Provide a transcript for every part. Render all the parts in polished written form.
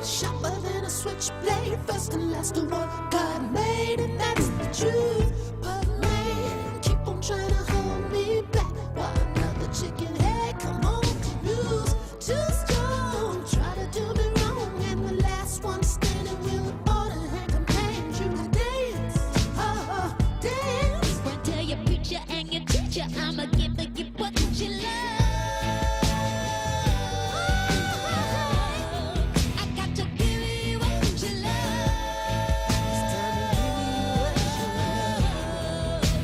Sharper than a switchblade, first and last of what God made, and that's the truth. But man, keep on trying to hold me back while another chicken head come on to lose. Too strong, try to do me wrong, and the last one standing will order and command you to dance. Oh, dance. Well, tell your preacher and your teacher I'ma give you what you love. I got to give you what you love.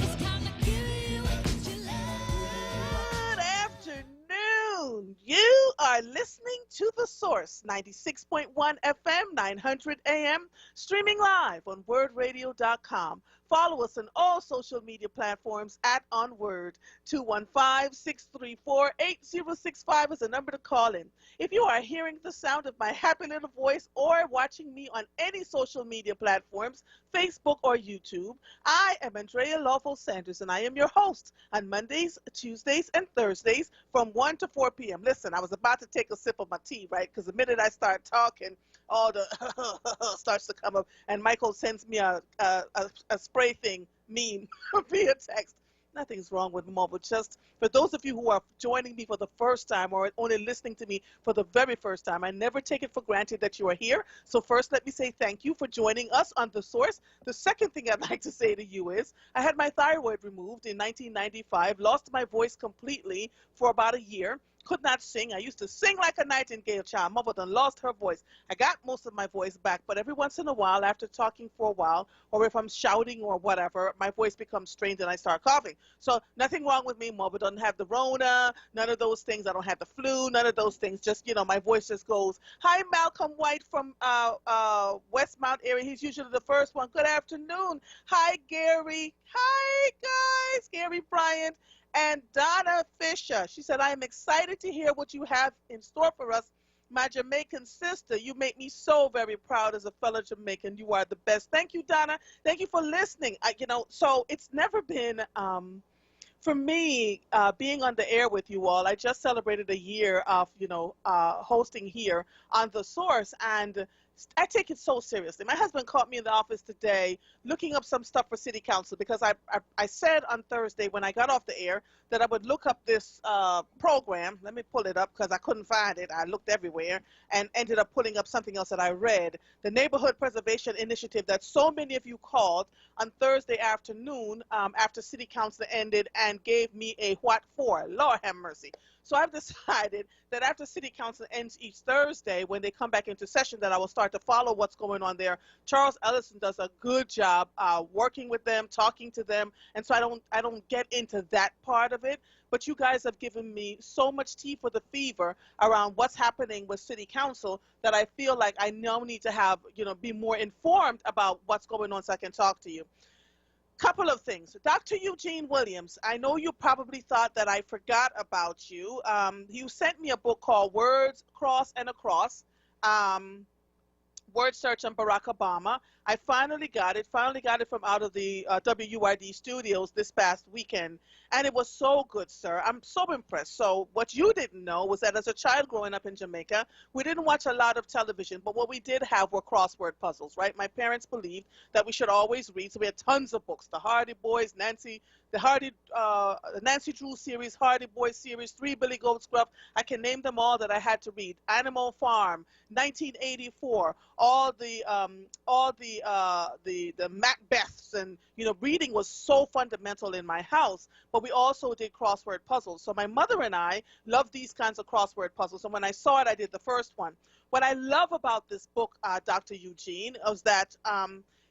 It's time to give you what you love. Good afternoon. You are listening to The Source, 96.1 FM, 900 AM, streaming live on WURDradio.com. Follow us on all social media platforms at onWURD. 215-634-8065 is the number to call in. If you are hearing the sound of my happy little voice or watching me on any social media platforms, Facebook or YouTube, I am Andrea Lawful Sanders, and I am your host on Mondays, Tuesdays, and Thursdays from 1 to 4 p.m. Listen, I was about to take a sip of my tea, right? Because the minute I start talking, all the starts to come up, and Michael sends me a spray thing meme via text. Nothing's wrong with mobile. Just for those of you who are joining me for the first time or only listening to me for the very first time, I never take it for granted that you are here. So first, let me say thank you for joining us on The Source. The second thing I'd like to say to you is I had my thyroid removed in 1995, lost my voice completely for about a year. Could not sing. I used to sing like a nightingale child. Mother done lost her voice. I got most of my voice back, but every once in a while, after talking for a while, or if I'm shouting or whatever, my voice becomes strained and I start coughing. So nothing wrong with me. Mother doesn't have the Rona, none of those things. I don't have the flu, none of those things. Just, my voice just goes. Hi, Malcolm White from Westmount area. He's usually the first one. Good afternoon. Hi, Gary. Hi, guys. Gary Bryant. And Donna Fisher, she said, I am excited to hear what you have in store for us. My Jamaican sister, you make me so very proud as a fellow Jamaican. You are the best. Thank you, Donna. Thank you for listening. So it's never been, for me, being on the air with you all. I just celebrated a year of, hosting here on The Source, and I take it so seriously. My husband caught me in the office today looking up some stuff for city council because I said on Thursday when I got off the air that I would look up this program. Let me pull it up because I couldn't find it. I looked everywhere and ended up pulling up something else that I read. The Neighborhood Preservation Initiative that so many of you called on Thursday afternoon after city council ended and gave me a what for. Lord have mercy. So I've decided that after city council ends each Thursday, when they come back into session, that I will start to follow what's going on there. Charles Ellison does a good job working with them, talking to them, and so I don't get into that part of it. But you guys have given me so much tea for the fever around what's happening with city council that I feel like I now need to have, be more informed about what's going on so I can talk to you. Couple of things. Dr. Eugene Williams, I know you probably thought that I forgot about you. You sent me a book called Words, Cross and Across, Word Search on Barack Obama. I finally got it from out of the WURD studios this past weekend, and it was so good, sir. I'm so impressed. So what you didn't know was that as a child growing up in Jamaica, we didn't watch a lot of television, but what we did have were crossword puzzles, right? My parents believed that we should always read, so we had tons of books. The Hardy Boys, Nancy Drew series, Hardy Boys series, 3 Billy Goat Scruff. I can name them all that I had to read. Animal Farm, 1984, all the Macbeths, and reading was so fundamental in my house. But we also did crossword puzzles. So my mother and I loved these kinds of crossword puzzles. And when I saw it, I did the first one. What I love about this book, Dr. Eugene, is that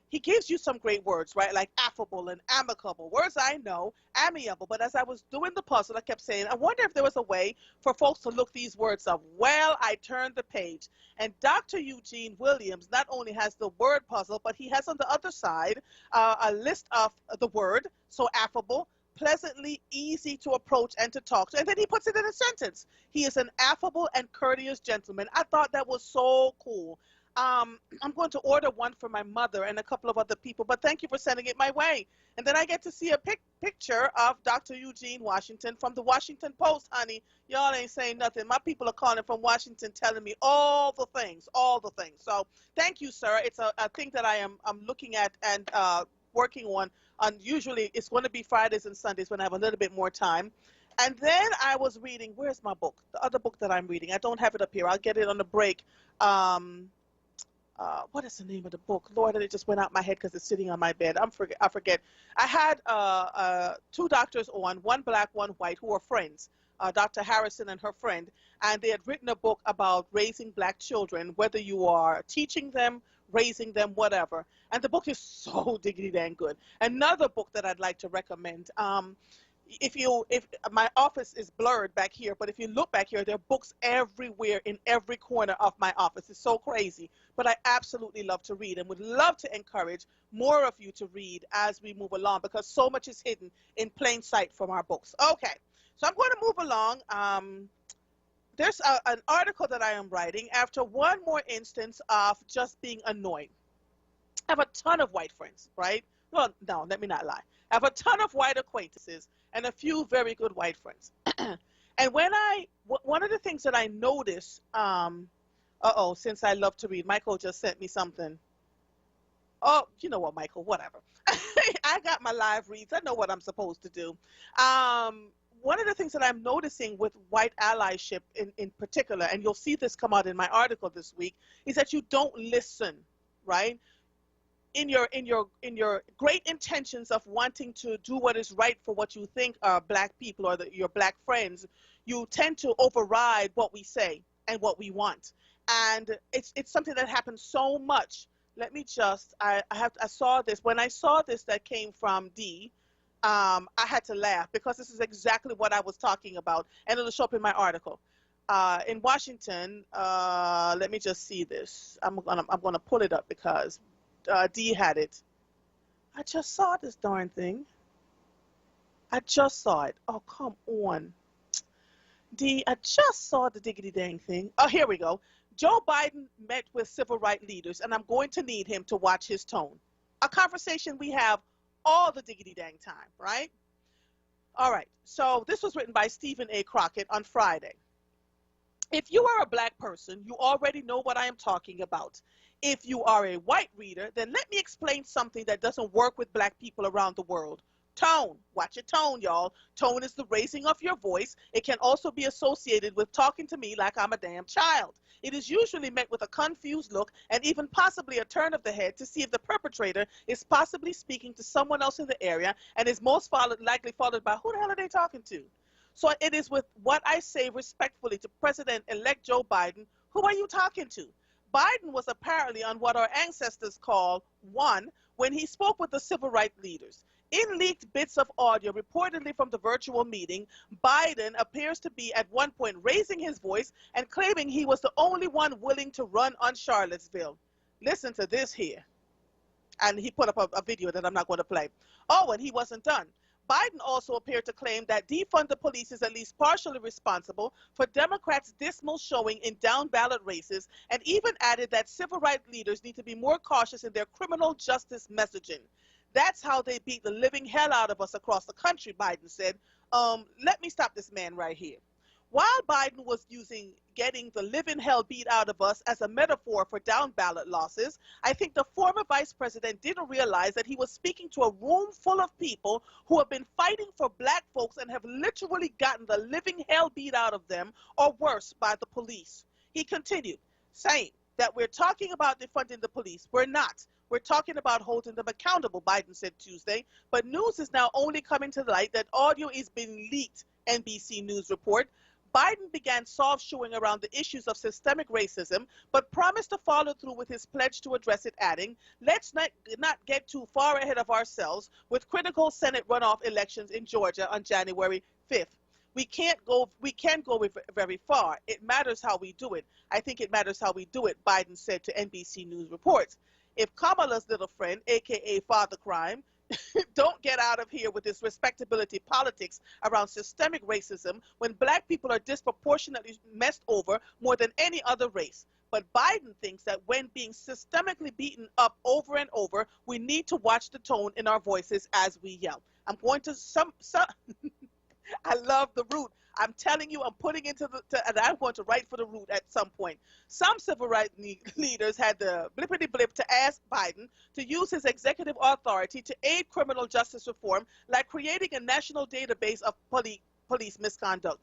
he gives you some great words, right? Like affable and amicable, words I know, amiable. But as I was doing the puzzle, I kept saying, I wonder if there was a way for folks to look these words up. Well, I turned the page, and Dr. Eugene Williams not only has the word puzzle, but he has on the other side a list of the word, so affable, pleasantly easy to approach and to talk to, and then he puts it in a sentence. He is an affable and courteous gentleman. I thought that was so cool. I'm going to order one for my mother and a couple of other people, but thank you for sending it my way. And then I get to see a picture of Dr. Eugene Washington from the Washington Post, honey. Y'all ain't saying nothing. My people are calling from Washington telling me all the things, all the things. So thank you, sir. It's a thing that I'm looking at and working on. Usually it's going to be Fridays and Sundays when I have a little bit more time. And then I was reading, where's my book? The other book that I'm reading. I don't have it up here. I'll get it on the break. What is the name of the book? Lord, and it just went out my head because it's sitting on my bed. I forget. I had two doctors on, one black, one white, who are friends, Dr. Harrison and her friend, and they had written a book about raising black children, whether you are teaching them, raising them, whatever. And the book is so diggity dang good. Another book that I'd like to recommend, if my office is blurred back here, but if you look back here, there are books everywhere in every corner of my office. It's so crazy, but I absolutely love to read and would love to encourage more of you to read as we move along, because so much is hidden in plain sight from our books. Okay, so I'm going to move along. There's an article that I am writing after one more instance of just being annoyed. I have a ton of white friends, right? Well, no, let me not lie. I have a ton of white acquaintances and a few very good white friends. And one of the things that I notice, since I love to read, Michael just sent me something. Oh, you know what, Michael, whatever. I got my live reads. I know what I'm supposed to do. One of the things that I'm noticing with white allyship in particular, and you'll see this come out in my article this week, is that you don't listen, right? In your great intentions of wanting to do what is right for what you think are black people or your black friends, you tend to override what we say and what we want. And it's something that happens so much. Let me just, I saw this. When I saw this that came from D, I had to laugh because this is exactly what I was talking about, and it'll show up in my article. In Washington, let me just see this. I'm gonna pull it up because D had it. I just saw this darn thing. I just saw it. Oh, come on. D, I just saw the diggity dang thing. Oh, here we go. Joe Biden met with civil rights leaders, and I'm going to need him to watch his tone. A conversation we have all the diggity dang time, right? All right. So this was written by Stephen A. Crockett on Friday. If you are a black person, you already know what I am talking about. If you are a white reader, then let me explain something that doesn't work with black people around the world. Tone. Watch your tone, y'all. Tone is the raising of your voice. It can also be associated with talking to me like I'm a damn child. It is usually met with a confused look and even possibly a turn of the head to see if the perpetrator is possibly speaking to someone else in the area, and is most likely followed by, who the hell are they talking to? So it is with what I say respectfully to President-elect Joe Biden, who are you talking to? Biden was apparently on what our ancestors call one when he spoke with the civil rights leaders. In leaked bits of audio reportedly from the virtual meeting, Biden appears to be at one point raising his voice and claiming he was the only one willing to run on Charlottesville. Listen to this here. And he put up a video that I'm not going to play. Oh, and he wasn't done. Biden also appeared to claim that defund the police is at least partially responsible for Democrats' dismal showing in down-ballot races, and even added that civil rights leaders need to be more cautious in their criminal justice messaging. That's how they beat the living hell out of us across the country, Biden said. Let me stop this man right here. While Biden was using getting the living hell beat out of us as a metaphor for down-ballot losses, I think the former vice president didn't realize that he was speaking to a room full of people who have been fighting for black folks and have literally gotten the living hell beat out of them, or worse, by the police. He continued, saying that we're talking about defunding the police. We're not. We're talking about holding them accountable, Biden said Tuesday. But news is now only coming to light that audio is being leaked, NBC News report. Biden began soft shoeing around the issues of systemic racism, but promised to follow through with his pledge to address it, adding, let's not get too far ahead of ourselves with critical Senate runoff elections in Georgia on January 5th. We can't go very far. It matters how we do it. I think it matters how we do it, Biden said to NBC News reports. If Kamala's little friend, a.k.a. Father Crime, don't get out of here with this respectability politics around systemic racism when black people are disproportionately messed over more than any other race. But Biden thinks that when being systemically beaten up over and over, we need to watch the tone in our voices as we yell. I'm going to some I love the root. I'm telling you, I'm putting into and I'm going to write for the root at some point. Some civil rights leaders had the blippity blip to ask Biden to use his executive authority to aid criminal justice reform, like creating a national database of police misconduct.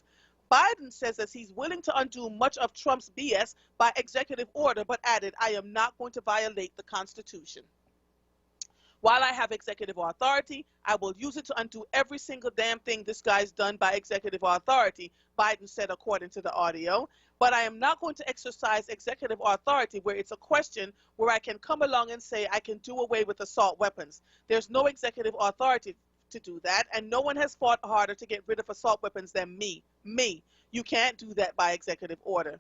Biden says that he's willing to undo much of Trump's BS by executive order, but added, I am not going to violate the Constitution. While I have executive authority, I will use it to undo every single damn thing this guy's done by executive authority, Biden said according to the audio. But I am not going to exercise executive authority where it's a question where I can come along and say I can do away with assault weapons. There's no executive authority to do that, and no one has fought harder to get rid of assault weapons than me. You can't do that by executive order.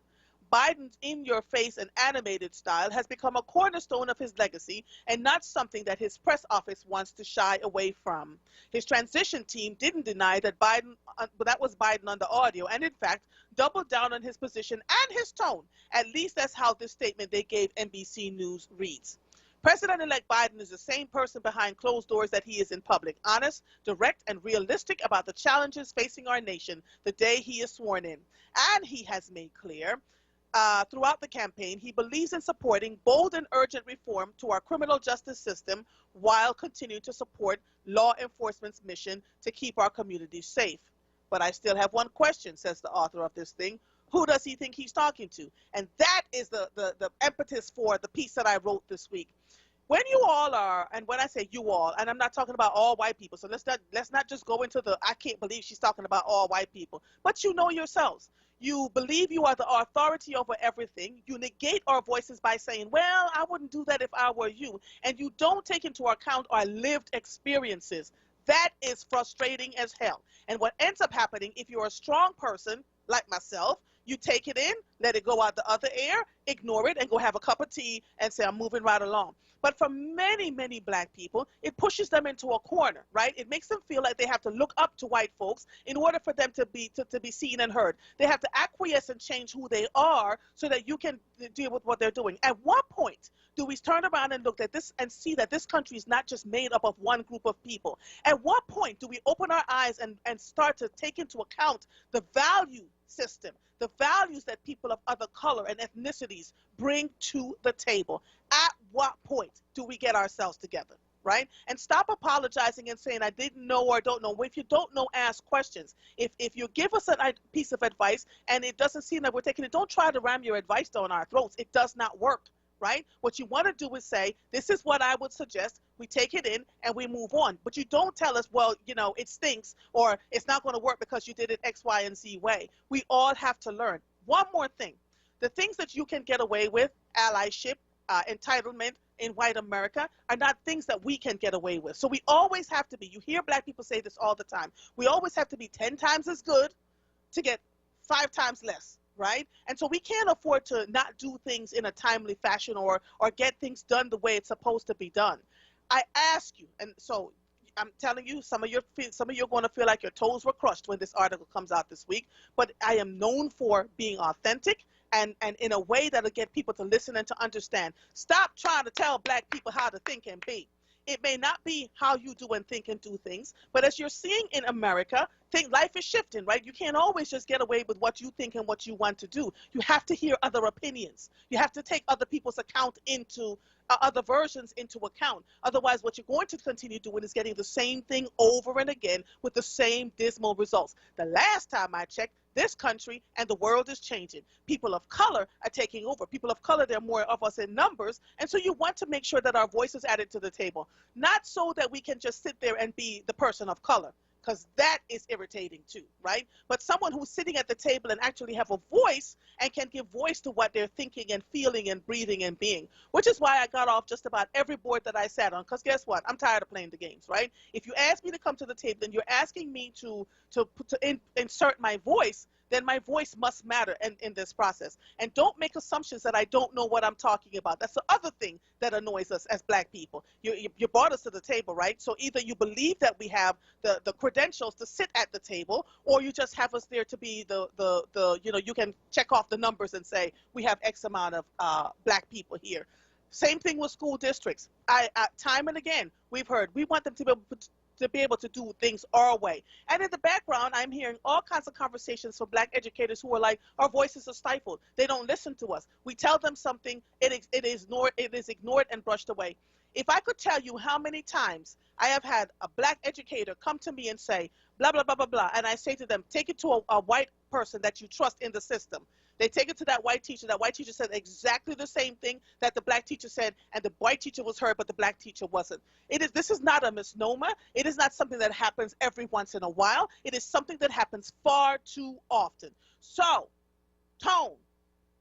Biden's in-your-face and animated style has become a cornerstone of his legacy and not something that his press office wants to shy away from. His transition team didn't deny that that was Biden on the audio, and in fact, doubled down on his position and his tone. At least that's how this statement they gave NBC News reads. President-elect Biden is the same person behind closed doors that he is in public, honest, direct, and realistic about the challenges facing our nation the day he is sworn in. And he has made clear throughout the campaign, he believes in supporting bold and urgent reform to our criminal justice system while continuing to support law enforcement's mission to keep our communities safe. But I still have one question, says the author of this thing. Who does he think he's talking to? And that is the impetus for the piece that I wrote this week. When you all are, and when I say you all, and I'm not talking about all white people, so let's not just go into the I can't believe she's talking about all white people, but you know yourselves. You believe you are the authority over everything. You negate our voices by saying, well, I wouldn't do that if I were you. And you don't take into account our lived experiences. That is frustrating as hell. And what ends up happening, if you're a strong person like myself, you take it in, let it go out the other ear, ignore it, and go have a cup of tea and say, I'm moving right along. But for many, many black people, it pushes them into a corner, right? It makes them feel like they have to look up to white folks in order for them to be seen and heard. They have to acquiesce and change who they are so that you can deal with what they're doing. At what point do we turn around and look at this and see that this country is not just made up of one group of people? At what point do we open our eyes and start to take into account the value system, the values that people of other color and ethnicities bring to the table? At what point do we get ourselves together, right? And stop apologizing and saying, I didn't know or don't know. If you don't know, ask questions. If you give us a piece of advice and it doesn't seem like we're taking it, don't try to ram your advice down our throats. It does not work, right? What you want to do is say, this is what I would suggest. We take it in and we move on. But you don't tell us, well, you know, it stinks or it's not going to work because you did it X, Y, and Z way. We all have to learn. One more thing. The things that you can get away with, allyship, entitlement in white America, are not things that we can get away with. So we always have to be, you hear black people say this all the time, we always have to be 10 times as good to get 5 times less, right? And so we can't afford to not do things in a timely fashion or get things done the way it's supposed to be done. I ask you, and so I'm telling you, some of you are going to feel like your toes were crushed when this article comes out this week, but I am known for being authentic and in a way that'll get people to listen and to understand. Stop trying to tell black people how to think and be. It may not be how you do and think and do things, but as you're seeing in America, life is shifting, right? You can't always just get away with what you think and what you want to do. You have to hear other opinions. You have to take other people's account into other versions into account. Otherwise, what you're going to continue doing is getting the same thing over and again with the same dismal results. The last time I checked, this country and the world is changing. People of color are taking over. People of color, there are more of us in numbers, and so you want to make sure that our voice is added to the table. Not so that we can just sit there and be the person of color, because that is irritating too, right? But someone who's sitting at the table and actually have a voice and can give voice to what they're thinking and feeling and breathing and being, which is why I got off just about every board that I sat on, because guess what? I'm tired of playing the games, right? If you ask me to come to the table and you're asking me to insert my voice, then my voice must matter in this process. And don't make assumptions that I don't know what I'm talking about. That's the other thing that annoys us as Black people. You brought us to the table, right? So either you believe that we have the credentials to sit at the table, or you just have us there to be you can check off the numbers and say we have X amount of Black people here. Same thing with school districts. Time and again, we've heard we want them to be able to do things our way. And in the background, I'm hearing all kinds of conversations from Black educators who are like, our voices are stifled. They don't listen to us. We tell them something, it is ignored and brushed away. If I could tell you how many times I have had a Black educator come to me and say, blah, blah, blah, blah, blah, and I say to them, take it to a white person that you trust in the system. They take it to that white teacher. That white teacher said exactly the same thing that the Black teacher said, and the white teacher was heard, but the Black teacher wasn't. This is not a misnomer. It is not something that happens every once in a while. It is something that happens far too often. So, tone.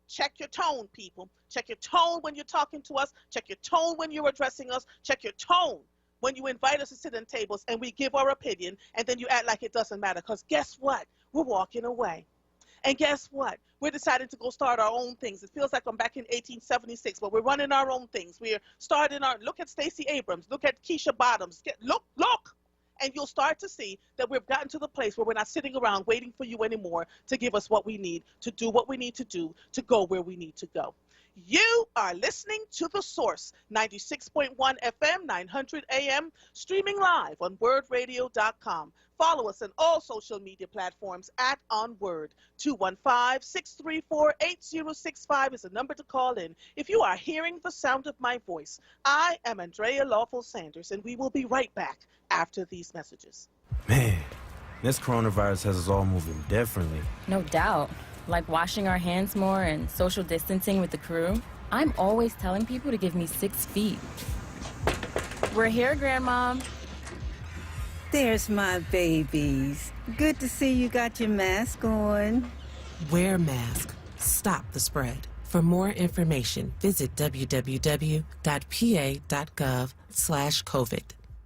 Check your tone, people. Check your tone when you're talking to us. Check your tone when you're addressing us. Check your tone when you invite us to sit in tables and we give our opinion, and then you act like it doesn't matter. Because guess what? We're walking away. And guess what? We're deciding to go start our own things. It feels like I'm back in 1876, but we're running our own things. We're starting look at Stacey Abrams, look at Keisha Bottoms, look. And you'll start to see that we've gotten to the place where we're not sitting around waiting for you anymore to give us what we need, to do what we need to do, to go where we need to go. You are listening to The Source, 96.1 FM, 900 AM, streaming live on WURDradio.com. Follow us on all social media platforms at onWURD. 215-634-8065 is the number to call in. If you are hearing the sound of my voice, I am Andrea Lawful Sanders, and we will be right back after these messages. Man, this coronavirus has us all moving differently. No doubt. Like washing our hands more and social distancing with the crew. I'm always telling people to give me 6 feet. We're here, Grandma. There's my babies. Good to see you got your mask on. Wear mask. Stop the spread. For more information, visit www.pa.gov/COVID.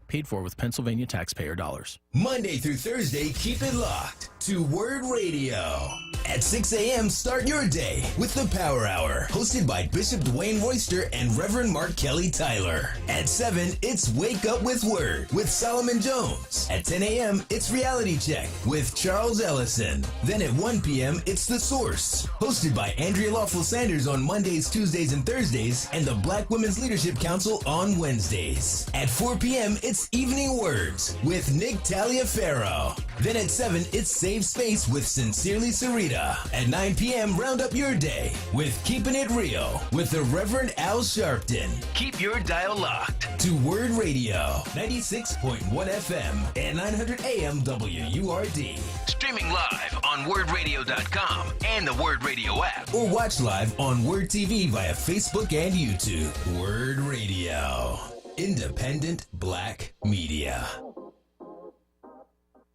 Paid for with Pennsylvania taxpayer dollars. Monday through Thursday, keep it locked to WURD Radio. At 6 a.m., start your day with the Power Hour, hosted by Bishop Dwayne Royster and Reverend Mark Kelly Tyler. At 7, it's Wake Up with WURD with Solomon Jones. At 10 a.m., it's Reality Check with Charles Ellison. Then at 1 p.m., it's The Source, hosted by Andrea Lawful Sanders on Mondays, Tuesdays, and Thursdays, and the Black Women's Leadership Council on Wednesdays. At 4 p.m., it's Evening Words with Nick Taliaferro. Then at 7, it's Save Space with Sincerely Sarita. At 9 p.m., round up your day with Keeping It Real with the Reverend Al Sharpton. Keep your dial locked to WURD Radio, 96.1 FM and 900 AM WURD. Streaming live on WURDradio.com and the WURD Radio app. Or watch live on WURD TV via Facebook and YouTube. WURD Radio. Independent Black Media.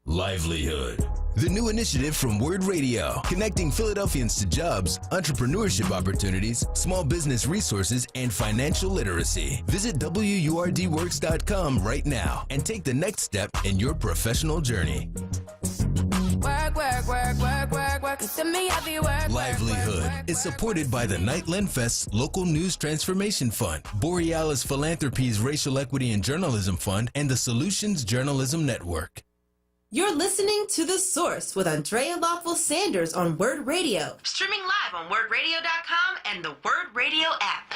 Livelihood. The new initiative from WURD Radio, connecting Philadelphians to jobs, entrepreneurship opportunities, small business resources, and financial literacy. Visit WURDworks.com right now and take the next step in your professional journey. Work, work, work, work, work, work. To me, I be work. Livelihood is supported by the Nightland Fest's Local News Transformation Fund, Borealis Philanthropies Racial Equity and Journalism Fund, and the Solutions Journalism Network. You're listening to The Source with Andrea Lawful Sanders on WURD Radio. Streaming live on WURDradio.com and the WURD Radio app.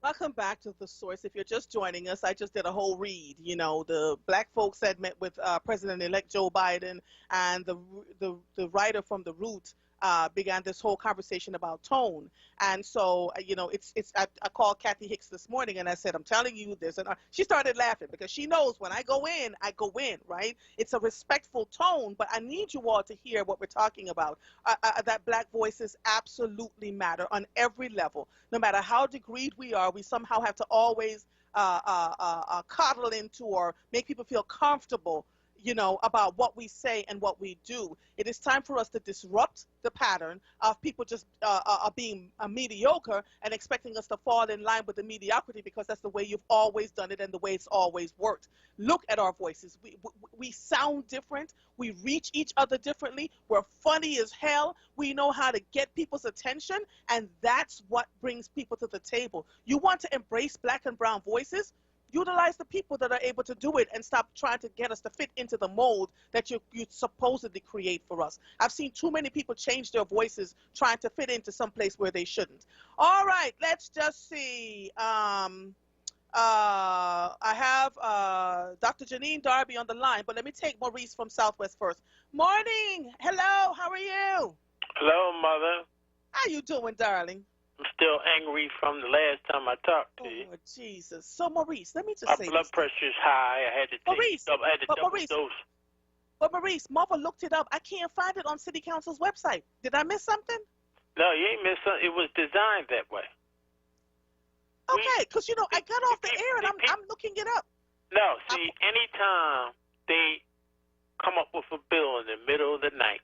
Welcome back to The Source. If you're just joining us, I just did a whole read, the Black folks segment with President-elect Joe Biden, and the writer from The Root began this whole conversation about tone. And so, I called Kathy Hicks this morning and I said, I'm telling you, she started laughing because she knows when I go in, right? It's a respectful tone, but I need you all to hear what we're talking about. That Black voices absolutely matter on every level. No matter how degreed we are, we somehow have to always coddle into or make people feel comfortable about what we say and what we do. It is time for us to disrupt the pattern of people just being mediocre and expecting us to fall in line with the mediocrity because that's the way you've always done it and the way it's always worked. Look at our voices. We sound different. We reach each other differently. We're funny as hell. We know how to get people's attention, and that's what brings people to the table. You want to embrace black and brown voices? Utilize the people that are able to do it and stop trying to get us to fit into the mold that you supposedly create for us. I've seen too many people change their voices trying to fit into some place where they shouldn't. All right, let's just see. I have Dr. Janine Darby on the line, but let me take Maurice from Southwest first. Morning. Hello. How are you? Hello, Mother. How you doing, darling? I'm still angry from the last time I talked to you. Oh, Jesus. So, Maurice, let me just My say blood this. pressure's high. I had to take double dose. But Maurice, Mother looked it up. I can't find it on City Council's website. Did I miss something? No, you ain't missed something. It was designed that way. Okay, because, I got off the air and I'm looking it up. No, see, anytime they come up with a bill in the middle of the night,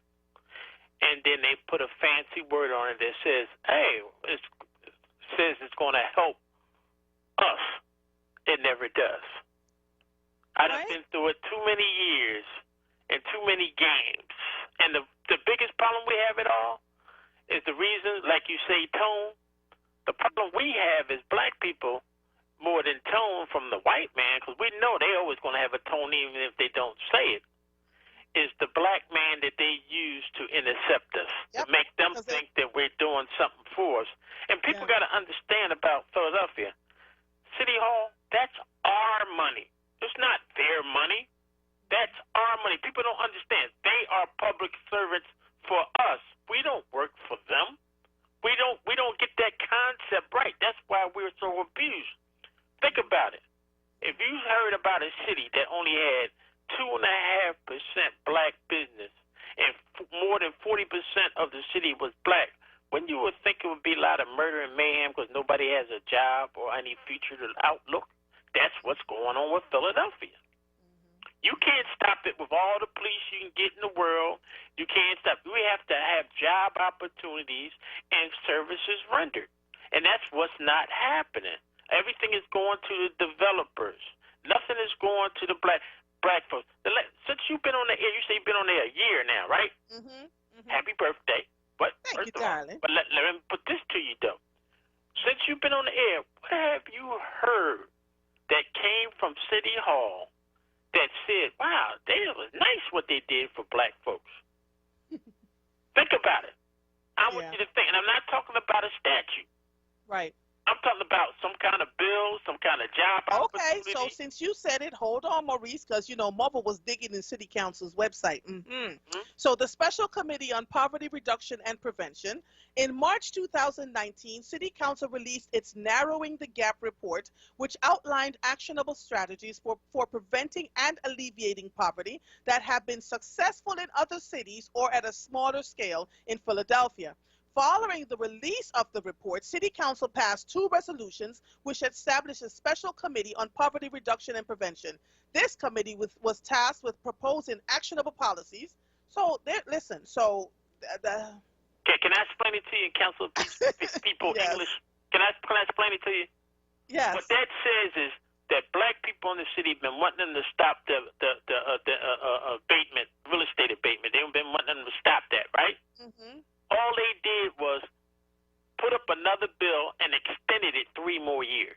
and then they put a fancy word on it that says, hey, it says it's going to help us. It never does. I've been through it too many years and too many games. And the biggest problem we have at all is the reason, like you say, tone. The problem we have is black people more than tone from the white man, because we know they're always going to have a tone even if they don't say it. Is the black man that they use to intercept us, to make them think that we're doing something for us. And people got to understand about Philadelphia. City Hall, that's our money. It's not their money. That's our money. People don't understand. They are public servants for us. We don't work for them. We don't get that concept right. That's why we're so abused. Think about it. If you heard about a city that only had 2.5% black business and more than 40% of the city was black, when you would think it would be a lot of murder and mayhem because nobody has a job or any future outlook, that's what's going on with Philadelphia. You can't stop it with all the police you can get in the world. You can't stop. We have to have job opportunities and services rendered. And that's what's not happening. Everything is going to the developers. Nothing is going to the black folks. Since you've been on the air, you say you've been on there a year now, right? Happy birthday. But Thank you, darling. But let me put this to you, though. Since you've been on the air, what have you heard that came from City Hall that said, wow, it was nice what they did for black folks? Think about it. I want you to think. And I'm not talking about a statue. Right. I'm talking about some kind of bill, some kind of job opportunity. Okay, so since you said it, hold on, Maurice, because, Mother was digging in City Council's website. So the Special Committee on Poverty Reduction and Prevention, in March 2019, City Council released its Narrowing the Gap report, which outlined actionable strategies for preventing and alleviating poverty that have been successful in other cities or at a smaller scale in Philadelphia. Following the release of the report, City Council passed 2 resolutions which established a special committee on poverty reduction and prevention. This committee was tasked with proposing actionable policies. So, listen, can I explain it to you, Council people Yes. English? Can I explain it to you? Yes. What that says is that black people in the city have been wanting them to stop the abatement, real estate abatement. They've been wanting them to stop that, right? All they did was put up another bill and extended it 3 more years.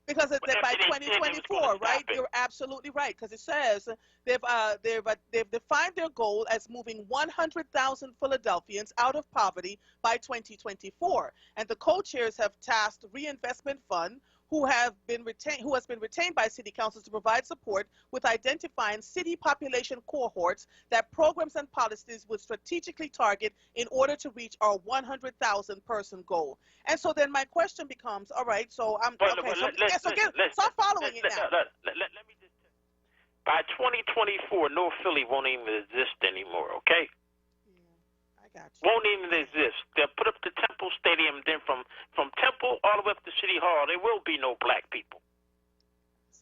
Because by 2024, right? You're absolutely right. Because it says they've defined their goal as moving 100,000 Philadelphians out of poverty by 2024. And the co-chairs have tasked Reinvestment Fund, who has been retained by City Council to provide support with identifying city population cohorts that programs and policies would strategically target in order to reach our 100,000 person goal. And so then my question becomes, all right, so start following it now. Let me just tell you. By 2024, North Philly won't even exist anymore, okay? Won't even exist. They'll put up the Temple Stadium, then from Temple all the way up to City Hall, there will be no black people.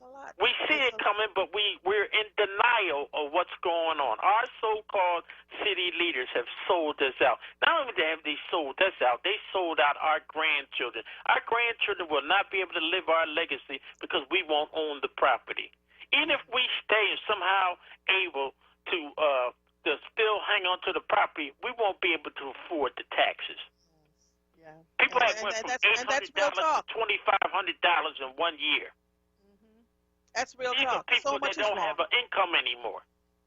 a lot. We see it coming, but we're in denial of what's going on. Our so-called city leaders have sold us out. Not only have they sold us out, they sold out our grandchildren. Our grandchildren will not be able to live our legacy because we won't own the property. Even if we stay somehow able to still hang on to the property, we won't be able to afford the taxes. Yeah. People have went from $800 to $2,500 in 1 year. That's real These talk. are people So much that don't is wrong. have an income anymore.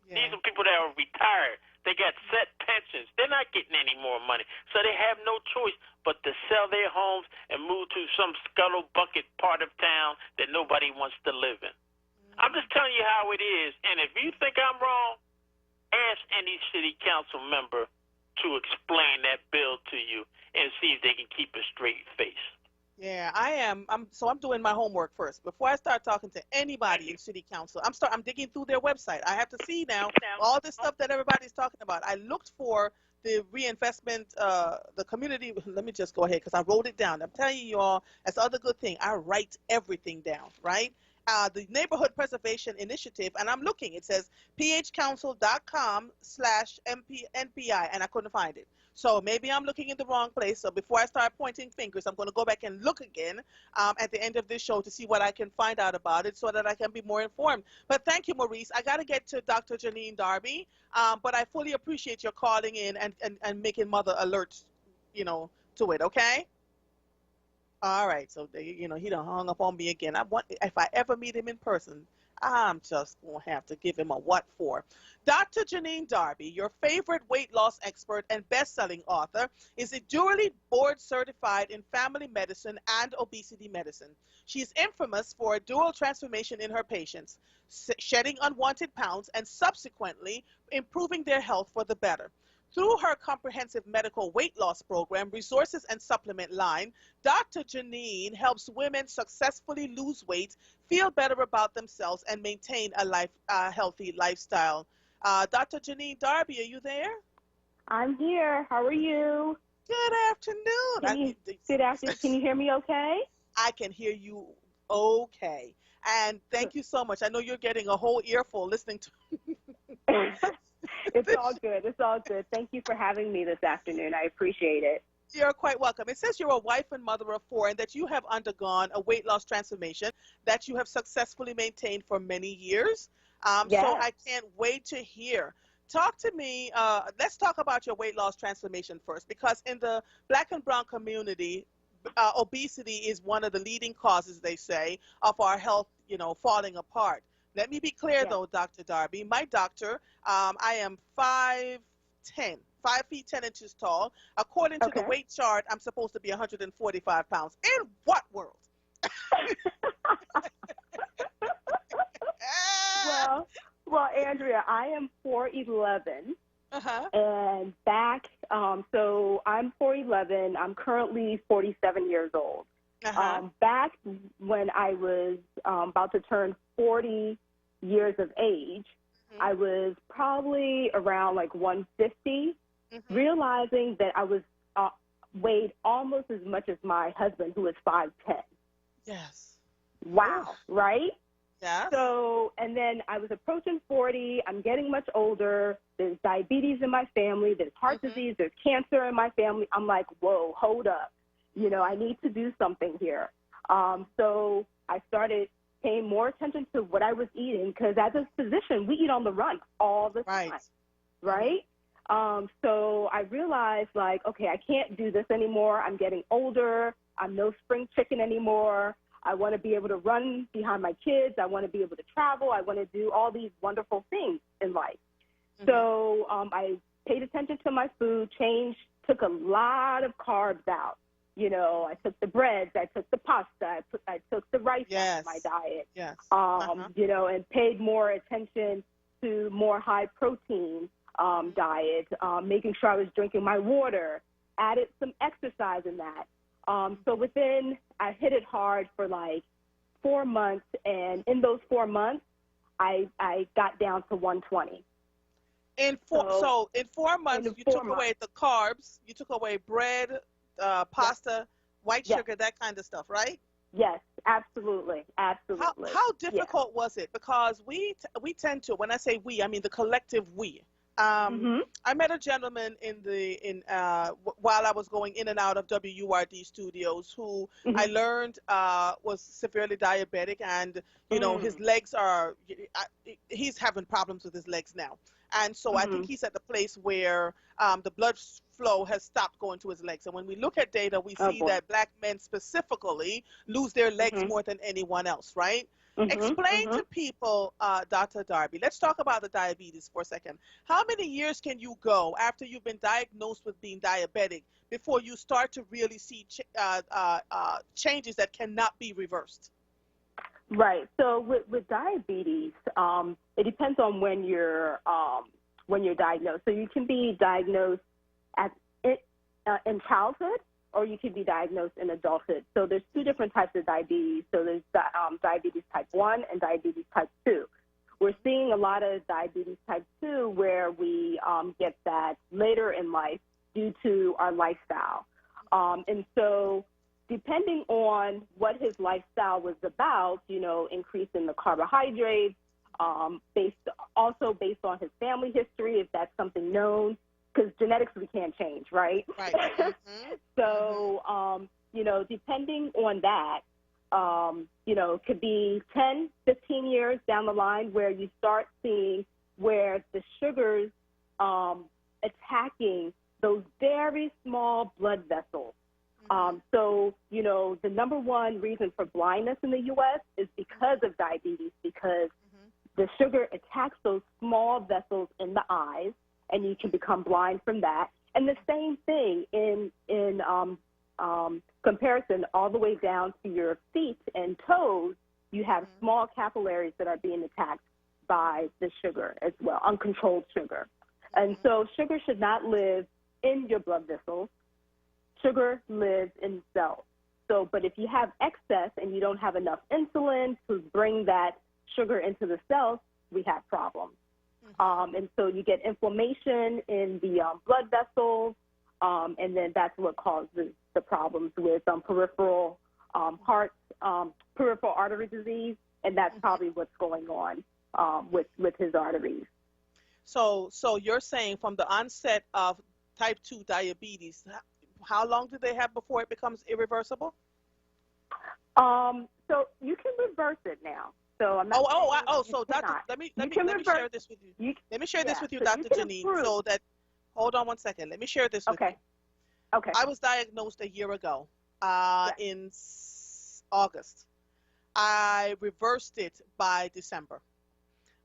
Yeah. These are people that are retired. They got set pensions. They're not getting any more money. So they have no choice but to sell their homes and move to some scuttle bucket part of town that nobody wants to live in. I'm just telling you how it is. And if you think I'm wrong, ask any city council member to explain that bill to you and see if they can keep a straight face. Yeah, I am. I'm doing my homework first before I start talking to anybody in city council. I'm digging through their website. I have to see now all the stuff that everybody's talking about. I looked for the reinvestment, the community. Let me just go ahead because I wrote it down. I'm telling you all, that's the other good thing. I write everything down, right? The Neighborhood Preservation Initiative, and I'm looking. It says phcouncil.com/NPI, and I couldn't find it. So maybe I'm looking in the wrong place. So before I start pointing fingers, I'm going to go back and look again at the end of this show to see what I can find out about it so that I can be more informed. But thank you, Maurice. I got to get to Dr. Janine Darby, but I fully appreciate your calling in and making Mother alert, to it, okay? All right. So, he done hung up on me again. If I ever meet him in person, I'm just going to have to give him a what for. Dr. Janine Darby, your favorite weight loss expert and best-selling author, is a dually board-certified in family medicine and obesity medicine. She is infamous for a dual transformation in her patients, shedding unwanted pounds and subsequently improving their health for the better. Through her comprehensive medical weight loss program, resources and supplement line, Dr. Janine helps women successfully lose weight, feel better about themselves, and maintain a healthy lifestyle. Dr. Janine Darby, are you there? I'm here. How are you? Good afternoon. Good afternoon. Can you hear me okay? I can hear you okay. And thank you so much. I know you're getting a whole earful listening to It's all good. It's all good. Thank you for having me this afternoon. I appreciate it. You're quite welcome. It says you're a wife and mother of 4 and that you have undergone a weight loss transformation that you have successfully maintained for many years. Yes. So I can't wait to hear. Talk to me. Let's talk about your weight loss transformation first, because in the Black and brown community, obesity is one of the leading causes, they say, of our health, falling apart. Let me be clear, though, Dr. Darby. My doctor, I am 5'10", 5 feet 10 inches tall. According to the weight chart, I'm supposed to be 145 pounds. In what world? Well, Andrea, I am 4'11", and back, so I'm 4'11". I'm currently 47 years old. Back when I was about to turn 40 years of age, I was probably around like 150, realizing that I was weighed almost as much as my husband, who is 5'10". Yes. Wow, right? Yeah. So, and then I was approaching 40. I'm getting much older. There's diabetes in my family. There's heart disease. There's cancer in my family. I'm like, whoa, hold up. I need to do something here. So I started paying more attention to what I was eating, because as a physician, we eat on the run all the time, right? So I realized, okay, I can't do this anymore. I'm getting older. I'm no spring chicken anymore. I want to be able to run behind my kids. I want to be able to travel. I want to do all these wonderful things in life. So I paid attention to my food, took a lot of carbs out. I took the breads, I took the pasta, I took the rice out of my diet, and paid more attention to more high protein diet, making sure I was drinking my water, added some exercise in that. So I hit it hard for like 4 months, and in those 4 months, I got down to 120. In 4 months, you took away the carbs, you took away bread, pasta, white sugar, that kind of stuff, right? Yes. Absolutely. Absolutely. How difficult was it? Because we tend to, when I say we, I mean the collective we. I met a gentleman while I was going in and out of WURD studios who I learned was severely diabetic, and you know his legs are he's having problems with his legs now, and so I think he's at the place where the blood flow has stopped going to his legs. And when we look at data, we see that black men specifically lose their legs more than anyone else, right? Explain to people, Dr. Darby, let's talk about the diabetes for a second. How many years can you go after you've been diagnosed with being diabetic before you start to really see changes that cannot be reversed? Right. So with diabetes, it depends on when you're diagnosed. So you can be diagnosed in childhood, or you can be diagnosed in adulthood. So there's two different types of diabetes. So there's diabetes type 1 and diabetes type 2. We're seeing a lot of diabetes type 2 where we get that later in life due to our lifestyle. And so depending on what his lifestyle was about, you know, increasing the carbohydrates, based on his family history, if that's something known, because genetics we can't change, right? Right. So, you know, depending on that, you know, it could be 10, 15 years down the line where you start seeing where the sugars attacking those very small blood vessels. So, you know, the number one reason for blindness in the U.S. is because of diabetes, because the sugar attacks those small vessels in the eyes, and you can become blind from that. And the same thing in comparison all the way down to your feet and toes, you have small capillaries that are being attacked by the sugar as well, uncontrolled sugar. And so sugar should not live in your blood vessels. Sugar lives in cells. So, but if you have excess and you don't have enough insulin to bring that sugar into the cells, we have problems. And so you get inflammation in the blood vessels, and then that's what causes the problems with peripheral artery disease, and that's probably what's going on with his arteries. So you're saying from the onset of type 2 diabetes, how long do they have before it becomes irreversible? So you can reverse it now. So I'm not so Doctor, let me share this with you. Let me share this with you, Dr. Janine, so that, hold on one second. Let me share this with you. Okay. I was diagnosed a year ago in August. I reversed it by December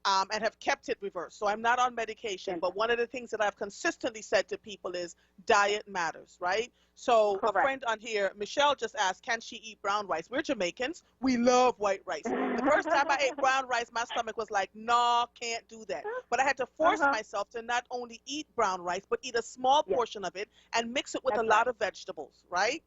and have kept it reversed. So I'm not on medication, but one of the things that I've consistently said to people is diet matters, right? So a friend on here, Michelle, just asked, can she eat brown rice? We're Jamaicans. We love white rice. The first time I ate brown rice, my stomach was like, no, can't do that. But I had to force myself to not only eat brown rice, but eat a small portion of it and mix it with a lot of vegetables, right?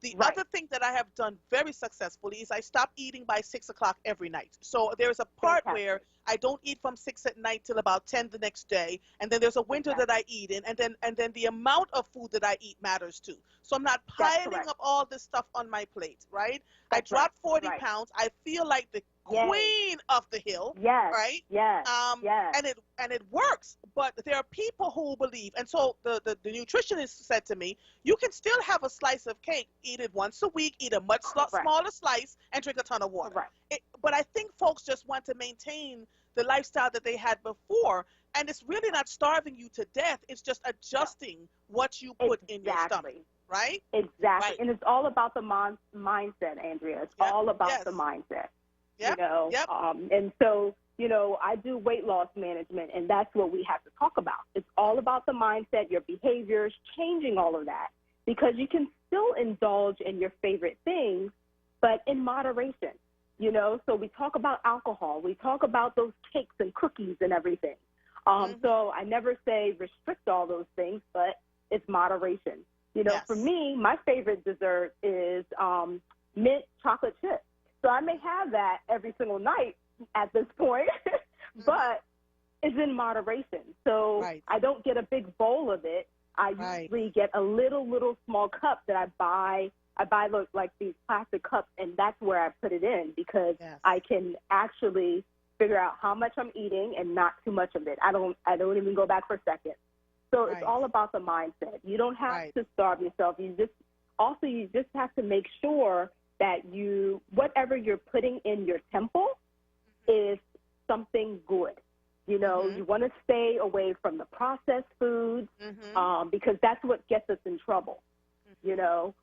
The other thing that I have done very successfully is I stop eating by 6 o'clock every night. So there's a part where I don't eat from 6 at night till about 10 the next day, and then there's a window that I eat in, and then the amount of food that I eat matters too. So I'm not piling up all this stuff on my plate, right? I dropped 40 pounds. I feel like the queen of the hill, right? And it works. But there are people who believe, and so the nutritionist said to me, you can still have a slice of cake, eat it once a week, eat a much smaller slice, and drink a ton of water. But I think folks just want to maintain the lifestyle that they had before, and it's really not starving you to death. It's just adjusting what you put in your stomach, right? Exactly. Right. And it's all about the mindset, Andrea. It's all about the mindset. You know, and so, you know, I do weight loss management, and that's what we have to talk about. It's all about the mindset, your behaviors, changing all of that, because you can still indulge in your favorite things, but in moderation, you know. So we talk about alcohol. We talk about those cakes and cookies and everything. So I never say restrict all those things, but it's moderation. You know, for me, my favorite dessert is mint chocolate chip. So I may have that every single night at this point, but it's in moderation. So I don't get a big bowl of it. I usually get a little small cup that I buy I buy like these plastic cups, and that's where I put it in because I can actually figure out how much I'm eating and not too much of it. I don't even go back for seconds. So it's all about the mindset. You don't have to starve yourself. You just have to make sure that whatever you're putting in your temple is something good. You know, you want to stay away from the processed foods because that's what gets us in trouble. You know,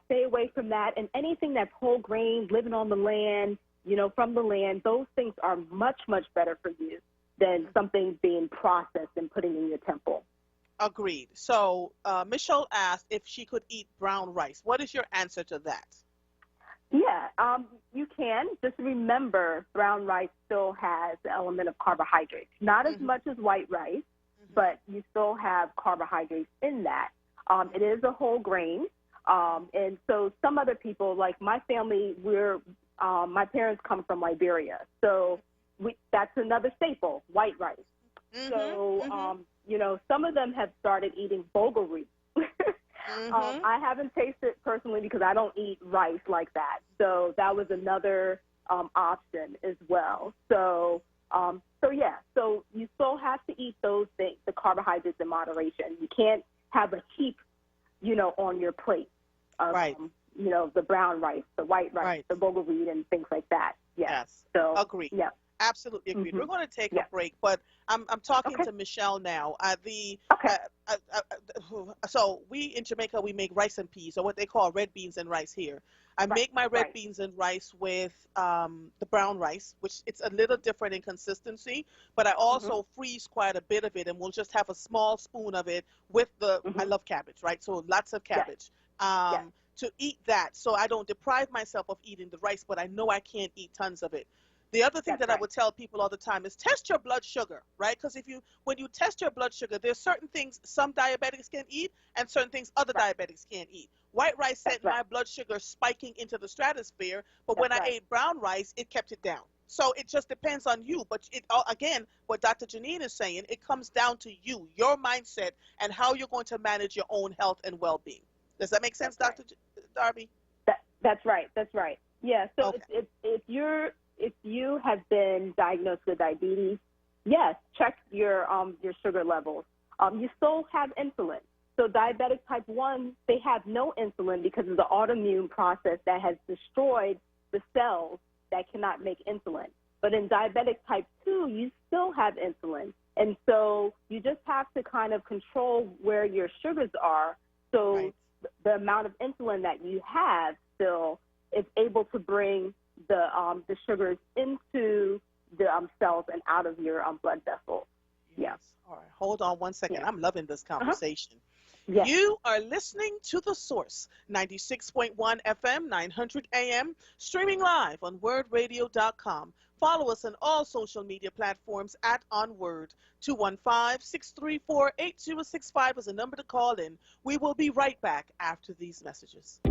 stay away from that. And anything that's whole grain, living on the land, you know, from the land, those things are much, much better for you than something being processed and putting in your temple. Agreed. So Michelle asked if she could eat brown rice. What is your answer to that? Yeah, you can. Just remember, brown rice still has the element of carbohydrates. Not as much as white rice, but you still have carbohydrates in that. It is a whole grain. And so some other people, like my family, my parents come from Liberia. So that's another staple, white rice. So, you know, some of them have started eating bulgur wheat. I haven't tasted it personally because I don't eat rice like that. So that was another option as well. So you still have to eat those things, the carbohydrates in moderation. You can't have a heap, you know, on your plate of, you know, the brown rice, the white rice, the bulgur wheat, and things like that. Yes. So agreed. Yeah. Absolutely agreed. We're going to take a break, but I'm talking to Michelle now. So we in Jamaica, we make rice and peas, or what they call red beans and rice here. I make my red beans and rice with the brown rice, which it's a little different in consistency, but I also freeze quite a bit of it, and we'll just have a small spoon of it with the, I love cabbage, right? So lots of cabbage. To eat that, so I don't deprive myself of eating the rice, but I know I can't eat tons of it. The other thing I would tell people all the time is test your blood sugar, right? Because when you test your blood sugar, there's certain things some diabetics can eat and certain things other diabetics can't eat. White rice sent my blood sugar spiking into the stratosphere, but when I ate brown rice, it kept it down. So it just depends on you. But again, what Dr. Janine is saying, it comes down to you, your mindset, and how you're going to manage your own health and well-being. Does that make sense, Dr. Darby? That's right. That's right. Yeah. So if you have been diagnosed with diabetes, yes, check your sugar levels. You still have insulin. So diabetic type 1, they have no insulin because of the autoimmune process that has destroyed the cells that cannot make insulin. But in diabetic type 2, you still have insulin. And so you just have to kind of control where your sugars are. So the amount of insulin that you have still is able to bring the sugars into the cells and out of your blood vessels. Yes. All right. Hold on one second. I'm loving this conversation. Yes. You are listening to The Source, 96.1 FM, 900 AM, streaming live on WURDradio.com. Follow us on all social media platforms at onWURD. 215-634-8065 is the number to call in. We will be right back after these messages.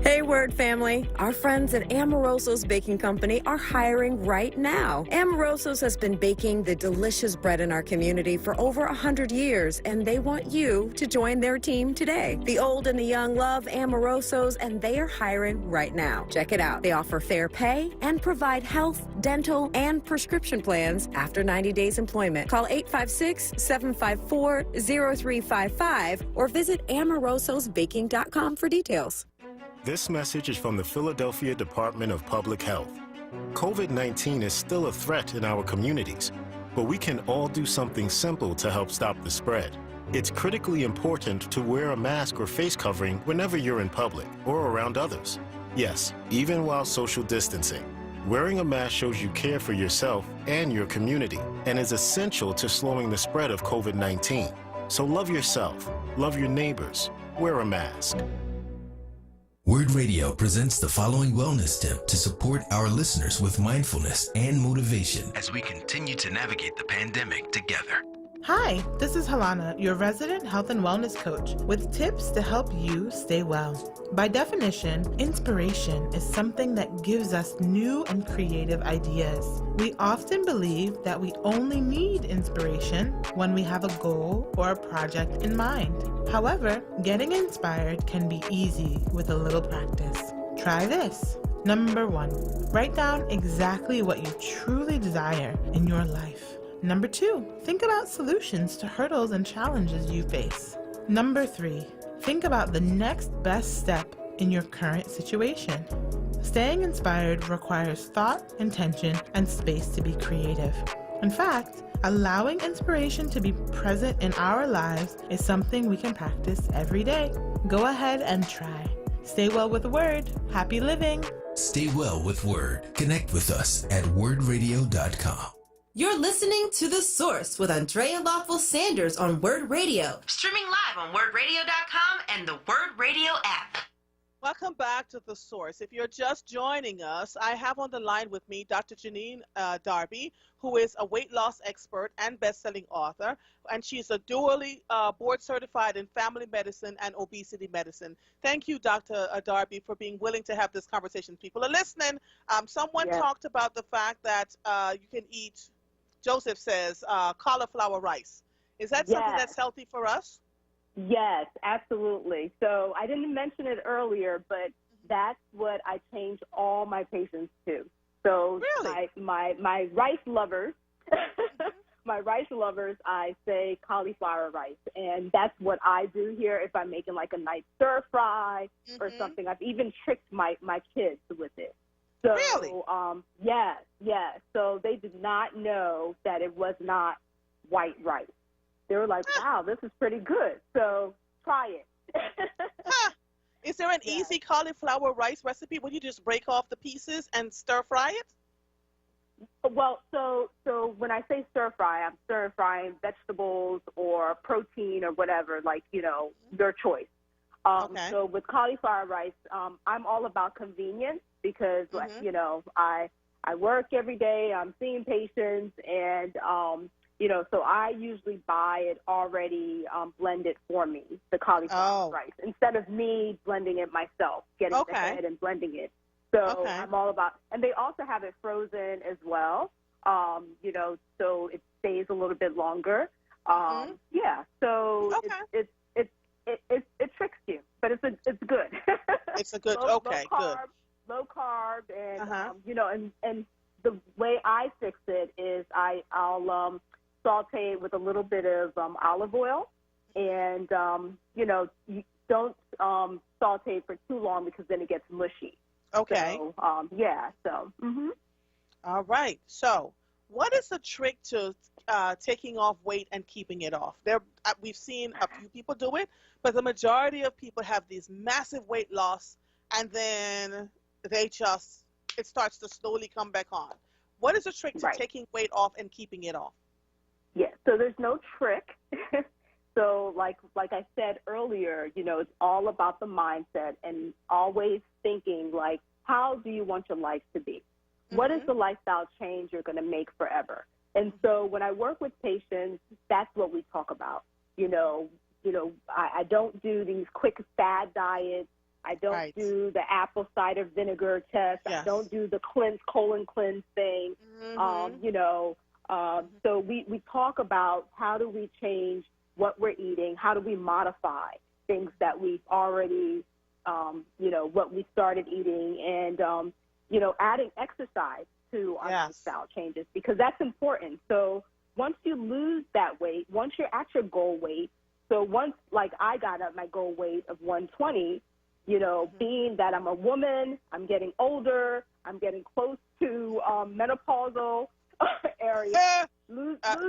Hey, WURD family. Our friends at Amoroso's Baking Company are hiring right now. Amoroso's has been baking the delicious bread in our community for over 100 years, and they want you to join their team today. The old and the young love Amoroso's, and they are hiring right now. Check it out. They offer fair pay and provide health, dental, and prescription plans after 90 days employment. Call 856-754-0355 or visit amorososbaking.com for details. This message is from the Philadelphia Department of Public Health. COVID-19 is still a threat in our communities, but we can all do something simple to help stop the spread. It's critically important to wear a mask or face covering whenever you're in public or around others. Yes, even while social distancing. Wearing a mask shows you care for yourself and your community and is essential to slowing the spread of COVID-19. So love yourself, love your neighbors, wear a mask. WURD Radio presents the following wellness tip to support our listeners with mindfulness and motivation as we continue to navigate the pandemic together. Hi, this is Halana, your resident health and wellness coach, with tips to help you stay well. By definition, inspiration is something that gives us new and creative ideas. We often believe that we only need inspiration when we have a goal or a project in mind. However, getting inspired can be easy with a little practice. Try this. Number 1, write down exactly what you truly desire in your life. Number 2, think about solutions to hurdles and challenges you face. Number 3, think about the next best step in your current situation. Staying inspired requires thought, intention, and space to be creative. In fact, allowing inspiration to be present in our lives is something we can practice every day. Go ahead and try. Stay well with WURD. Happy living. Stay well with WURD. Connect with us at wordradio.com. You're listening to The Source with Andrea Lawful Sanders on WURD Radio. Streaming live on wordradio.com and the WURD Radio app. Welcome back to The Source. If you're just joining us, I have on the line with me Dr. Janine Darby, who is a weight loss expert and best-selling author, and she's a dually board-certified in family medicine and obesity medicine. Thank you, Dr. Darby, for being willing to have this conversation. People are listening. Someone talked about the fact that you can eat, Joseph says, cauliflower rice. Is that something that's healthy for us? Yes, absolutely. So I didn't mention it earlier, but that's what I change all my patients to. So really? my rice lovers, my rice lovers, I say cauliflower rice. And that's what I do here if I'm making like a nice stir fry or something. I've even tricked my kids with it. So, really? Yes. So they did not know that it was not white rice. They were like, wow, this is pretty good. So try it. Is there an easy cauliflower rice recipe where you just break off the pieces and stir fry it? Well, so when I say stir fry, I'm stir frying vegetables or protein or whatever, like, your choice. So with cauliflower rice, I'm all about convenience because, I work every day. I'm seeing patients and, so I usually buy it already blended for me, the cauliflower rice, instead of me blending it myself, getting the head and blending it. So I'm all about, and they also have it frozen as well, so it stays a little bit longer. So it tricks you, but it's good. It's a good, low carb, and and the way I fix it is I'll saute it with a little bit of olive oil, and you don't saute it for too long because then it gets mushy. Okay. So All right. So what is the trick to taking off weight and keeping it off? We've seen a few people do it, but the majority of people have these massive weight loss, and then it starts to slowly come back on. What is the trick to taking weight off and keeping it off? Yeah, so there's no trick. So like I said earlier, it's all about the mindset and always thinking like, how do you want your life to be? What is the lifestyle change you're going to make forever? And so when I work with patients, that's what we talk about. I don't do these quick fad diets. I don't do the apple cider vinegar test. I don't do the colon cleanse thing. So we talk about how do we change what we're eating, how do we modify things that we've already, what we started eating, and, adding exercise to our lifestyle changes, because that's important. So once you lose that weight, once you're at your goal weight, so once, like I got at my goal weight of 120, being that I'm a woman, I'm getting older, I'm getting close to menopausal area.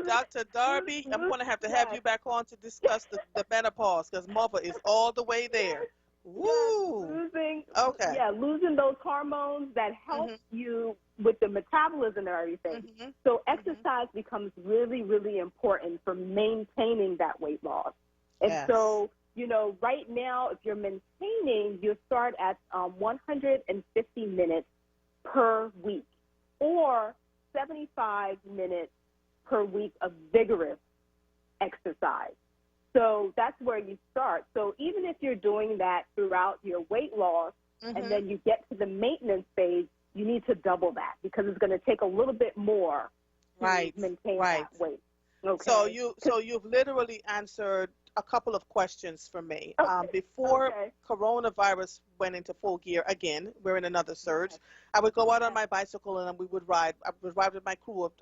Dr. Darby, I'm going to have you back on to discuss the menopause, because mother is all the way there. Woo! Losing those hormones that help you with the metabolism and everything. So exercise becomes really, really important for maintaining that weight loss. And so, right now, if you're maintaining, you start at 150 minutes per week, or 75 minutes per week of vigorous exercise. So that's where you start. So even if you're doing that throughout your weight loss, and then you get to the maintenance phase, you need to double that, because it's going to take a little bit more to maintain that weight. Okay. So you've literally answered a couple of questions for me. Okay. Before Okay. coronavirus went into full gear again, we're in another surge. I would go out on my bicycle and we would ride. I would ride with my crew of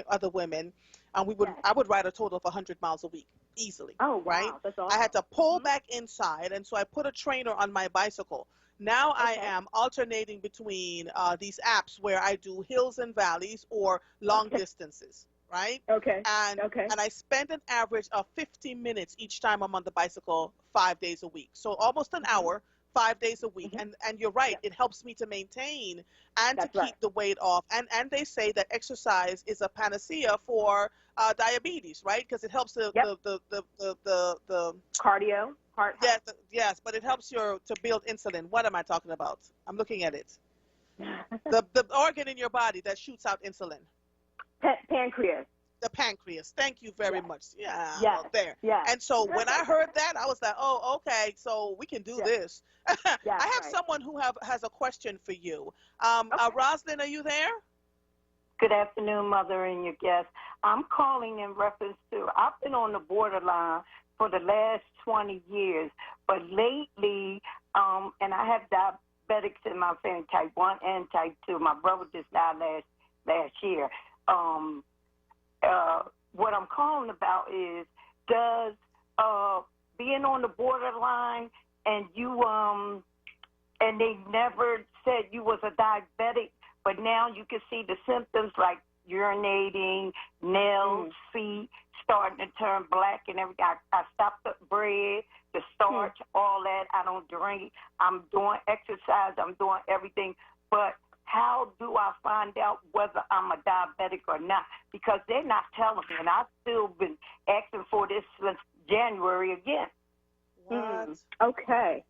other women, and I would ride a total of 100 miles a week easily. Oh, wow. Right? That's awesome. I had to pull back inside, and so I put a trainer on my bicycle. Now I am alternating between these apps where I do hills and valleys or long distances, right? Okay. And I spend an average of 50 minutes each time I'm on the bicycle 5 days a week. So almost an hour, 5 days a week. And you're right, it helps me to maintain and to keep the weight off. And they say that exercise is a panacea for diabetes, right? Because it helps the cardio. Yes, yes, but it helps to build insulin. What am I talking about? I'm looking at it. the organ in your body that shoots out insulin. Pancreas. The pancreas. Thank you very much. Yeah. Yes. Well, there. Yes. And so when I heard that, I was like, oh, okay, so we can do this. I have someone who has a question for you. Rosalind, are you there? Good afternoon, Mother and your guests. I'm calling in reference to, I've been on the borderline for the last 20 years, but lately, and I have diabetics in my family, type 1 and type 2. My brother just died last year. What I'm calling about is, does being on the borderline and you and they never said you was a diabetic, but now you can see the symptoms like urinating, nails, feet starting to turn black and everything. I stopped the bread, the starch, all that. I don't drink. I'm doing exercise. I'm doing everything. But how do I find out whether I'm a diabetic or not? Because they're not telling me, and I've still been asking for this since January again. What? Okay.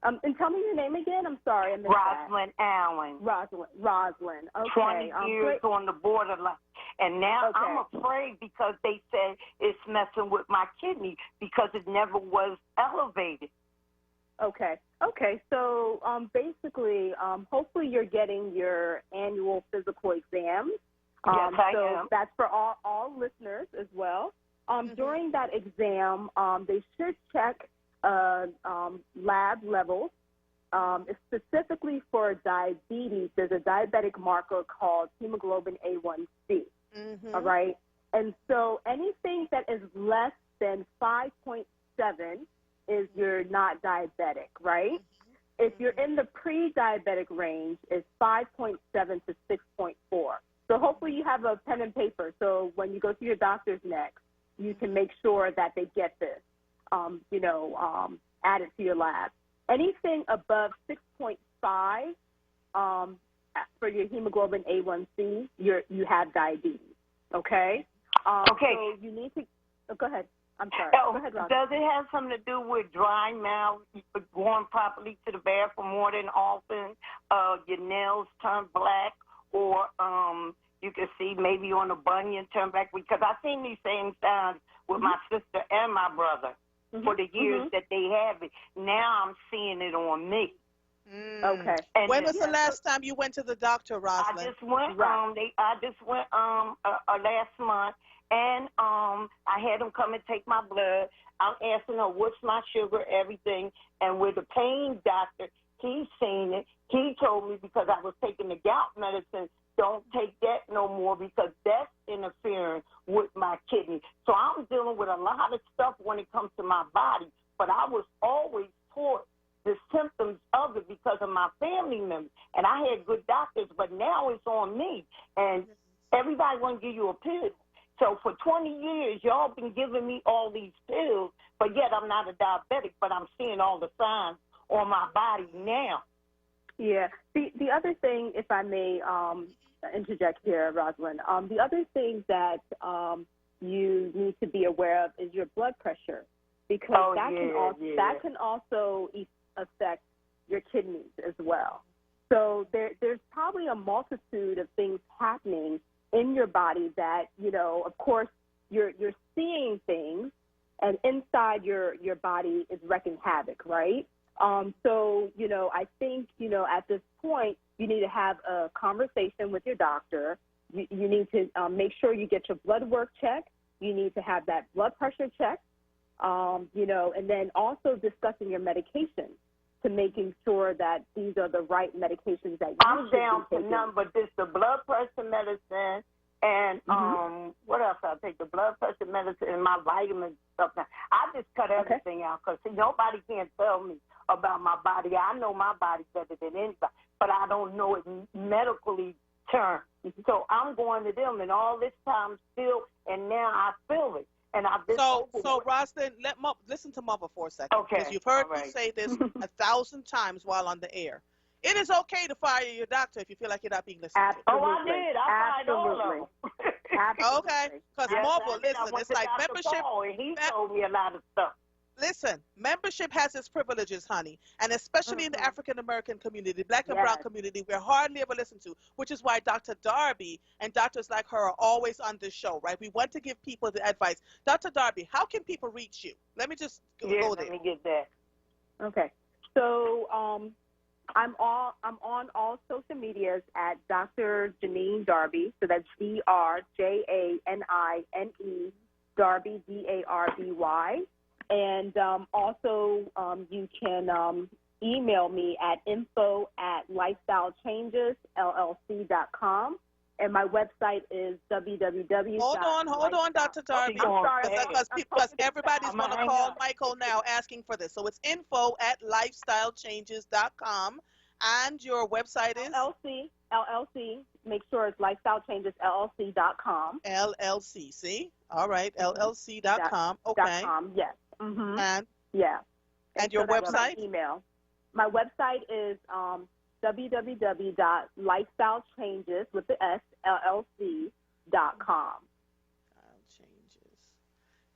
And tell me your name again. I'm sorry. I missed Rosalind Allen. Rosalind. Okay. 20 years on the borderline. And now I'm afraid because they say it's messing with my kidney because it never was elevated. Okay. So basically, hopefully you're getting your annual physical exams. Yes, I am. That's for all listeners as well. During that exam, they should check lab levels. Specifically for diabetes, there's a diabetic marker called hemoglobin A1C. All right? And so anything that is less than 5.7 is you're not diabetic, right? If you're in the pre-diabetic range, it's 5.7 to 6.4. So hopefully you have a pen and paper. So when you go to your doctor's next, you can make sure that they get this, added to your lab. Anything above 6.5 for your hemoglobin A1C, you have diabetes. Okay. Okay. So you need to. Oh, go ahead. I'm sorry. Go ahead, Rob. Does it have something to do with dry mouth, going properly to the bathroom more than often, your nails turn black, or you can see maybe on the bunion turn black? Because I've seen these same signs with my sister and my brother for the years that they have it. Now I'm seeing it on me. Okay. And when was the last time you went to the doctor, Rosalind? I just went. Last month, and I had them come and take my blood. I'm asking her what's my sugar, everything, and with the pain doctor, he's seen it. He told me because I was taking the gout medicine, don't take that no more because that's interfering with my kidney. So I'm dealing with a lot of stuff when it comes to my body, but I was always taught the symptoms of it because of my family members. And I had good doctors, but now it's on me. And everybody want to give you a pill. So for 20 years, y'all been giving me all these pills, but yet I'm not a diabetic, but I'm seeing all the signs on my body now. Yeah. The other thing, if I may interject here, Rosalind, the other thing that you need to be aware of is your blood pressure, because that can also affect your kidneys as well. So there's probably a multitude of things happening in your body that, of course, you're seeing things, and inside your body is wreaking havoc, right? So, I think, at this point, you need to have a conversation with your doctor. You need to make sure you get your blood work checked. You need to have that blood pressure checked. And then also discussing your medications to making sure that these are the right medications that you I'm should down be to taking. none but this, the blood pressure medicine, and what else I take? The blood pressure medicine and my vitamins stuff. Now, I just cut everything out because nobody can tell me about my body. I know my body better than anybody, but I don't know it medically terms. So I'm going to them, and all this time still, and now I feel it. And I've been so Rosalind, listen to Mother for a second, Okay, because you've heard all right. me say this 1,000 times while on the air. It is okay to fire your doctor if you feel like you're not being listened to. Oh, I did. I fired all of them. Okay, because Mother, listen, it's like membership. And he told me a lot of stuff. Listen, membership has its privileges, honey, and especially in the African American community, Black and brown community, we're hardly ever listened to, which is why Dr. Darby and doctors like her are always on this show, right? We want to give people the advice. Dr. Darby, how can people reach you? Let me just go there. Let me get that. Okay. So I'm on all social medias at Dr. Janine Darby. So that's DrJanine Darby, DARBY. And also you can email me at info@lifestylechangessllc.com. And my website is www. Hold on, Dr. Darby. Because everybody's going to call Michael now asking for this. So it's info@lifestylechanges.com. And your website is? LLC. Make sure it's lifestylechangessllc.com. LLC, see? All right, LLC.com. Okay. .com, yes. Mm-hmm. And? Yeah. And your that's my website? email. My website is www.lifestylechanges with the S, LLC.com.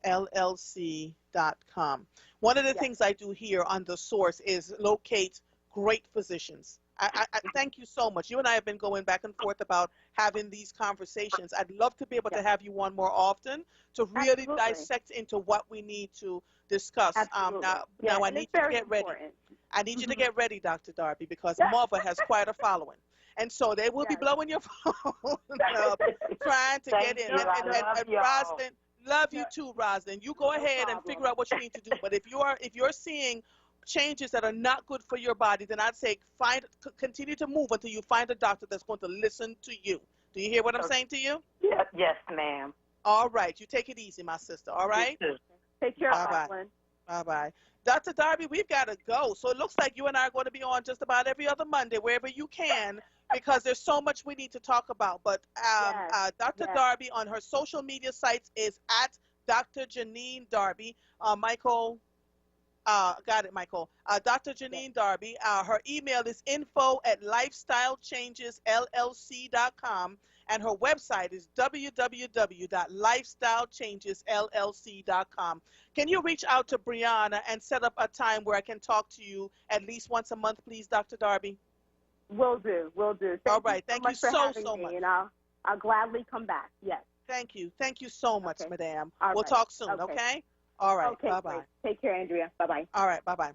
LLC.com. One of the things I do here on The Source is locate great physicians. I thank you so much. You and I have been going back and forth about having these conversations. I'd love to be able to have you on more often to really dissect into what we need to discuss. Now I need you to get ready. I need you to get ready, Dr. Darby, because Mother has quite a following. And so they will be blowing your phone up, trying to get in. And Roslyn, love you too, Roslyn. You go ahead and figure out what you need to do. But if you're seeing changes that are not good for your body, then I'd say continue to move until you find a doctor that's going to listen to you. Do you hear what I'm saying to you? Yes, ma'am. All right. You take it easy, my sister. All right? Take care, Roslyn. Bye-bye. Dr. Darby, we've got to go. So it looks like you and I are going to be on just about every other Monday, wherever you can, because there's so much we need to talk about. But Dr. Darby on her social media sites is at Dr. Janine Darby. Michael... got it, Michael. Dr. Janine Darby. Her email is info@lifestylechangesllc.com, and her website is www.lifestylechangesllc.com. Can you reach out to Brianna and set up a time where I can talk to you at least once a month, please, Dr. Darby? Will do. All right. Thank you so much. And I'll gladly come back. Yes. Thank you so much, madam. All we'll right. talk soon, okay? All right. Okay, bye-bye. great. Take care, Andrea. Bye-bye. All right. Bye-bye.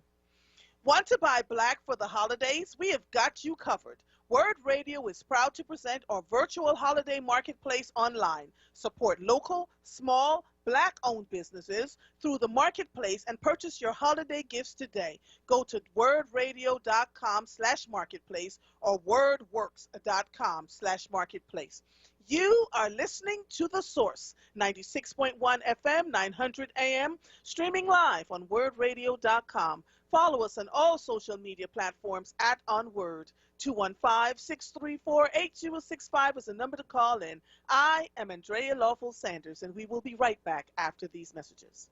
Want to buy black for the holidays? We have got you covered. WURD Radio is proud to present our virtual holiday marketplace online. Support local, small, Black-owned businesses through the marketplace and purchase your holiday gifts today. Go to wurdradio.com/marketplace or wordworks.com/marketplace. You are listening to The Source, 96.1 FM, 900 AM, streaming live on wordradio.com. Follow us on all social media platforms at onWURD. 215-634-8065 is the number to call in. I am Andrea Lawful Sanders, and we will be right back after these messages.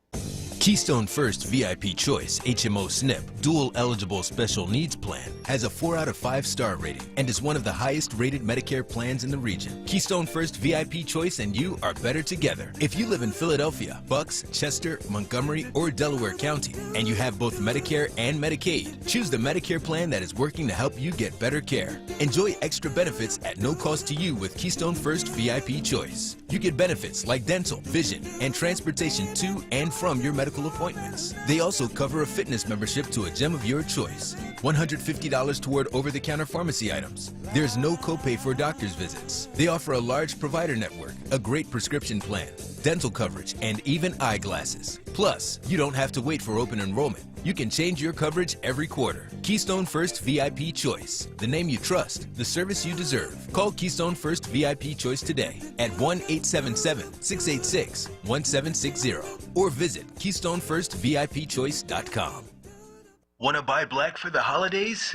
Keystone First VIP Choice HMO SNP Dual Eligible Special Needs Plan has a 4 out of 5 star rating and is one of the highest rated Medicare plans in the region. Keystone First VIP Choice and you are better together. If you live in Philadelphia, Bucks, Chester, Montgomery, or Delaware County, and you have both Medicare and Medicaid, choose the Medicare plan that is working to help you get better care. Enjoy extra benefits at no cost to you with Keystone First VIP Choice. You get benefits like dental, vision, and transportation to and from your medical appointments. They also cover a fitness membership to a gym of your choice. $150 toward over-the-counter pharmacy items. There's no copay for doctor's visits. They offer a large provider network, a great prescription plan, dental coverage, and even eyeglasses. Plus, you don't have to wait for open enrollment. You can change your coverage every quarter. Keystone First VIP Choice. The name you trust, the service you deserve. Call Keystone First VIP Choice today at 1-877-686-1760 or visit KeystoneFirstVIPChoice.com. Want to buy black for the holidays?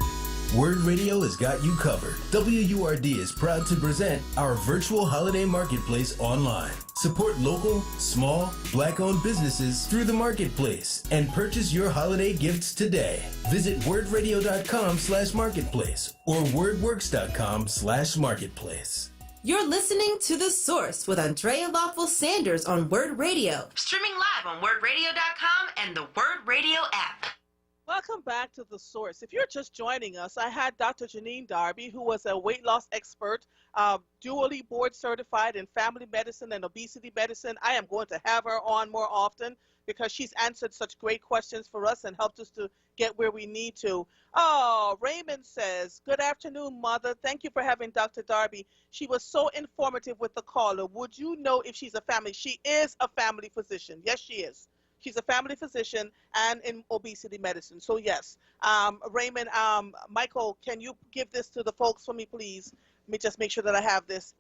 Word Radio has got you covered. WURD is proud to present our virtual holiday marketplace online. Support local, small, black-owned businesses through the marketplace and purchase your holiday gifts today. Visit wordradio.com/marketplace or wordworks.com/marketplace. You're listening to The Source with Andrea Lawful Sanders on WURD Radio. Streaming live on wordradio.com and the WURD Radio app. Welcome back to The Source. If you're just joining us, I had Dr. Janine Darby, who was a weight loss expert, dually board certified in family medicine and obesity medicine. I am going to have her on more often because she's answered such great questions for us and helped us to get where we need to. Oh, Raymond says, good afternoon, Mother. Thank you for having Dr. Darby. She was so informative with the caller. Would you know if she's a family? She is a family physician. Yes, she is. She's a family physician and in obesity medicine. So yes, Raymond, Michael, can you give this to the folks for me, please? Let me just make sure that I have this.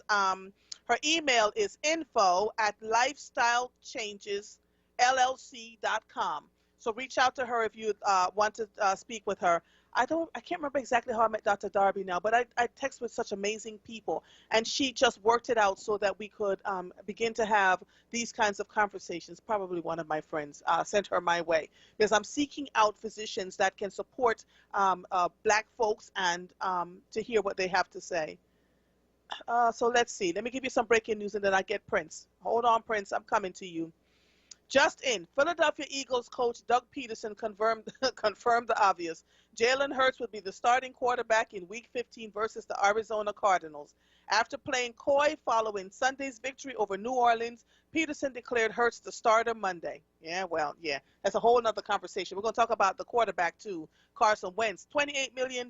Her email is info@lifestylechangesllc.com. So reach out to her if you want to speak with her. I can't remember exactly how I met Dr. Darby now, but I text with such amazing people, and she just worked it out so that we could begin to have these kinds of conversations. Probably one of my friends sent her my way, because I'm seeking out physicians that can support black folks and to hear what they have to say. So let's see. Let me give you some breaking news, and then I get Prince. Hold on, Prince. I'm coming to you. Just in, Philadelphia Eagles coach Doug Peterson confirmed the obvious. Jalen Hurts would be the starting quarterback in Week 15 versus the Arizona Cardinals. After playing coy following Sunday's victory over New Orleans, Peterson declared Hurts the starter Monday. Yeah, that's a whole other conversation. We're going to talk about the quarterback too, Carson Wentz. $28 million,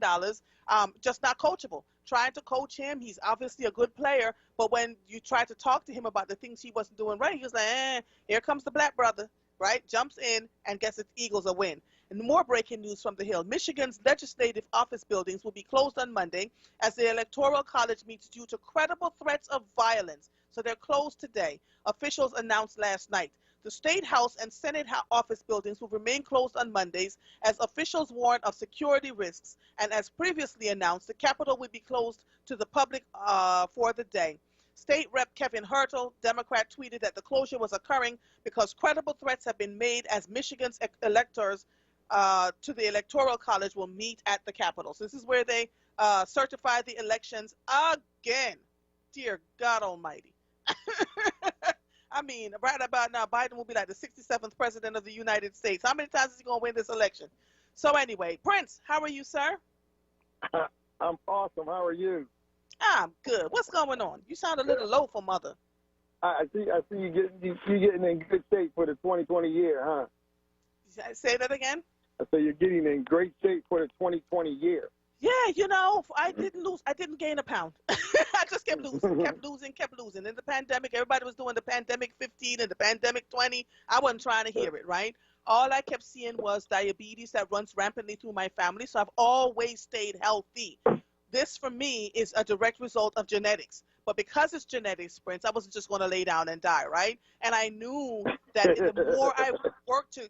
just not coachable. Trying to coach him, he's obviously a good player, but when you try to talk to him about the things he wasn't doing right, he was like, here comes the black brother, right? Jumps in and gets the Eagles a win. And more breaking news from the Hill. Michigan's legislative office buildings will be closed on Monday as the Electoral College meets due to credible threats of violence. So they're closed today, officials announced last night. The State House and Senate office buildings will remain closed on Mondays as officials warn of security risks. And as previously announced, the Capitol will be closed to the public for the day. State Rep Kevin Hertel, Democrat, tweeted that the closure was occurring because credible threats have been made as Michigan's electors to the Electoral College will meet at the Capitol. So this is where they certify the elections again. Dear God Almighty. I mean, right about now, Biden will be like the 67th president of the United States. How many times is he going to win this election? So anyway, Prince, how are you, sir? I'm awesome. How are you? I'm good. What's going on? You sound a little low for Mother. I see you getting in good shape for the 2020 year, huh? Say that again? I say you're getting in great shape for the 2020 year. Yeah, I didn't gain a pound. I just kept losing. In the pandemic, everybody was doing the pandemic 15 and the pandemic 20. I wasn't trying to hear it, right? All I kept seeing was diabetes that runs rampantly through my family, so I've always stayed healthy. This, for me, is a direct result of genetics. But because it's genetics, Prince, I wasn't just going to lay down and die, right? And I knew that the more I work to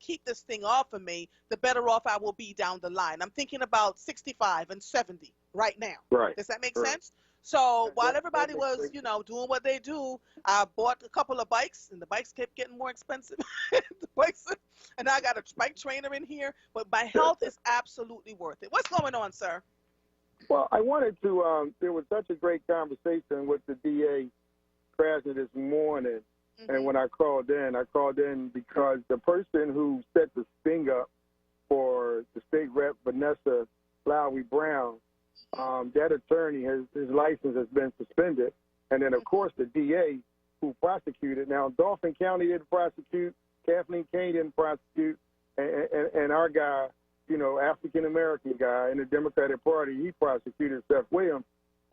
keep this thing off of me, the better off I will be down the line. I'm thinking about 65 and 70 right now. Right. Does that make sense? So while everybody was, doing what they do, I bought a couple of bikes, and the bikes kept getting more expensive. And I got a bike trainer in here. But my health is absolutely worth it. What's going on, sir? Well, I wanted to, there was such a great conversation with the DA Krasner this morning, and when I called in because the person who set the sting up for the state rep, Vanessa Lowry Brown, that attorney, his license has been suspended, And then, of course, the DA who prosecuted. Now, Dauphin County didn't prosecute, Kathleen Kane didn't prosecute, and our guy, you know, African-American guy in the Democratic Party, he prosecuted, Seth Williams.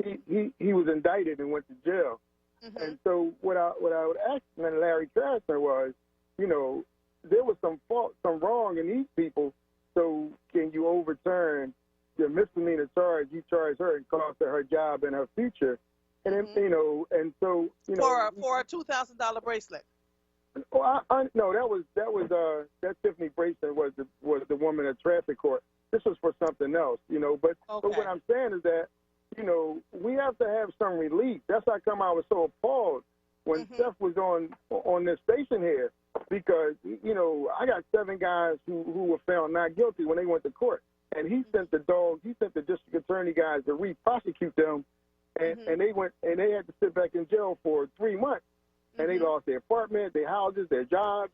He was indicted and went to jail. And so what I would ask Larry Krasner was, you know, there was some fault, some wrong in these people, so can you overturn the misdemeanor charge you charged her and cost her her job and her future? And then, you know, and so, you know, for a $2,000 bracelet. Oh, no, that Tiffany bracelet was the woman at traffic court. This was for something else, you know. But what I'm saying is that, you know, we have to have some relief. That's how come I was so appalled when Steph was on this station here, because, you know, I got 7 guys who were found not guilty when they went to court, and he sent the district attorney guys to re-prosecute them, and they went and they had to sit back in jail for 3 months, and they lost their apartment, their houses, their jobs,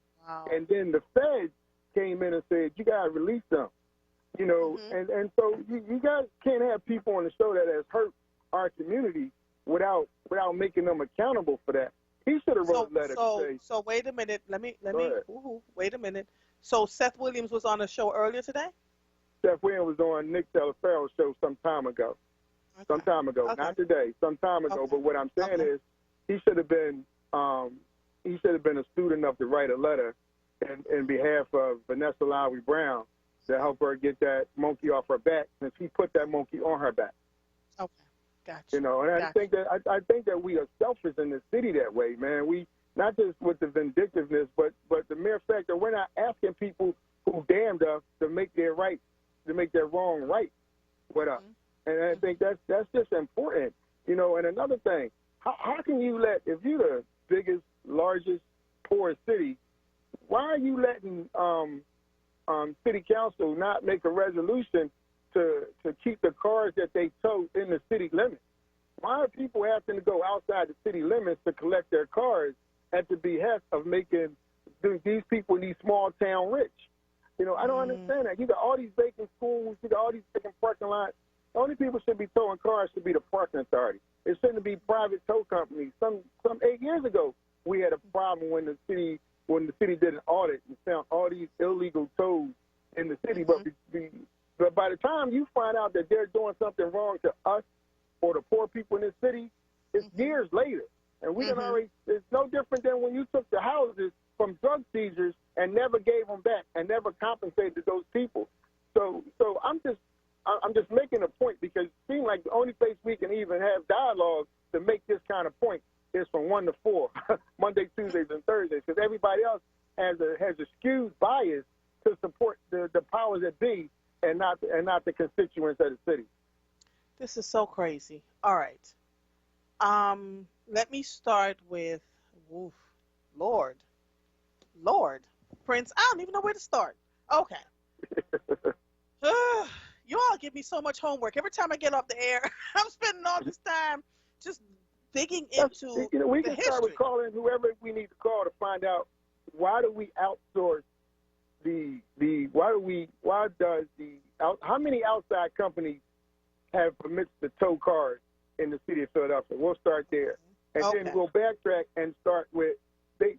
and then the feds came in and said, you got to release them. You know, and so you guys can't have people on the show that has hurt our community without making them accountable for that. He should have wrote a letter to say. So wait a minute. Let me. Wait a minute. So Seth Williams was on a show earlier today? Seth Williams was on Nick Talaferro's show some time ago. Some time ago, not today. Some time ago. But what I'm saying is, he should have been astute enough to write a letter in behalf of Vanessa Lowry Brown, to help her get that monkey off her back, since he put that monkey on her back. Okay, gotcha. You know, and I think that we are selfish in the city that way, man. We not just with the vindictiveness, but the mere fact that we're not asking people who damned us to make their wrong right with us. And I think that's just important, you know. And another thing, how can you let, if you're the biggest, largest, poorest city, why are you letting city council not make a resolution to keep the cars that they tow in the city limits? Why are people having to go outside the city limits to collect their cars at the behest of making these people in these small town rich? You know, I don't understand that. You got all these vacant schools, you got all these vacant parking lots. The only people should be towing cars should be the parking authority. It shouldn't be private tow companies. Some 8 years ago, we had a problem when the city did an audit and found all these illegal tows in the city. But by the time you find out that they're doing something wrong to us or the poor people in this city, it's years later. And we done already, it's no different than when you took the houses from drug seizures and never gave them back and never compensated those people. So I'm just making a point, because it seems like the only place we can even have dialogue to make this kind of point is from 1 to 4, Monday, Tuesdays, and Thursdays, because everybody else has a skewed bias to support the powers that be and not the constituents of the city. This is so crazy. All right. Let me start with Lord. Prince, I don't even know where to start. Okay. You all give me so much homework. Every time I get off the air, I'm spending all this time just digging into we the can history. start with calling whoever we need to call to find out, why do we outsource how many outside companies have permits to tow cars in the city of Philadelphia? We'll start there. And then we'll backtrack and start with,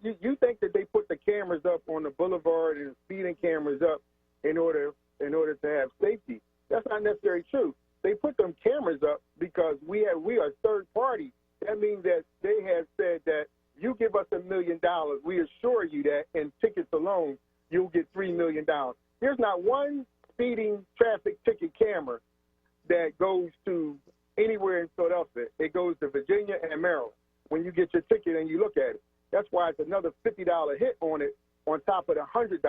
you think that they put the cameras up on the boulevard and speeding cameras up in order to have safety. That's not necessarily true. They put them cameras up because we are third party. That means that they have said that you give us $1 million, we assure you that in tickets alone, you'll get $3 million. There's not one speeding traffic ticket camera that goes to anywhere in Philadelphia. It goes to Virginia and Maryland when you get your ticket and you look at it. That's why it's another $50 hit on it on top of the $100.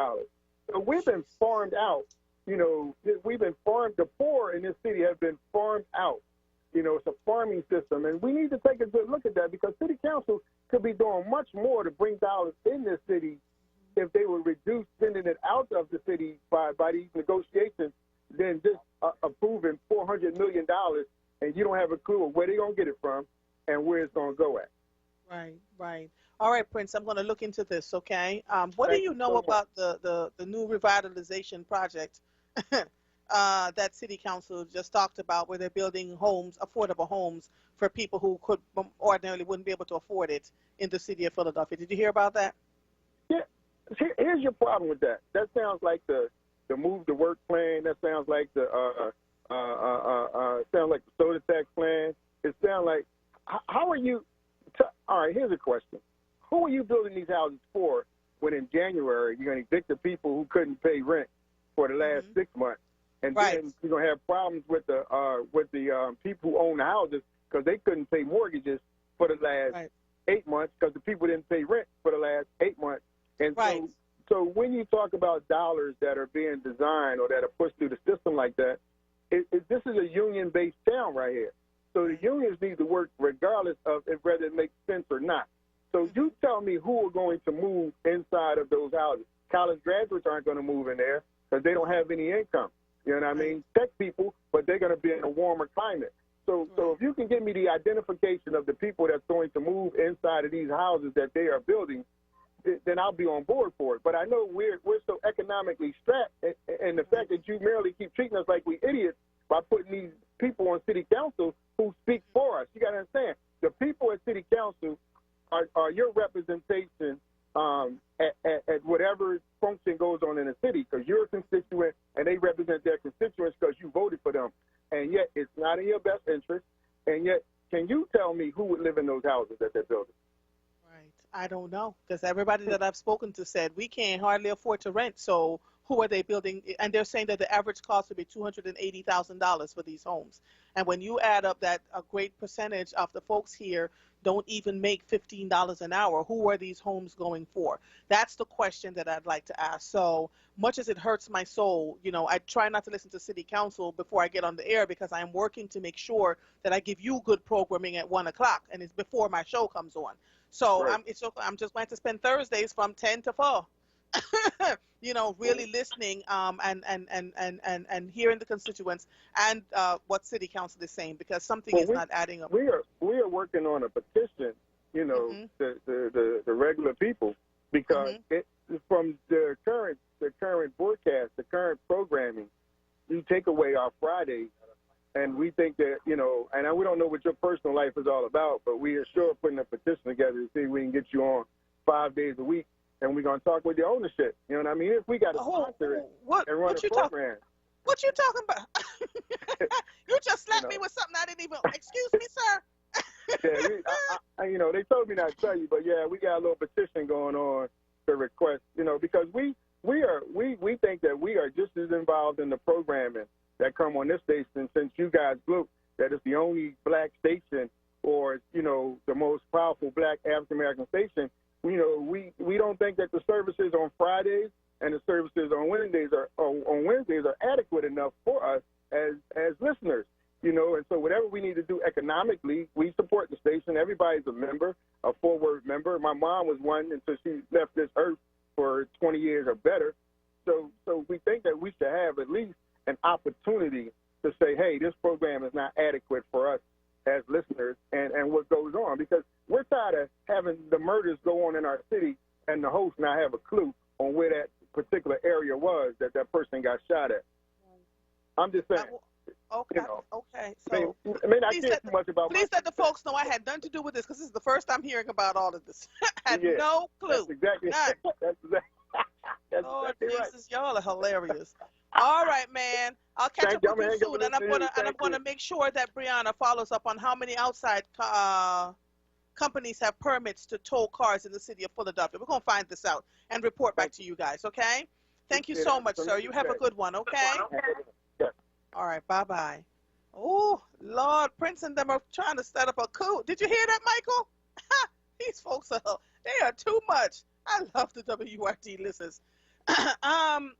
So we've been farmed out. You know, we've been farmed. The poor in this city have been farmed out. You know, it's a farming system, and we need to take a good look at that, because city council could be doing much more to bring dollars in this city if they would reduce sending it out of the city by these negotiations than just approving $400 million, and you don't have a clue of where they're going to get it from and where it's going to go at. Right. All right, Prince, I'm going to look into this, okay? What do you know about the new revitalization project that City Council just talked about, where they're building homes, affordable homes for people who could ordinarily wouldn't be able to afford it in the city of Philadelphia. Did you hear about that? Yeah. Here's your problem with that. That sounds like the move to work plan. That sounds like the soda tax plan. It sounds like, how are you? All right, here's a question. Who are you building these houses for when in January you're going to evict the people who couldn't pay rent for the last 6 months? And then you're going to have problems with the people who own the houses because they couldn't pay mortgages for the last 8 months because the people didn't pay rent for the last 8 months. And so when you talk about dollars that are being designed or that are pushed through the system like that, this is a union-based town right here. So the unions need to work regardless of whether it makes sense or not. So you tell me who are going to move inside of those houses. College graduates aren't going to move in there because they don't have any income. You know what I mean? Tech people, but they're going to be in a warmer climate. So if you can give me the identification of the people that's going to move inside of these houses that they are building, then I'll be on board for it. But I know we're so economically strapped, and the fact that you merely keep treating us like we idiots by putting these people on city council who speak for us. You got to understand, the people at city council are your representation at whatever function goes on in the city, because you're a constituent and they represent their constituents because you voted for them. And yet it's not in your best interest. And yet, can you tell me who would live in those houses that they're building? I don't know, because everybody that I've spoken to said we can't hardly afford to rent. So who are they building? And they're saying that the average cost would be $280,000 for these homes. And when you add up that a great percentage of the folks here don't even make $15 an hour, who are these homes going for? That's the question that I'd like to ask. So much as it hurts my soul, you know, I try not to listen to city council before I get on the air because I'm working to make sure that I give you good programming at 1 o'clock, and it's before my show comes on. So I'm just going to spend Thursdays from 10 to 4. You know, really listening and hearing the constituents and what city council is saying, because something is not adding up. We are working on a petition, you know, the regular people, because from the current broadcast, the current programming, you take away our Fridays. And we think that, you know, and we don't know what your personal life is all about, but we are sure putting a petition together to see if we can get you on 5 days a week, and we're going to talk with the ownership. You know what I mean? If we got to sponsor it and run a program. What you talking about? You just slapped me with something I didn't even, excuse me, sir. Yeah, you know, they told me not to tell you, but yeah, we got a little petition going on to request, you know, because we think that we are just as involved in the programming that come on this station, since you guys look that it's the only black station, or, you know, the most powerful black African-American station. You know, we don't think that the services on Fridays and the services on Wednesdays are adequate enough for us as listeners, you know. And so whatever we need to do economically, we support the station. Everybody's a member, a WURD member. My mom was one until she left this earth for 20 years or better. So we think that we should have at least an opportunity to say, hey, this program is not adequate for us as listeners, and what goes on, because we're tired of having the murders go on in our city and the host not have a clue on where that particular area was that person got shot at. I'm just saying. Okay. You know, okay. So I mean, I care too much about. Please let the folks know I had nothing to do with this, because this is the first time hearing about all of this. I had no clue. That's exactly. That's Lord exactly Jesus, y'all are hilarious. All right, man. I'll catch up with you soon, and I'm gonna make sure that Brianna follows up on how many outside companies have permits to tow cars in the city of Philadelphia. We're gonna find this out and report back to you guys. Okay? Thank you so much, sir. You have a good one. Okay? All right. Bye-bye. Oh, Lord, Prince and them are trying to set up a coup. Did you hear that, Michael? These folks they are too much. I love the WURD listeners.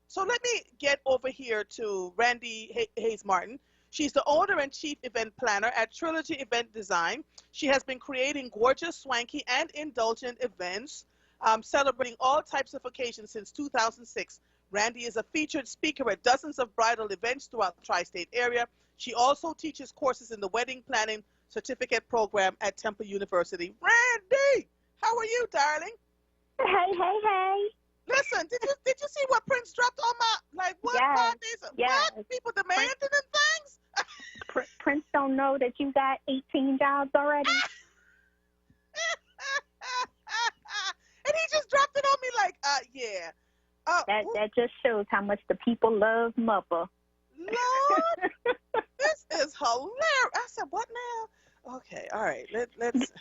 So let me get over here to Randy Hayes Martin. She's the owner and chief event planner at Trilogy Event Design. She has been creating gorgeous, swanky, and indulgent events, celebrating all types of occasions since 2006. Randy is a featured speaker at dozens of bridal events throughout the tri-state area. She also teaches courses in the wedding planning certificate program at Temple University. Randy, how are you, darling? Hey. Listen, did you see what Prince dropped on my, like, what, Yes, 5 days? yes. What? People demanding and things? Prince don't know that you got 18 jobs already. And he just dropped it on me like, yeah. That just shows how much the people love mother. Lord, this is hilarious. I said, what now? Okay, all right. Let's.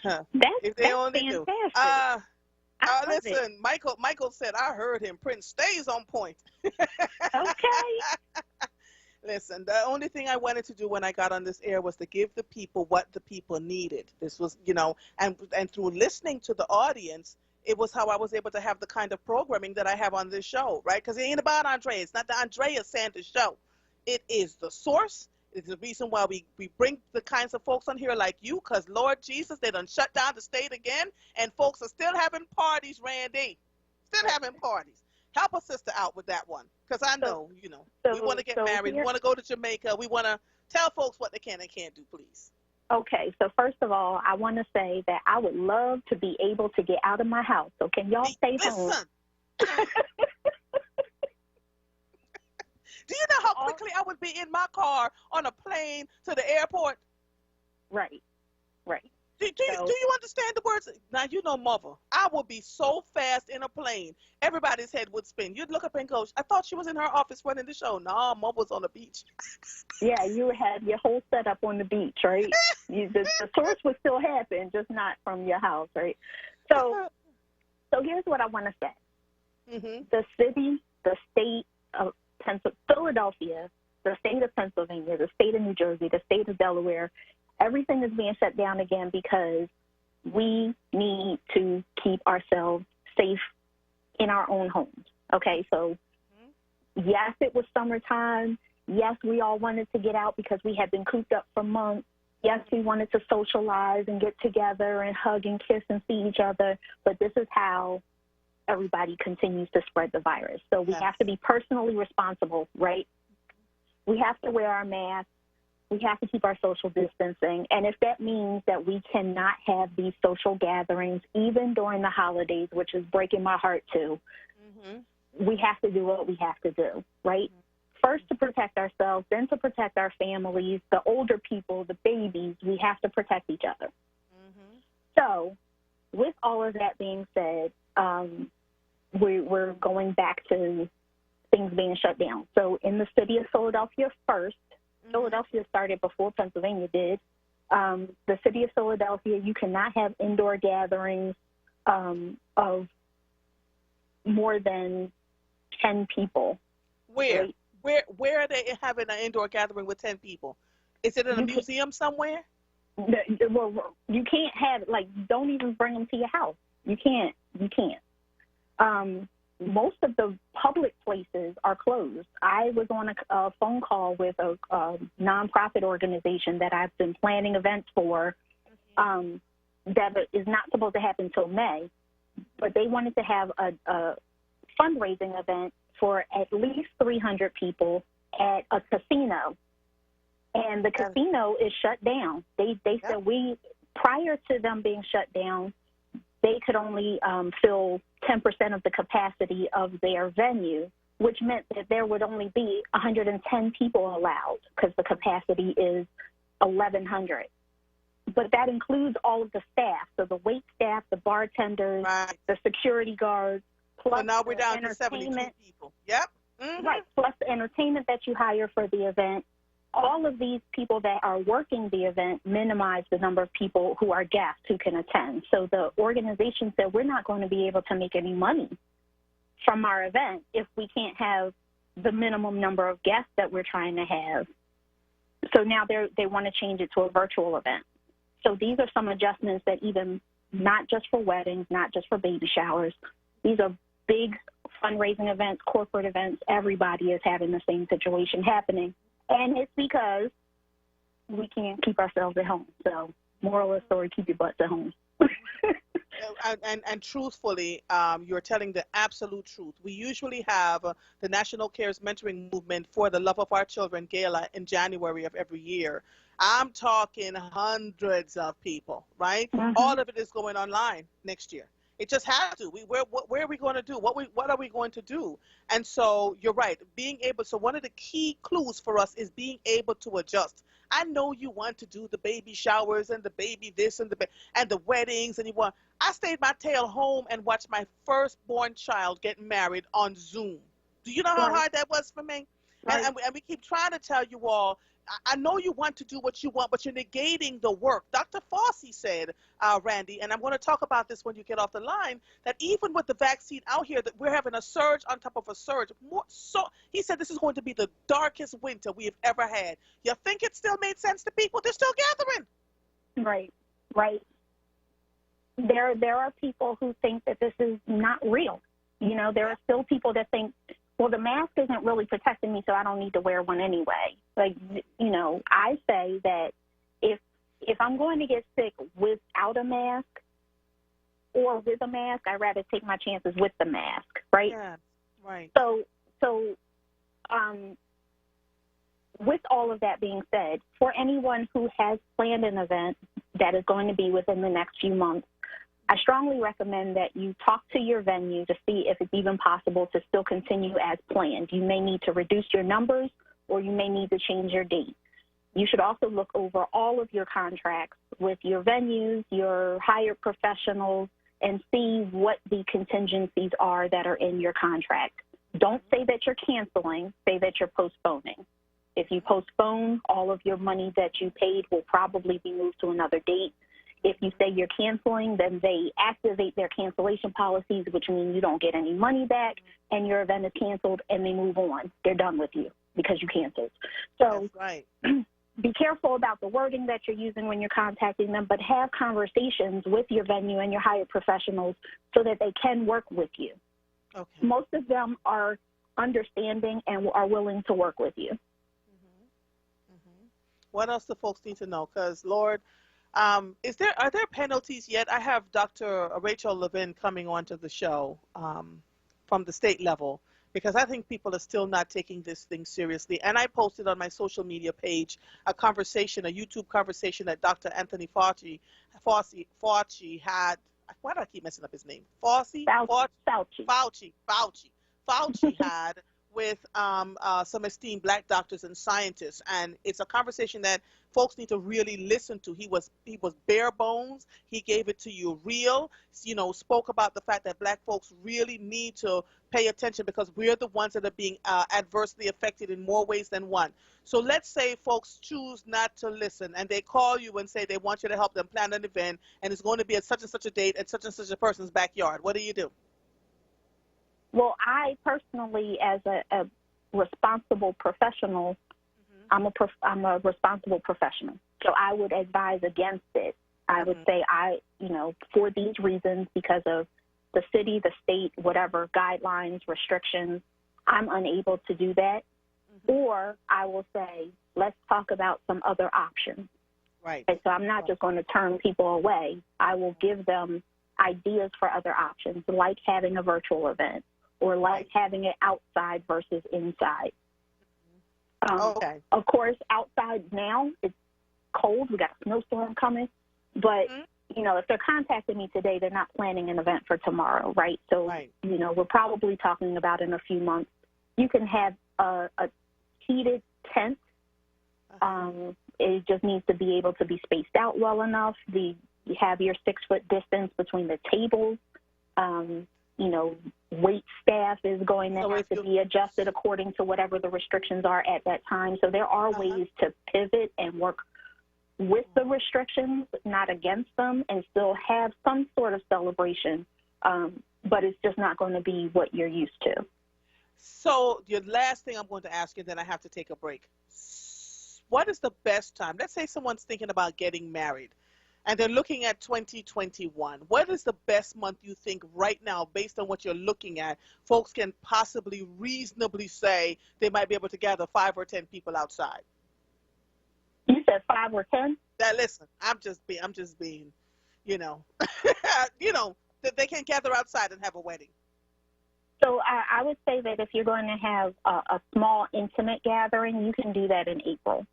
If they That's only fantastic. do. love Listen, it. Michael said, I heard him. Prince stays on point. Okay. Listen, the only thing I wanted to do when I got on this air was to give the people what the people needed. This was, and through listening to the audience, it was how I was able to have the kind of programming that I have on this show, right? Because it ain't about Andrea. It's not the Andrea Sanders show. It is the source. It's the reason why we bring the kinds of folks on here like you, because, Lord Jesus, they done shut down the state again, and folks are still having parties, Randy. Still having parties. Help a sister out with that one, because I know, we want to get married. We want to go to Jamaica. We want to tell folks what they can and can't do, please. Okay, so first of all, I want to say that I would love to be able to get out of my house. So can y'all stay home? Do you know how quickly I would be in my car on a plane to the airport? Right. Do you understand the words? Now, mother. I would be so fast in a plane, everybody's head would spin. You'd look up and go, I thought she was in her office running the show. No, mother was on the beach. Yeah, you would have your whole setup on the beach, right? The source would still happen, just not from your house, right? So here's what I want to say. Mm-hmm. The city, the state of Philadelphia, the state of Pennsylvania, the state of New Jersey, the state of Delaware, everything is being shut down again because we need to keep ourselves safe in our own homes. Okay, so yes, it was summertime. Yes, we all wanted to get out because we had been cooped up for months. Yes, we wanted to socialize and get together and hug and kiss and see each other. But this is how everybody continues to spread the virus. So we have to be personally responsible, right? We have to wear our masks. We have to keep our social distancing. And if that means that we cannot have these social gatherings, even during the holidays, which is breaking my heart too, we have to do what we have to do, right? First to protect ourselves, then to protect our families, the older people, the babies, we have to protect each other. So with all of that being said, we're going back to things being shut down. So in the city of Philadelphia first, Philadelphia started before Pennsylvania did. The city of Philadelphia, you cannot have indoor gatherings of more than 10 people. Where? Right? Where are they having an indoor gathering with 10 people? Is it in a museum somewhere? Well, you can't have, don't even bring them to your house. You can't. Most of the public places are closed. I was on a phone call with a nonprofit organization that I've been planning events for that is not supposed to happen until May, but they wanted to have a fundraising event for at least 300 people at a casino. And the casino is shut down. They said prior to them being shut down, they could only fill 10% of the capacity of their venue, which meant that there would only be 110 people allowed because the capacity is 1,100. But that includes all of the staff, so the wait staff, the bartenders, the security guards, plus so now we're down the to 72 entertainment. people. Yep. Right, plus the entertainment that you hire for the event. All of these people that are working the event minimize the number of people who are guests who can attend. So the organization said we're not going to be able to make any money from our event if we can't have the minimum number of guests that we're trying to have. So now they want to change it to a virtual event. So these are some adjustments that even not just for weddings, not just for baby showers, these are big fundraising events, corporate events. Everybody is having the same situation happening. And it's because we can't keep ourselves at home. So moral of the story, keep your butts at home. And truthfully, you're telling the absolute truth. We usually have the National Cares Mentoring Movement for the Love of Our Children Gala in January of every year. I'm talking hundreds of people, right? All of it is going online next year. It just has to. Where are we going to do? What are we going to do? And so you're right. Being able. So one of the key clues for us is being able to adjust. I know you want to do the baby showers and the baby this and the weddings, and you want. I stayed my tail home and watched my firstborn child get married on Zoom. Do you know how hard that was for me? Right. And we keep trying to tell you all, I know you want to do what you want, but you're negating the work. Dr. Fauci said, Randy, and I'm going to talk about this when you get off the line, that even with the vaccine out here, that we're having a surge on top of a surge. He said this is going to be the darkest winter we have ever had. You think it still made sense to people? They're still gathering. Right, right. There are people who think that this is not real. You know, there are still people that think, well, the mask isn't really protecting me, so I don't need to wear one anyway. Like, you know, I say that if I'm going to get sick without a mask or with a mask, I'd rather take my chances with the mask, right? Yeah, right. So with all of that being said, for anyone who has planned an event that is going to be within the next few months, I strongly recommend that you talk to your venue to see if it's even possible to still continue as planned. You may need to reduce your numbers or you may need to change your date. You should also look over all of your contracts with your venues, your hired professionals, and see what the contingencies are that are in your contract. Don't say that you're canceling, say that you're postponing. If you postpone, all of your money that you paid will probably be moved to another date. If you say you're canceling, then they activate their cancellation policies, which means you don't get any money back, and your event is canceled, and they move on. They're done with you because you canceled. So That's right. Be careful about the wording that you're using when you're contacting them, but have conversations with your venue and your hired professionals so that they can work with you. Okay. Most of them are understanding and are willing to work with you. What else do folks need to know? Because, Lord, are there penalties yet? I have Dr. Rachel Levin coming onto the show from the state level, because I think people are still not taking this thing seriously. And I posted on my social media page a YouTube conversation that Dr. Anthony Fauci had. Why do I keep messing up his name? Fauci had with some esteemed Black doctors and scientists, and it's a conversation that folks need to really listen to. He was bare bones. He gave it to you real. Spoke about the fact that Black folks really need to pay attention because we're the ones that are being adversely affected in more ways than one. So let's say folks choose not to listen, and they call you and say they want you to help them plan an event, and it's going to be at such and such a date at such and such a person's backyard. What do you do? Well, I personally, as a responsible professional, I'm a responsible professional. So I would advise against it. I would say for these reasons, because of the city, the state, whatever, guidelines, restrictions, I'm unable to do that. Or I will say, let's talk about some other options. Right. And so I'm not just going to turn people away. I will give them ideas for other options, like having a virtual event or like having it outside versus inside. Okay. Of course, outside now, it's cold. We got a snowstorm coming. But, if they're contacting me today, they're not planning an event for tomorrow, right? So, we're probably talking about in a few months. You can have a heated tent. It just needs to be able to be spaced out well enough. You have your 6-foot distance between the tables. Wait staff is going to have to be adjusted according to whatever the restrictions are at that time. So there are ways to pivot and work with the restrictions, not against them, and still have some sort of celebration. But it's just not going to be what you're used to. So the last thing I'm going to ask you, then I have to take a break. What is the best time? Let's say someone's thinking about getting married, and they're looking at 2021. What is the best month you think right now, based on what you're looking at, folks can possibly reasonably say they might be able to gather 5 or 10 people outside? You said 5 or 10? Listen, I'm just being, that they can gather outside and have a wedding. So I would say that if you're going to have a small, intimate gathering, you can do that in April.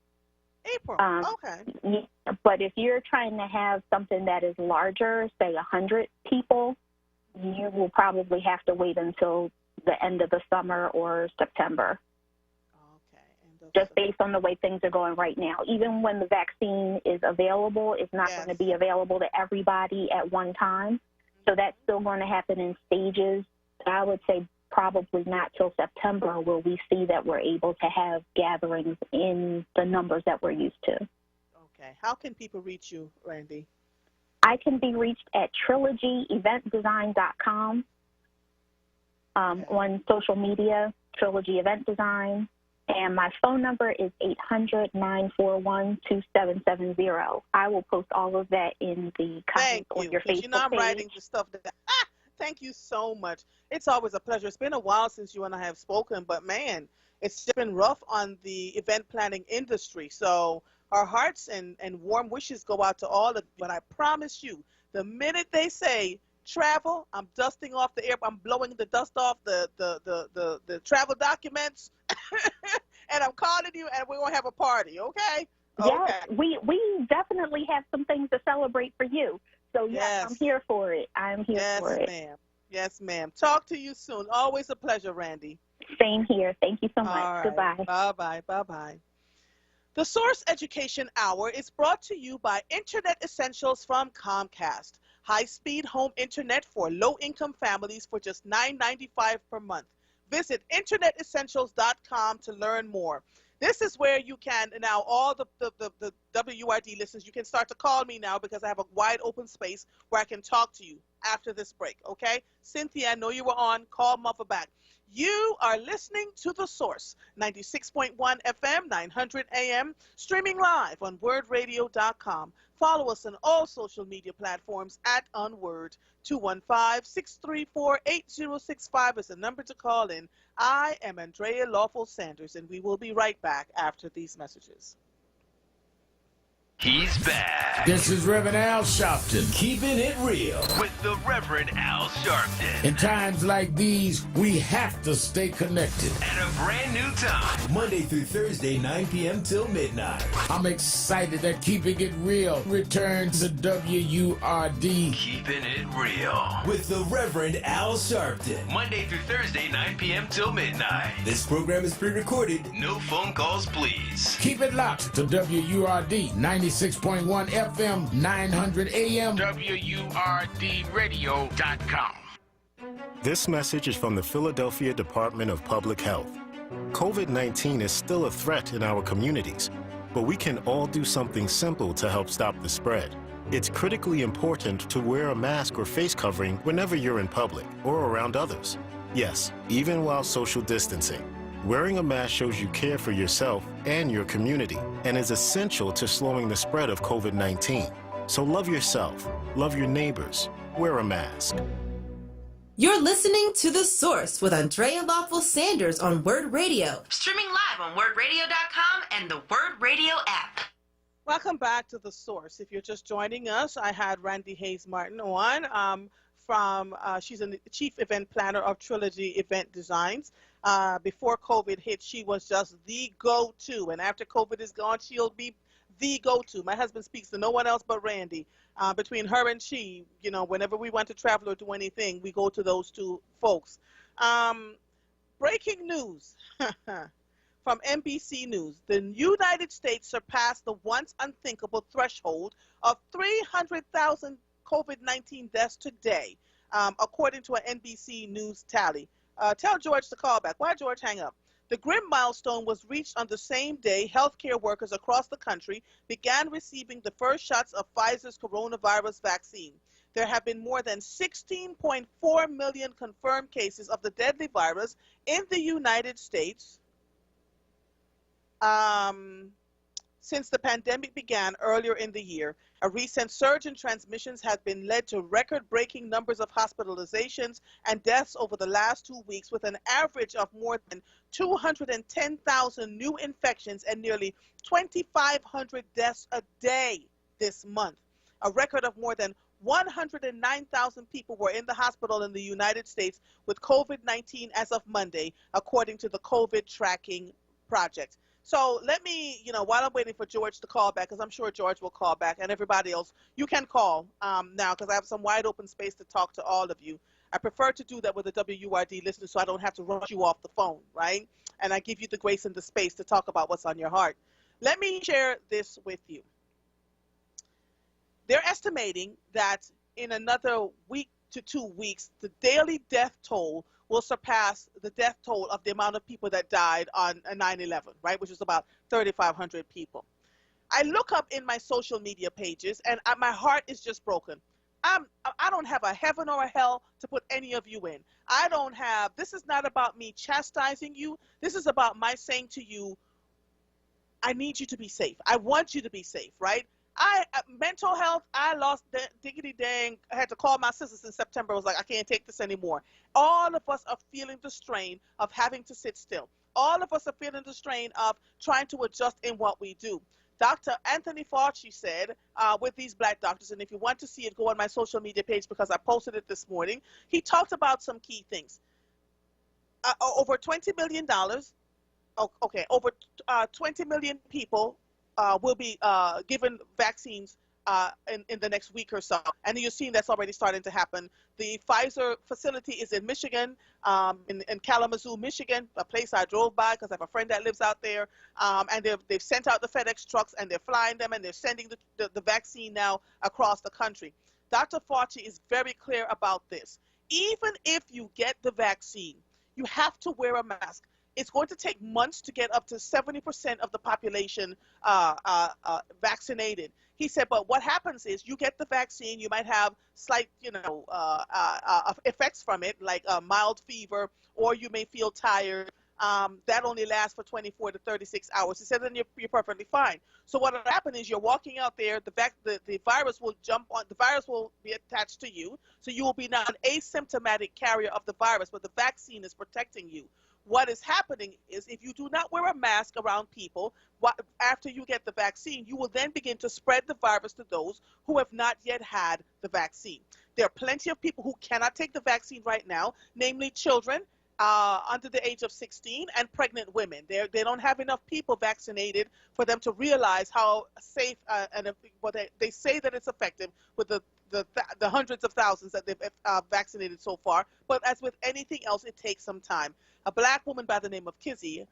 Okay. Yeah, but if you're trying to have something that is larger, say 100 people, you will probably have to wait until the end of the summer or September. Just based on the way things are going right now. Even when the vaccine is available, it's not going to be available to everybody at one time. So that's still going to happen in stages. I would say probably not till September will we see that we're able to have gatherings in the numbers that we're used to. Okay. How can people reach you, Randy? I can be reached at trilogyeventdesign.com, on social media, Trilogy Event Design. And my phone number is 800-941-2770. I will post all of that in the comments on your Facebook you know I'm page. writing the stuff that. Thank you so much. It's always a pleasure. It's been a while since you and I have spoken, but man, it's just been rough on the event planning industry. So our hearts and warm wishes go out to all of you. But I promise you, the minute they say travel, I'm dusting off the air. I'm blowing the dust off the travel documents. And I'm calling you, and we're going to have a party, okay? Yes, we definitely have some things to celebrate for you. So, yes, I'm here for it. I'm here for it. Yes, ma'am. Yes, ma'am. Talk to you soon. Always a pleasure, Randy. Same here. Thank you so much. All right. Goodbye. Bye-bye. Bye-bye. The Source Education Hour is brought to you by Internet Essentials from Comcast. High-speed home internet for low-income families for just $9.95 per month. Visit internetessentials.com to learn more. This is where you can, now all the WURD listeners, you can start to call me now because I have a wide open space where I can talk to you after this break, okay? Cynthia, I know you were on. Call Mother back. You are listening to The Source, 96.1 FM, 900 AM, streaming live on WURDradio.com. Follow us on all social media platforms at onWURD. 215-634-8065 is the number to call in. I am Andrea Lawful Sanders, and we will be right back after these messages. He's back. This is Reverend Al Sharpton. Keeping it real with the Reverend Al Sharpton. In times like these, we have to stay connected. At a brand new time, Monday through Thursday, 9 p.m. till midnight. I'm excited that Keeping It Real returns to WURD. Keeping it real with the Reverend Al Sharpton. Monday through Thursday, 9 p.m. till midnight. This program is pre-recorded. No phone calls, please. Keep it locked to WURD 96.1 FM, 900 AM, WURDradio.com. This message is from the Philadelphia Department of Public Health. COVID-19 is still a threat in our communities, but we can all do something simple to help stop the spread. It's critically important to wear a mask or face covering whenever you're in public or around others. Yes, even while social distancing. Wearing a mask shows you care for yourself and your community and is essential to slowing the spread of COVID-19. So love yourself, love your neighbors, wear a mask. You're listening to The Source with Andrea Lawful Sanders on WURD Radio. Streaming live on WURDradio.com and the WURD Radio app. Welcome back to The Source. If you're just joining us, I had Randy Hayes Martin on she's the chief event planner of Trilogy Event Designs. Before COVID hit, she was just the go-to. And after COVID is gone, she'll be the go-to. My husband speaks to no one else but Randy. Between her and she, you know, whenever we want to travel or do anything, we go to those two folks. Breaking news from NBC News. The United States surpassed the once unthinkable threshold of 300,000 COVID-19 deaths today, according to an NBC News tally. Tell George to call back. Why George hang up? The grim milestone was reached on the same day healthcare workers across the country began receiving the first shots of Pfizer's coronavirus vaccine. There have been more than 16.4 million confirmed cases of the deadly virus in the United States since the pandemic began earlier in the year. A recent surge in transmissions has been led to record-breaking numbers of hospitalizations and deaths over the last 2 weeks, with an average of more than 210,000 new infections and nearly 2,500 deaths a day this month. A record of more than 109,000 people were in the hospital in the United States with COVID-19 as of Monday, according to the COVID Tracking Project. So let me, while I'm waiting for George to call back, because I'm sure George will call back, and everybody else, you can call now because I have some wide open space to talk to all of you. I prefer to do that with the WURD listeners so I don't have to rush you off the phone, right? And I give you the grace and the space to talk about what's on your heart. Let me share this with you. They're estimating that in another week to 2 weeks, the daily death toll will surpass the death toll of the amount of people that died on 9/11, right, which is about 3,500 people. I look up in my social media pages, and my heart is just broken. I don't have a heaven or a hell to put any of you in. I don't have, this is not about me chastising you. This is about my saying to you, I need you to be safe. I want you to be safe, right? Mental health, I lost diggity dang. I had to call my sisters in September. I was like, I can't take this anymore. All of us are feeling the strain of having to sit still. All of us are feeling the strain of trying to adjust in what we do. Dr. Anthony Fauci said with these black doctors, and if you want to see it, go on my social media page because I posted it this morning. He talked about some key things. Over $20 million, over 20 million people will be given vaccines in the next week or so. And you're seeing that's already starting to happen. The Pfizer facility is in Michigan, in Kalamazoo, Michigan, a place I drove by because I have a friend that lives out there. And they've sent out the FedEx trucks and they're flying them and they're sending the vaccine now across the country. Dr. Fauci is very clear about this. Even if you get the vaccine, you have to wear a mask. It's going to take months to get up to 70% of the population vaccinated. He said, but what happens is you get the vaccine, you might have slight, effects from it, like a mild fever, or you may feel tired. That only lasts for 24 to 36 hours. He said, then you're perfectly fine. So what will happen is you're walking out there, the virus will jump on, the virus will be attached to you. So you will be now an asymptomatic carrier of the virus, but the vaccine is protecting you. What is happening is if you do not wear a mask around people, after you get the vaccine, you will then begin to spread the virus to those who have not yet had the vaccine. There are plenty of people who cannot take the vaccine right now, namely children under the age of 16 and pregnant women. They don't have enough people vaccinated for them to realize how safe they say that it's effective with the hundreds of thousands that they've vaccinated so far. But as with anything else, it takes some time. A black woman by the name of Kizia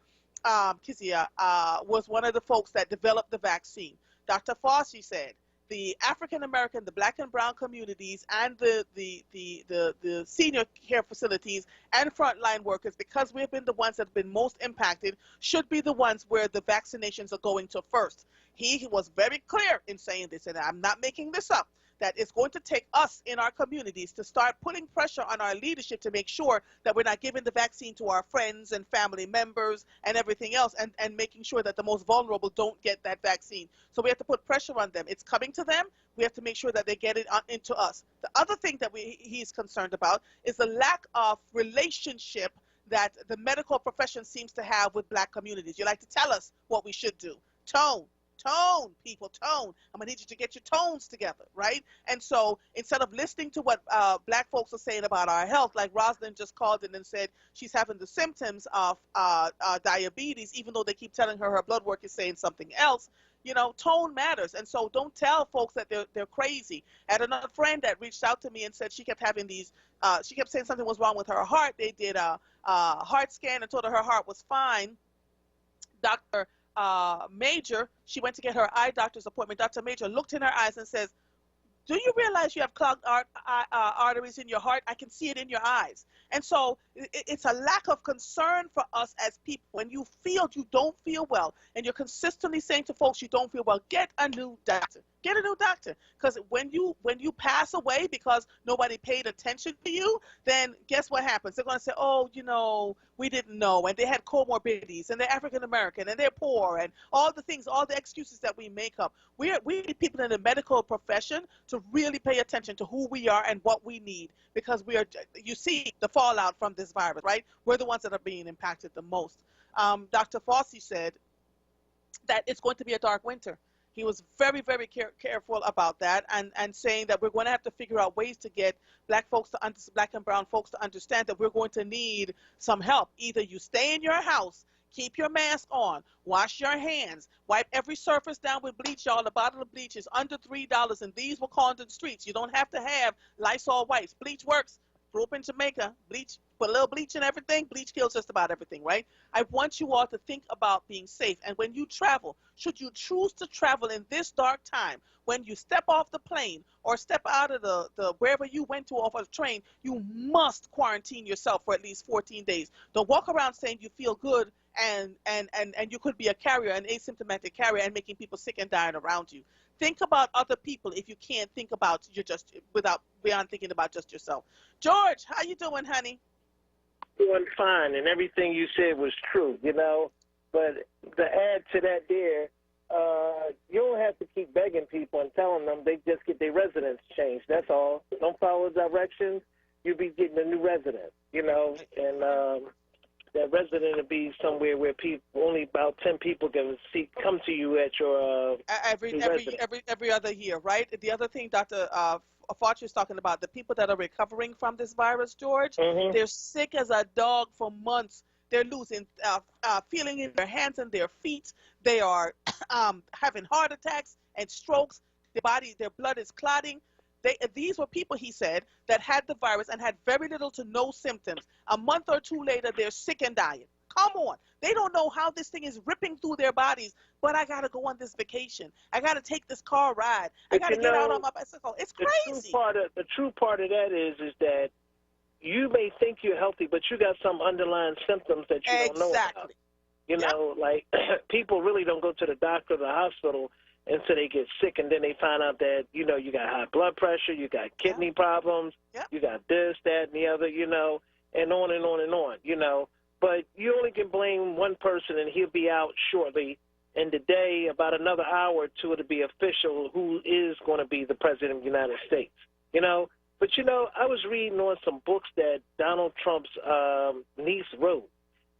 was one of the folks that developed the vaccine. Dr. Fauci said the African American, the black and brown communities, and the senior care facilities and frontline workers, because we've been the ones that have been most impacted, should be the ones where the vaccinations are going to first. He was very clear in saying this, and I'm not making this up, that it's going to take us in our communities to start putting pressure on our leadership to make sure that we're not giving the vaccine to our friends and family members and everything else, and making sure that the most vulnerable don't get that vaccine. So we have to put pressure on them. It's coming to them. We have to make sure that they get it into us. The other thing that he's concerned about is the lack of relationship that the medical profession seems to have with black communities. You like to tell us what we should do. Tone, people, tone. I'm going to need you to get your tones together, right? And so instead of listening to what black folks are saying about our health, like Rosalind just called in and said she's having the symptoms of diabetes, even though they keep telling her blood work is saying something else, tone matters. And so don't tell folks that they're crazy. I had another friend that reached out to me and said she kept having these, she kept saying something was wrong with her heart. They did a heart scan and told her her heart was fine. Dr. Major, she went to get her eye doctor's appointment. Dr. Major looked in her eyes and says, do you realize you have clogged arteries in your heart? I can see it in your eyes. And so it's a lack of concern for us as people. When you feel you don't feel well and you're consistently saying to folks you don't feel well, get a new doctor. Get a new doctor. Because when you pass away because nobody paid attention to you, then guess what happens? They're going to say, oh, we didn't know, and they had comorbidities, and they're African American, and they're poor, and all the things, all the excuses that we make up. We need people in the medical profession to really pay attention to who we are and what we need, because you see the fallout from this virus, right? We're the ones that are being impacted the most. Dr. Fauci said that it's going to be a dark winter. He was very, very careful about that, and saying that we're going to have to figure out ways to get black and brown folks to understand that we're going to need some help. Either you stay in your house, keep your mask on, wash your hands, wipe every surface down with bleach, y'all. A bottle of bleach is under $3, and these were Condon Streets. You don't have to have Lysol wipes. Bleach works. grew up in Jamaica. Bleach, put a little bleach in everything. Bleach kills just about everything, right? I want you all to think about being safe. And when you travel, should you choose to travel in this dark time, when you step off the plane or step out of the wherever you went to off of the train, you must quarantine yourself for at least 14 days. Don't walk around saying you feel good and you could be a carrier, an asymptomatic carrier, and making people sick and dying around you. Think about other people if you can't think about beyond thinking about just yourself. George, how you doing, honey? Doing fine, and everything you said was true, you know. But to add to that there, you don't have to keep begging people and telling them they just get their residence changed. That's all. Don't follow directions. You'll be getting a new residence, you know, and that resident will be somewhere where only about 10 people can come to you at your every other year, right? The other thing, Dr. Fauci is talking about, the people that are recovering from this virus, George, they're sick as a dog for months. They're losing feeling in their hands and their feet. They are having heart attacks and strokes. Their blood is clotting. These were people, he said, that had the virus and had very little to no symptoms. A month or two later, they're sick and dying. Come on. They don't know how this thing is ripping through their bodies, but I got to go on this vacation. I got to take this car ride. I got to get out on my bicycle. It's crazy. The true part of that is that you may think you're healthy, but you got some underlying symptoms that you don't know about. You know, like people really don't go to the doctor or the hospital until they get sick, and then they find out that, you know, you got high blood pressure, you got kidney problems, you got this, that, and the other, you know, and on and on and on, you know. But you only can blame one person, and he'll be out shortly. And today, about another hour or two, it'll be official who is going to be the president of the United States, you know. But, you know, I was reading on some books that Donald Trump's niece wrote,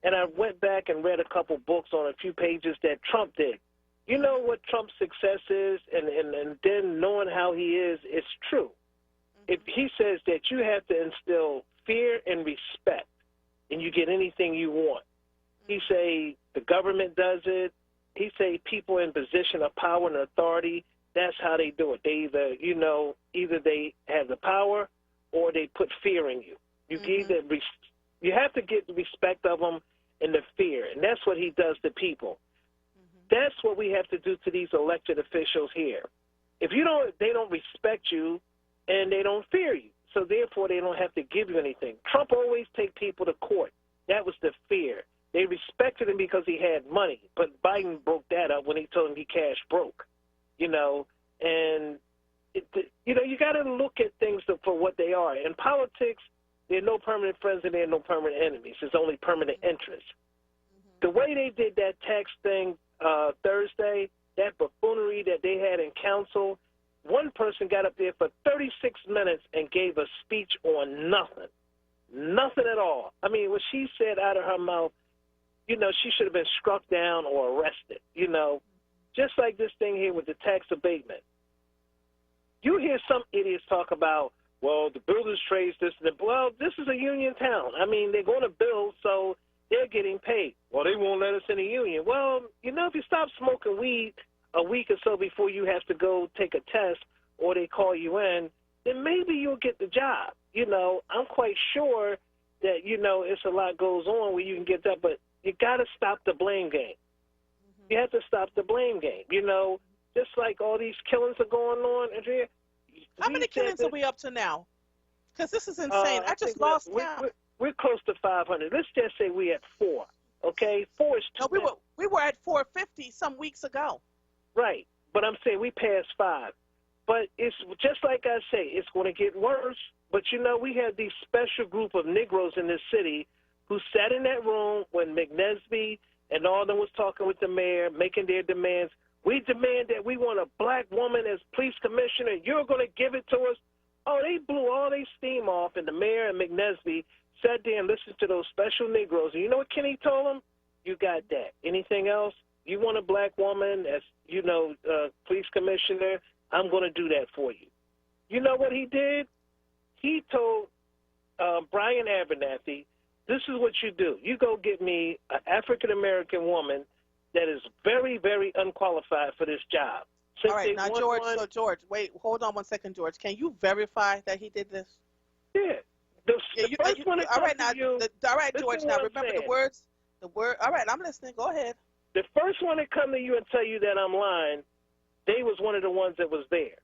and I went back and read a couple books on a few pages that Trump did. You know what Trump's success is, and then knowing how he is, it's true. If he says that you have to instill fear and respect, and you get anything you want. He say the government does it. He say people in position of power and authority, that's how they do it. They either they have the power or they put fear in you. You have to get the respect of them and the fear, and that's what he does to people. That's what we have to do to these elected officials here. If they don't respect you and they don't fear you. So therefore they don't have to give you anything. Trump always take people to court. That was the fear. They respected him because he had money, but Biden broke that up when he told him he cash broke. You know, and you got to look at things for what they are. In politics, there are no permanent friends and there are no permanent enemies. There's only permanent interests. The way they did that tax thing Thursday, that buffoonery that they had in council, one person got up there for 36 minutes and gave a speech on nothing. Nothing at all. I mean, what she said out of her mouth, you know, she should have been struck down or arrested, you know. Just like this thing here with the tax abatement. You hear some idiots talk about, well, the builders trades this and that. Well, this is a union town. I mean, they're going to build, so they're getting paid. Well, they won't let us in the union. Well, you know, if you stop smoking weed a week or so before you have to go take a test or they call you in, then maybe you'll get the job. You know, I'm quite sure that, you know, it's a lot goes on where you can get that, but you got to stop the blame game. You have to stop the blame game. You know, just like all these killings are going on. Andrea, how many killings are we up to now? Because this is insane. I just lost count. We're close to 500. Let's just say we're at 4. Okay, 4 is too many. We were at 450 some weeks ago. Right, but I'm saying we passed 5. But it's just like I say, it's going to get worse. But you know, we had these special group of Negroes in this city who sat in that room when McNesby and all of them was talking with the mayor, making their demands. We demand that we want a black woman as police commissioner. You're going to give it to us. Oh, they blew all their steam off, and the mayor and McNesby sat there and listened to those special Negroes. And you know what Kenny told them? You got that. Anything else? You want a black woman as, you know, police commissioner? I'm going to do that for you. You know what he did? He told Brian Abernathy, this is what you do. You go get me an African-American woman that is very, very unqualified for this job. All right, now, George, wait, hold on one second, George. Can you verify that he did this? Yeah. The first one that all comes right, now, to you. all right, listen George. to Now what I'm remember saying. the words. The word. All right, I'm listening. Go ahead. The first one that come to you and tell you that I'm lying, they was one of the ones that was there.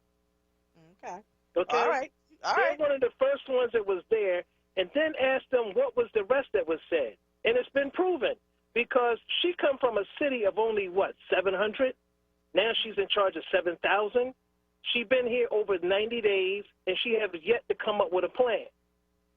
Okay. Okay. All right. All They're right. one of the first ones that was there, and then ask them what was the rest that was said, and it's been proven because she come from a city of only 700. Now she's in charge of 7,000. She been here over 90 days, and she has yet to come up with a plan.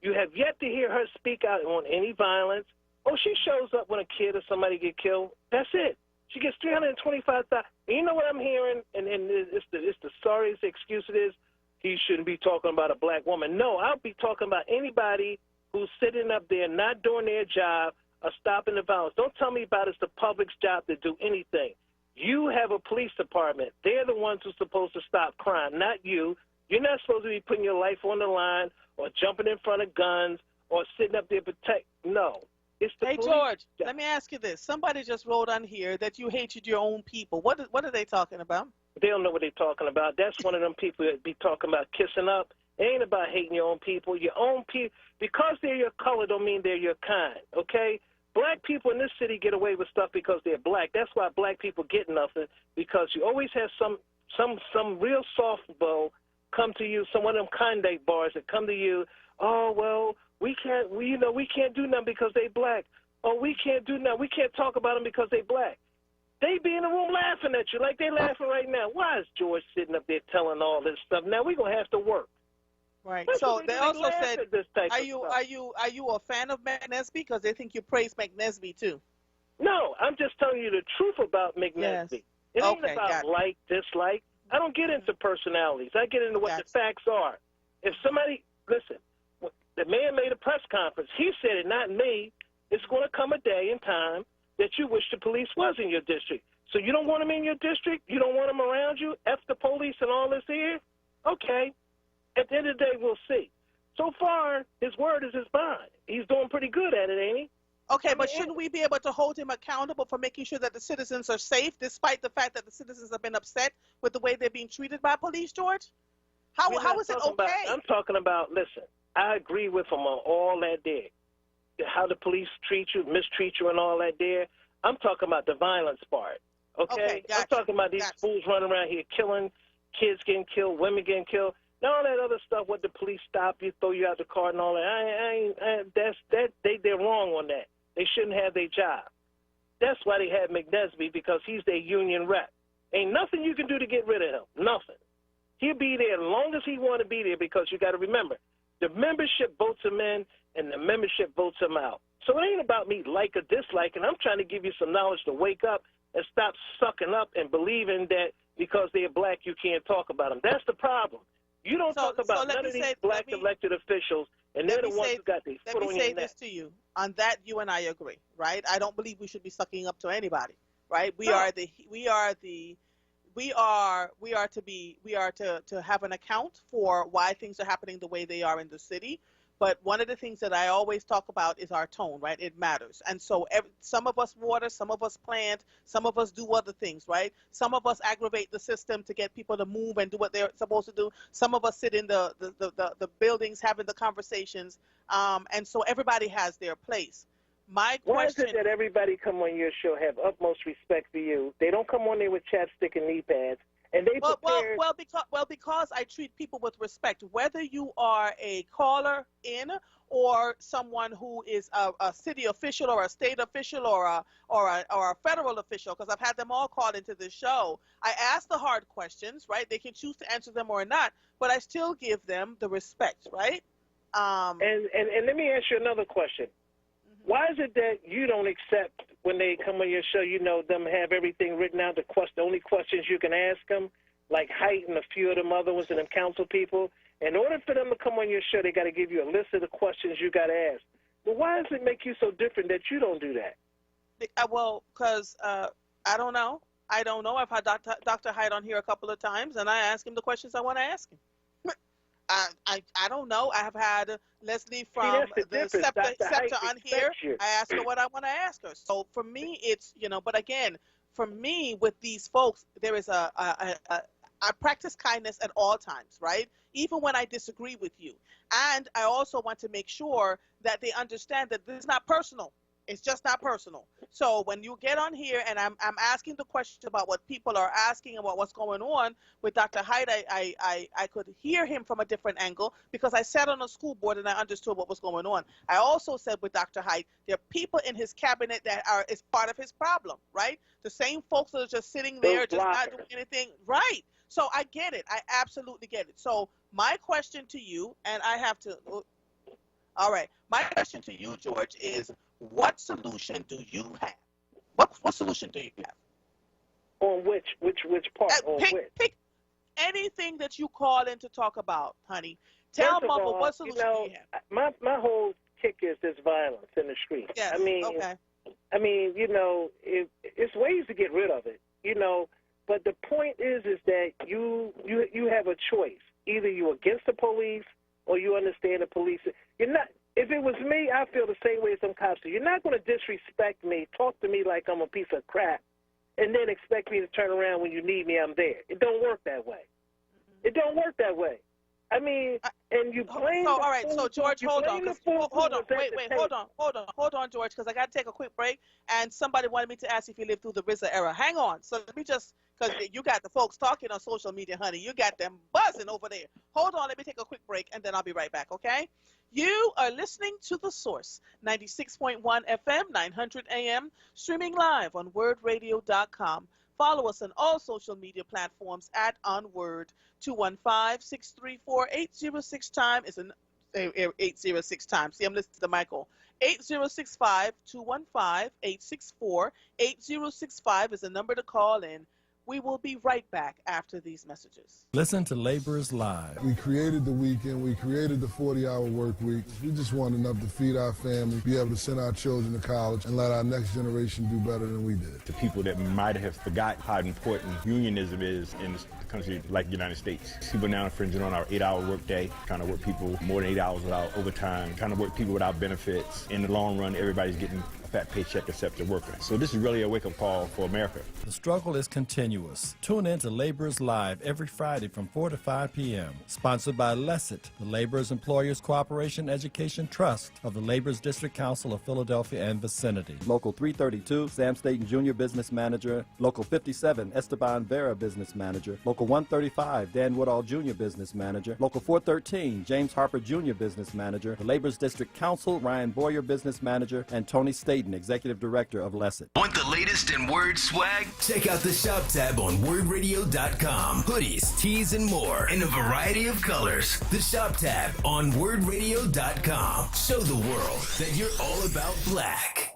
You have yet to hear her speak out on any violence. Oh, she shows up when a kid or somebody get killed. That's it. She gets $325,000. And you know what I'm hearing? And it's the sorriest excuse it is. He shouldn't be talking about a black woman. No, I'll be talking about anybody who's sitting up there not doing their job or stopping the violence. Don't tell me about it's the public's job to do anything. You have a police department. They're the ones who's supposed to stop crime, not you. You're not supposed to be putting your life on the line or jumping in front of guns or sitting up there protect. No. It's the Hey, police George, job. let me ask you this. Somebody just wrote on here that you hated your own people. What are they talking about? They don't know what they're talking about. That's one of them people that be talking about kissing up. It ain't about hating your own people. Your own people, because they're your color don't mean they're your kind, okay? Black people in this city get away with stuff because they're black. That's why black people get nothing, because you always have some real softball come to you, some of them conde bars that come to you, oh, well, we can't do nothing because they black. Oh, we can't do nothing. We can't talk about them because they black. They be in the room laughing at you like they laughing right now. Why is George sitting up there telling all this stuff? Now we're gonna have to work. Right. That's So what they laugh also said, at this type are of you stuff. a fan of McNesby? Because they think you praise McNesby too. No, I'm just telling you the truth about McNesby. Yes. It ain't Okay, about got it. like, dislike. I don't get into personalities. I get into what the facts are. If somebody, listen, the man made a press conference. He said it, not me. It's going to come a day and time that you wish the police was in your district. So you don't want them in your district? You don't want them around you? F the police and all this here? Okay. At the end of the day, we'll see. So far, his word is his bond. He's doing pretty good at it, ain't he? Okay, but shouldn't we be able to hold him accountable for making sure that the citizens are safe, despite the fact that the citizens have been upset with the way they're being treated by police, George? How is it okay? I'm talking about, listen, I agree with him on all that there. How the police treat you, mistreat you and all that there. I'm talking about the violence part, okay? Gotcha, I'm talking about these fools running around here killing, kids getting killed, women getting killed. Now all that other stuff, what the police stop you, throw you out the car and all that, they're wrong on that. They shouldn't have their job. That's why they had McNesby, because he's their union rep. Ain't nothing you can do to get rid of him, nothing. He'll be there as long as he want to be there, because you got to remember, the membership votes him in and the membership votes him out. So it ain't about me like or disliking. I'm trying to give you some knowledge to wake up and stop sucking up and believing that because they're black you can't talk about them. That's the problem. You don't talk about none of these black elected officials, and they're the ones who got their foot on your neck. Let me say this to you. On that, you and I agree, right? I don't believe we should be sucking up to anybody, right? We are to have an account for why things are happening the way they are in the city. But one of the things that I always talk about is our tone, right? It matters. And so some of us water, some of us plant, some of us do other things, right? Some of us aggravate the system to get people to move and do what they're supposed to do. Some of us sit in the buildings having the conversations. And so everybody has their place. My question... Why is it that everybody come on your show have utmost respect for you? They don't come on there with chapstick and knee pads. And they because I treat people with respect, whether you are a caller in or someone who is a city official or a state official or a federal official, because I've had them all called into the show. I ask the hard questions, right? They can choose to answer them or not, but I still give them the respect, right? And let me ask you another question. Why is it that you don't accept when they come on your show, them have everything written out, the only questions you can ask them, like height and a few of them other ones and them council people? In order for them to come on your show, they got to give you a list of the questions you got to ask. Well, why does it make you so different that you don't do that? Well, because I don't know. I don't know. I've had Dr. Hyde on here a couple of times, and I ask him the questions I want to ask him. I don't know. I have had Leslie from the Scepter on here. I ask her what I want to ask her. So for me, it's, but again, for me with these folks, there is I practice kindness at all times, right? Even when I disagree with you. And I also want to make sure that they understand that this is not personal. It's just not personal. So when you get on here and I'm asking the question about what people are asking about what's going on with Dr. Hyde, I could hear him from a different angle because I sat on a school board and I understood what was going on. I also said with Dr. Hyde, there are people in his cabinet that is part of his problem, right? The same folks that are just sitting there, just not doing anything, right? So I get it. I absolutely get it. So my question to you, and I have to, all right, my question to you, George, is what solution do you have? What solution do you have? On which part? Pick anything that you call in to talk about, honey. Tell Mama what solution do you have? My whole kick is this violence in the streets. Yes, okay. I mean, it's ways to get rid of it, But the point is that you have a choice. Either you're against the police or you understand the police. You're not. If it was me, I feel the same way as some cops do. You're not going to disrespect me, talk to me like I'm a piece of crap, and then expect me to turn around when you need me, I'm there. It don't work that way. It don't work that way. I mean, and you blame all right, so George, hold on, George, because I got to take a quick break, and somebody wanted me to ask if you lived through the RZA era. Hang on. So let me just, because you got the folks talking on social media, honey. You got them buzzing over there. Hold on, let me take a quick break, and then I'll be right back, okay? You are listening to The Source, 96.1 FM, 900 AM, streaming live on WURDradio.com. Follow us on all social media platforms at onWURD. 215-634-8069 time is 806 times. See, I'm listening to Michael. 8065-215-864. 8065 is the number to call in. We will be right back after these messages. Listen to Laborers Live. We created the weekend. We created the 40-hour work week. We just want enough to feed our family, be able to send our children to college, and let our next generation do better than we did. To people that might have forgot how important unionism is in a country like the United States. People now infringing on our 8-hour work day, trying to work people more than 8 hours without overtime, trying to work people without benefits. In the long run, everybody's getting a fat paycheck except the worker. So this is really a wake-up call for America. The struggle is continuous. Tune in to Laborers Live every Friday from 4 to 5 p.m. Sponsored by LESIT, the Laborers Employers Cooperation Education Trust of the Laborers District Council of Philadelphia and vicinity. Local 332, Sam Staten Jr. Business Manager. Local 57, Esteban Vera Business Manager. Local 135, Dan Woodall Jr. Business Manager. Local 413, James Harper Jr. Business Manager. The Laborers District Council, Ryan Boyer Business Manager. And Tony Staten, Executive Director of LESIT. Want the latest in Word swag? Check out the shop tab on WURDradio.com. Hoodies, tees, and more in a variety of colors. The shop tab on WURDradio.com. Show the world that you're all about black.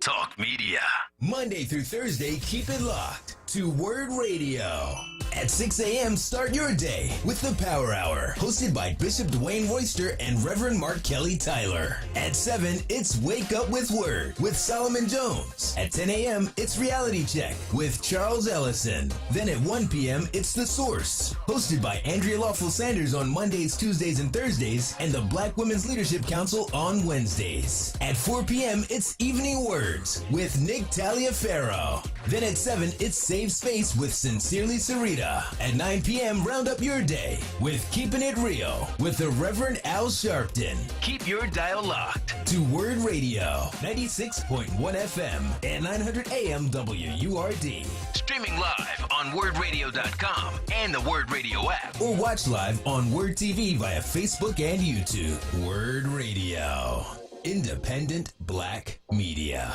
Talk media. Monday through Thursday, keep it locked to Word Radio. At 6 a.m., start your day with the Power Hour, hosted by Bishop Dwayne Royster and Reverend Mark Kelly Tyler. At 7, it's Wake Up with Word with Solomon Jones. At 10 a.m., it's Reality Check with Charles Ellison. Then at 1 p.m., it's The Source, hosted by Andrea Lawful Sanders on Mondays, Tuesdays, and Thursdays, and the Black Women's Leadership Council on Wednesdays. At 4 p.m., it's Evening Words with Nick Taliaferro. Then at 7, it's Save Space with Sincerely Sarita. At 9 p.m., round up your day with Keeping It Real with the Reverend Al Sharpton. Keep your dial locked to Word Radio, 96.1 FM and 900 AM WURD. Streaming live on WURDradio.com and the Word Radio app. Or watch live on Word TV via Facebook and YouTube. Word Radio. Independent Black Media.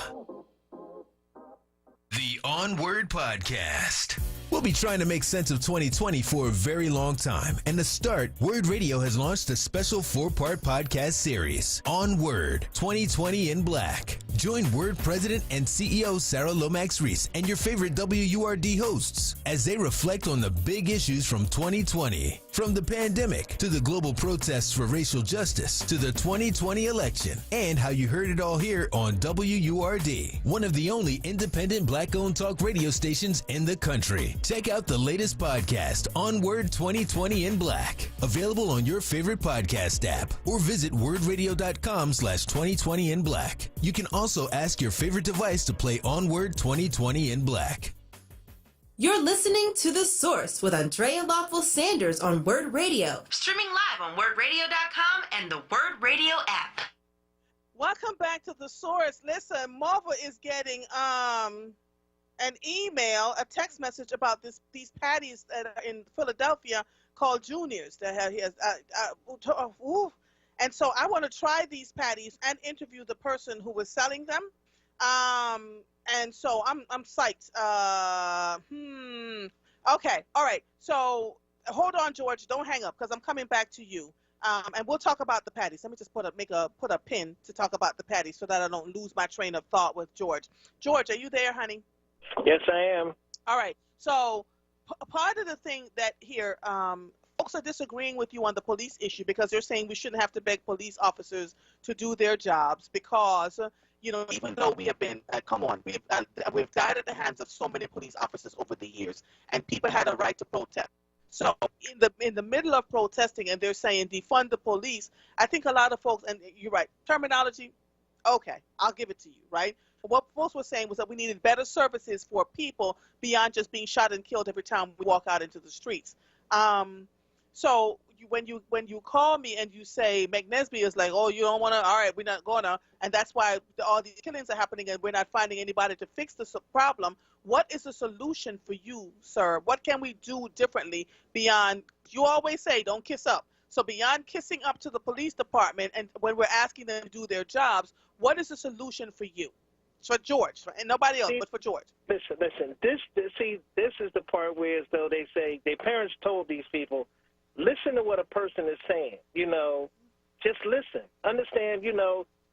The onWURD Podcast. We'll be trying to make sense of 2020 for a very long time. And to start, Word Radio has launched a special 4-part podcast series, onWURD 2020 in Black. Join Word President and CEO Sarah Lomax-Reese and your favorite WURD hosts as they reflect on the big issues from 2020. From the pandemic to the global protests for racial justice to the 2020 election and how you heard it all here on WURD, one of the only independent Black-owned talk radio stations in the country. Check out the latest podcast, onWURD 2020 in Black, available on your favorite podcast app, or visit WURDradio.com/2020 in Black. You can also ask your favorite device to play onWURD 2020 in Black. You're listening to The Source with Andrea Lawful Sanders on WURD Radio. Streaming live on WURDradio.com and the WURD Radio app. Welcome back to The Source. Listen, Marva is getting an email, a text message about these patties that are in Philadelphia called Juniors. That and so I want to try these patties and interview the person who was selling them. And so I'm psyched. Okay, all right. So hold on, George. Don't hang up because I'm coming back to you. And we'll talk about the patties. Let me just put a pin to talk about the patties so that I don't lose my train of thought with George. George, are you there, honey? Yes, I am. All right. So part of the thing that here, folks are disagreeing with you on the police issue because they're saying we shouldn't have to beg police officers to do their jobs because, even though we have been, we've died at the hands of so many police officers over the years, and people had a right to protest. So in the middle of protesting, and they're saying defund the police, I think a lot of folks, and you're right, terminology, okay, I'll give it to you, right? What folks were saying was that we needed better services for people beyond just being shot and killed every time we walk out into the streets. So when you call me and you say McNesby is like, oh, you don't want to, all right, we're not going to, and that's why all these killings are happening and we're not finding anybody to fix the problem. What is the solution for you, sir? What can we do differently beyond, you always say, don't kiss up. So beyond kissing up to the police department and when we're asking them to do their jobs, what is the solution for you? For George, and nobody else, but for George. Listen. This is the part where, as though they say, their parents told these people, listen to what a person is saying. Just listen, understand.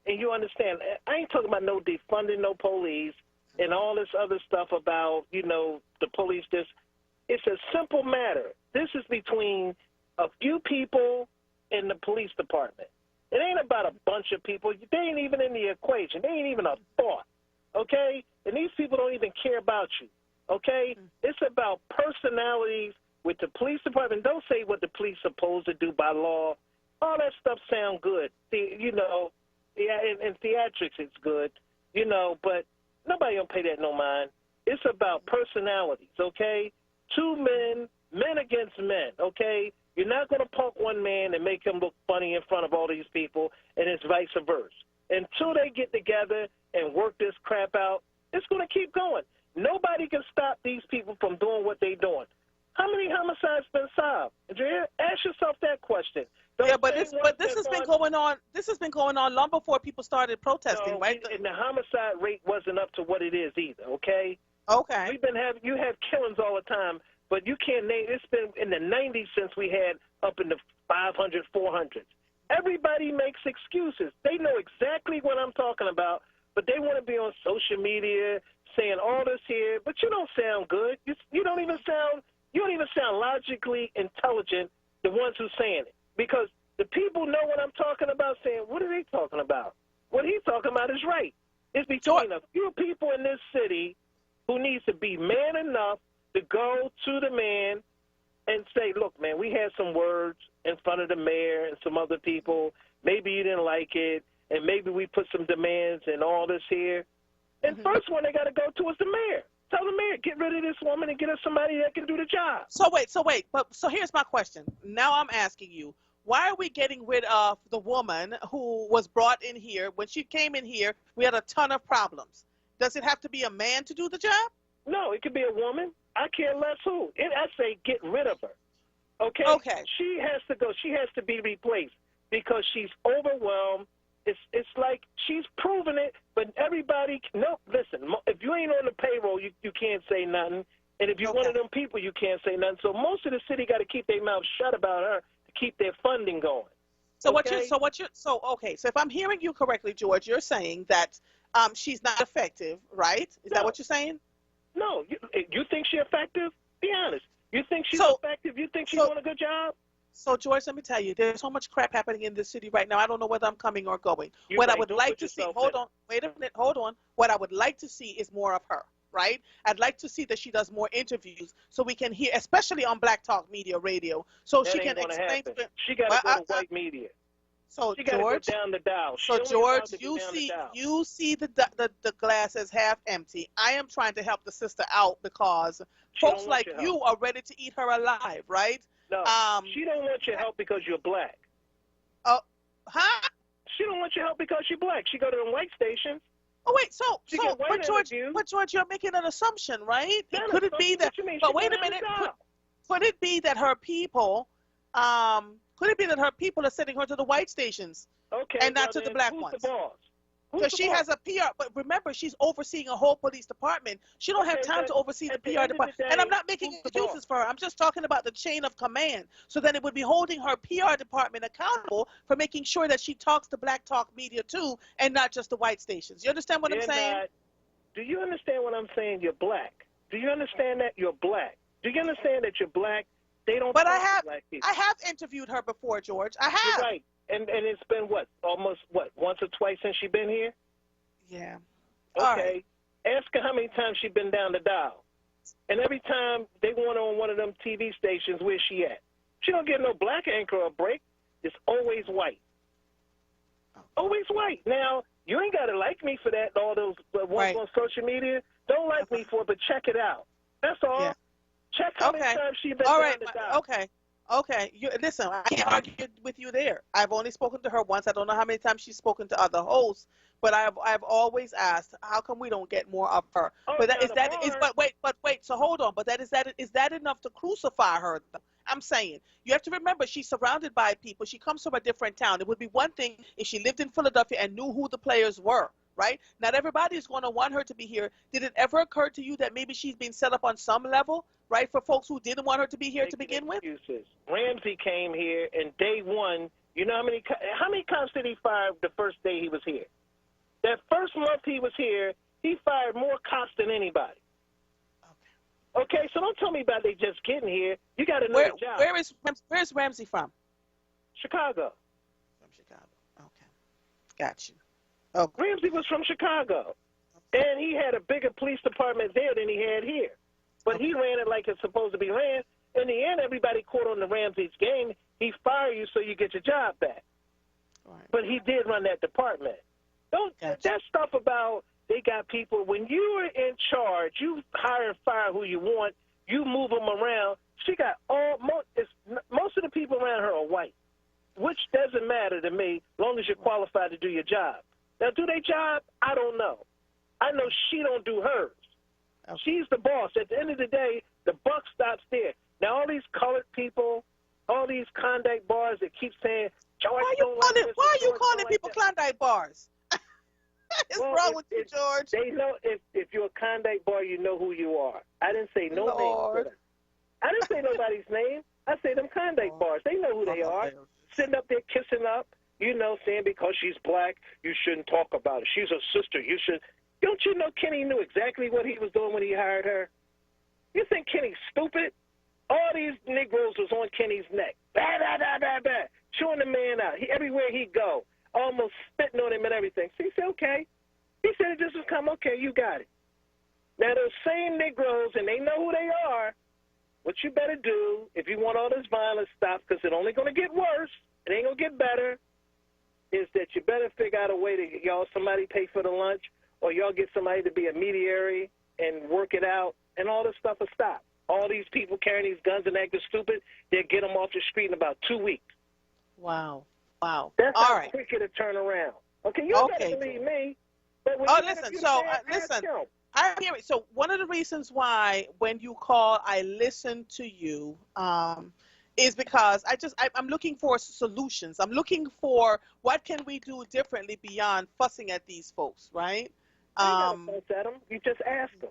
And you understand. I ain't talking about no defunding, no police, and all this other stuff about the police. It's a simple matter. This is between a few people in the police department. It ain't about a bunch of people. They ain't even in the equation. They ain't even a thought. Okay? And these people don't even care about you. Okay? It's about personalities with the police department. Don't say what the police supposed to do by law. All that stuff sound good. Yeah, in theatrics it's good, but nobody don't pay that no mind. It's about personalities, okay? Two men against men, okay? You're not going to punk one man and make him look funny in front of all these people, and it's vice versa. Until they get together and work this crap out, it's going to keep going. Nobody can stop these people from doing what they're doing. How many homicides been solved? Ask yourself that question. But this has been going on. This has been going on long before people started protesting, right? And the homicide rate wasn't up to what it is either. Okay. Okay. You have killings all the time, but you can't name. It's been in the 90s since we had up in the 500, 400s. Everybody makes excuses. They know exactly what I'm talking about, but they want to be on social media saying all this here. But you don't sound good. You don't even sound logically intelligent. The ones who saying it, because the people know what I'm talking about. Saying, what are they talking about? What he's talking about is right. It's between a few people in this city who needs to be man enough to go to the man and say, look, man, we had some words in front of the mayor and some other people. Maybe you didn't like it, and maybe we put some demands and all this here. And first one they got to go to is the mayor. Tell the mayor, get rid of this woman and get us somebody that can do the job. So here's my question. Now I'm asking you, why are we getting rid of the woman who was brought in here? When she came in here, we had a ton of problems. Does it have to be a man to do the job? No, it could be a woman. I care less who. I say get rid of her. Okay? Okay. She has to go. She has to be replaced because she's overwhelmed. It's like she's proven it, but everybody, no, listen, if you ain't on the payroll, you can't say nothing. And if you're one of them people, you can't say nothing. So most of the city got to keep their mouth shut about her to keep their funding going. So if I'm hearing you correctly, George, you're saying that she's not effective, right? Is that what you're saying? No. You think she's effective? Be honest. You think she's effective? You think she's doing a good job? So, George, let me tell you, there's so much crap happening in this city right now. I don't know whether I'm coming or going. What I would like to see, hold on. What I would like to see is more of her, right? I'd like to see that she does more interviews so we can hear, especially on Black Talk Media Radio, so she can explain to She got to go to white media. So she got to George, go down the dial. So She only George, allowed to go down the dial. you see the glass as half empty. I am trying to help the sister out because folks like you are ready to eat her alive, right? No, she don't want your help because you're black. Huh? She don't want your help because you're black. She go to them white stations. Oh wait, but George, you're making an assumption, right? Could it be that? But wait a minute. Could it be that her people? Could it be that her people are sending her to the white stations? Okay, and not to the black ones? Because she has a PR, but remember, she's overseeing a whole police department. She don't have time to oversee the PR department. And I'm not making excuses for her. I'm just talking about the chain of command. So then it would be holding her PR department accountable for making sure that she talks to black talk media too, and not just the white stations. You understand what I'm saying? Do you understand what I'm saying? You're black. Do you understand that you're black? Do you understand that you're black? They don't. But talk to black people. I have interviewed her before, George. I have. You're right. And it's been almost once or twice since she been here? Yeah. Okay. Ask her how many times she been down the dial. And every time they want her on one of them TV stations, where's she at? She don't get no black anchor a break. It's always white. Always white. Now, you ain't got to like me for that, all those ones on social media. Don't like me for it, but check it out. That's all. Yeah. Check how many times she been down the dial. Okay. Listen, I can't argue with you there. I've only spoken to her once. I don't know how many times she's spoken to other hosts, but I've always asked, how come we don't get more of her? But wait. So hold on. But is that enough to crucify her? I'm saying you have to remember she's surrounded by people. She comes from a different town. It would be one thing if she lived in Philadelphia and knew who the players were. Right? Not everybody is going to want her to be here. Did it ever occur to you that maybe she's been set up on some level, right, for folks who didn't want her to be here to begin with? Ramsey came here, and day one, you know how many cops did he fire the first day he was here? That first month he was here, he fired more cops than anybody. Okay, so don't tell me about they just getting here. You got to know the job. Where's Ramsey from? Chicago. From Chicago. Okay. Got you. Okay. Ramsey was from Chicago, and he had a bigger police department there than he had here. But he ran it like it's supposed to be ran. In the end, everybody caught on the Ramsey's game. He fired you so you get your job back. Right. But he did run that department. That stuff about they got people, when you are in charge, you hire and fire who you want, you move them around. She got most of the people around her are white, which doesn't matter to me as long as you're qualified to do your job. Now, do their job? I don't know. I know she don't do hers. Okay. She's the boss. At the end of the day, the buck stops there. Now, all these colored people, all these Klondike bars that keep saying, George, why are you calling people Klondike bars? What's wrong with you, George? They know if you're a Klondike bar, you know who you are. I didn't say no name. I didn't say nobody's name. I say them Klondike bars. They know who they are. Sitting up there kissing up. You know, saying because she's black, you shouldn't talk about it. She's a sister. You should. Don't you know Kenny knew exactly what he was doing when he hired her? You think Kenny's stupid? All these Negroes was on Kenny's neck. Chewing the man out. Everywhere he go, almost spitting on him and everything. So he said, okay. He said, this has come. Okay, you got it. Now, those same Negroes, and they know who they are, what you better do if you want all this violence stopped, because it's only going to get worse. It ain't going to get better. Is that you better figure out a way to y'all somebody pay for the lunch, or y'all get somebody to be a mediary and work it out, and all this stuff will stop. All these people carrying these guns and acting stupid, they'll get them off the street in about 2 weeks. Wow. That's how quick it'll turn around. Okay, you don't gotta believe me. But listen. I hear it. So one of the reasons why when you call, I listen to you, is because I'm looking for solutions. I'm looking for what can we do differently beyond fussing at these folks, right? You gotta fuss at them. You just ask them.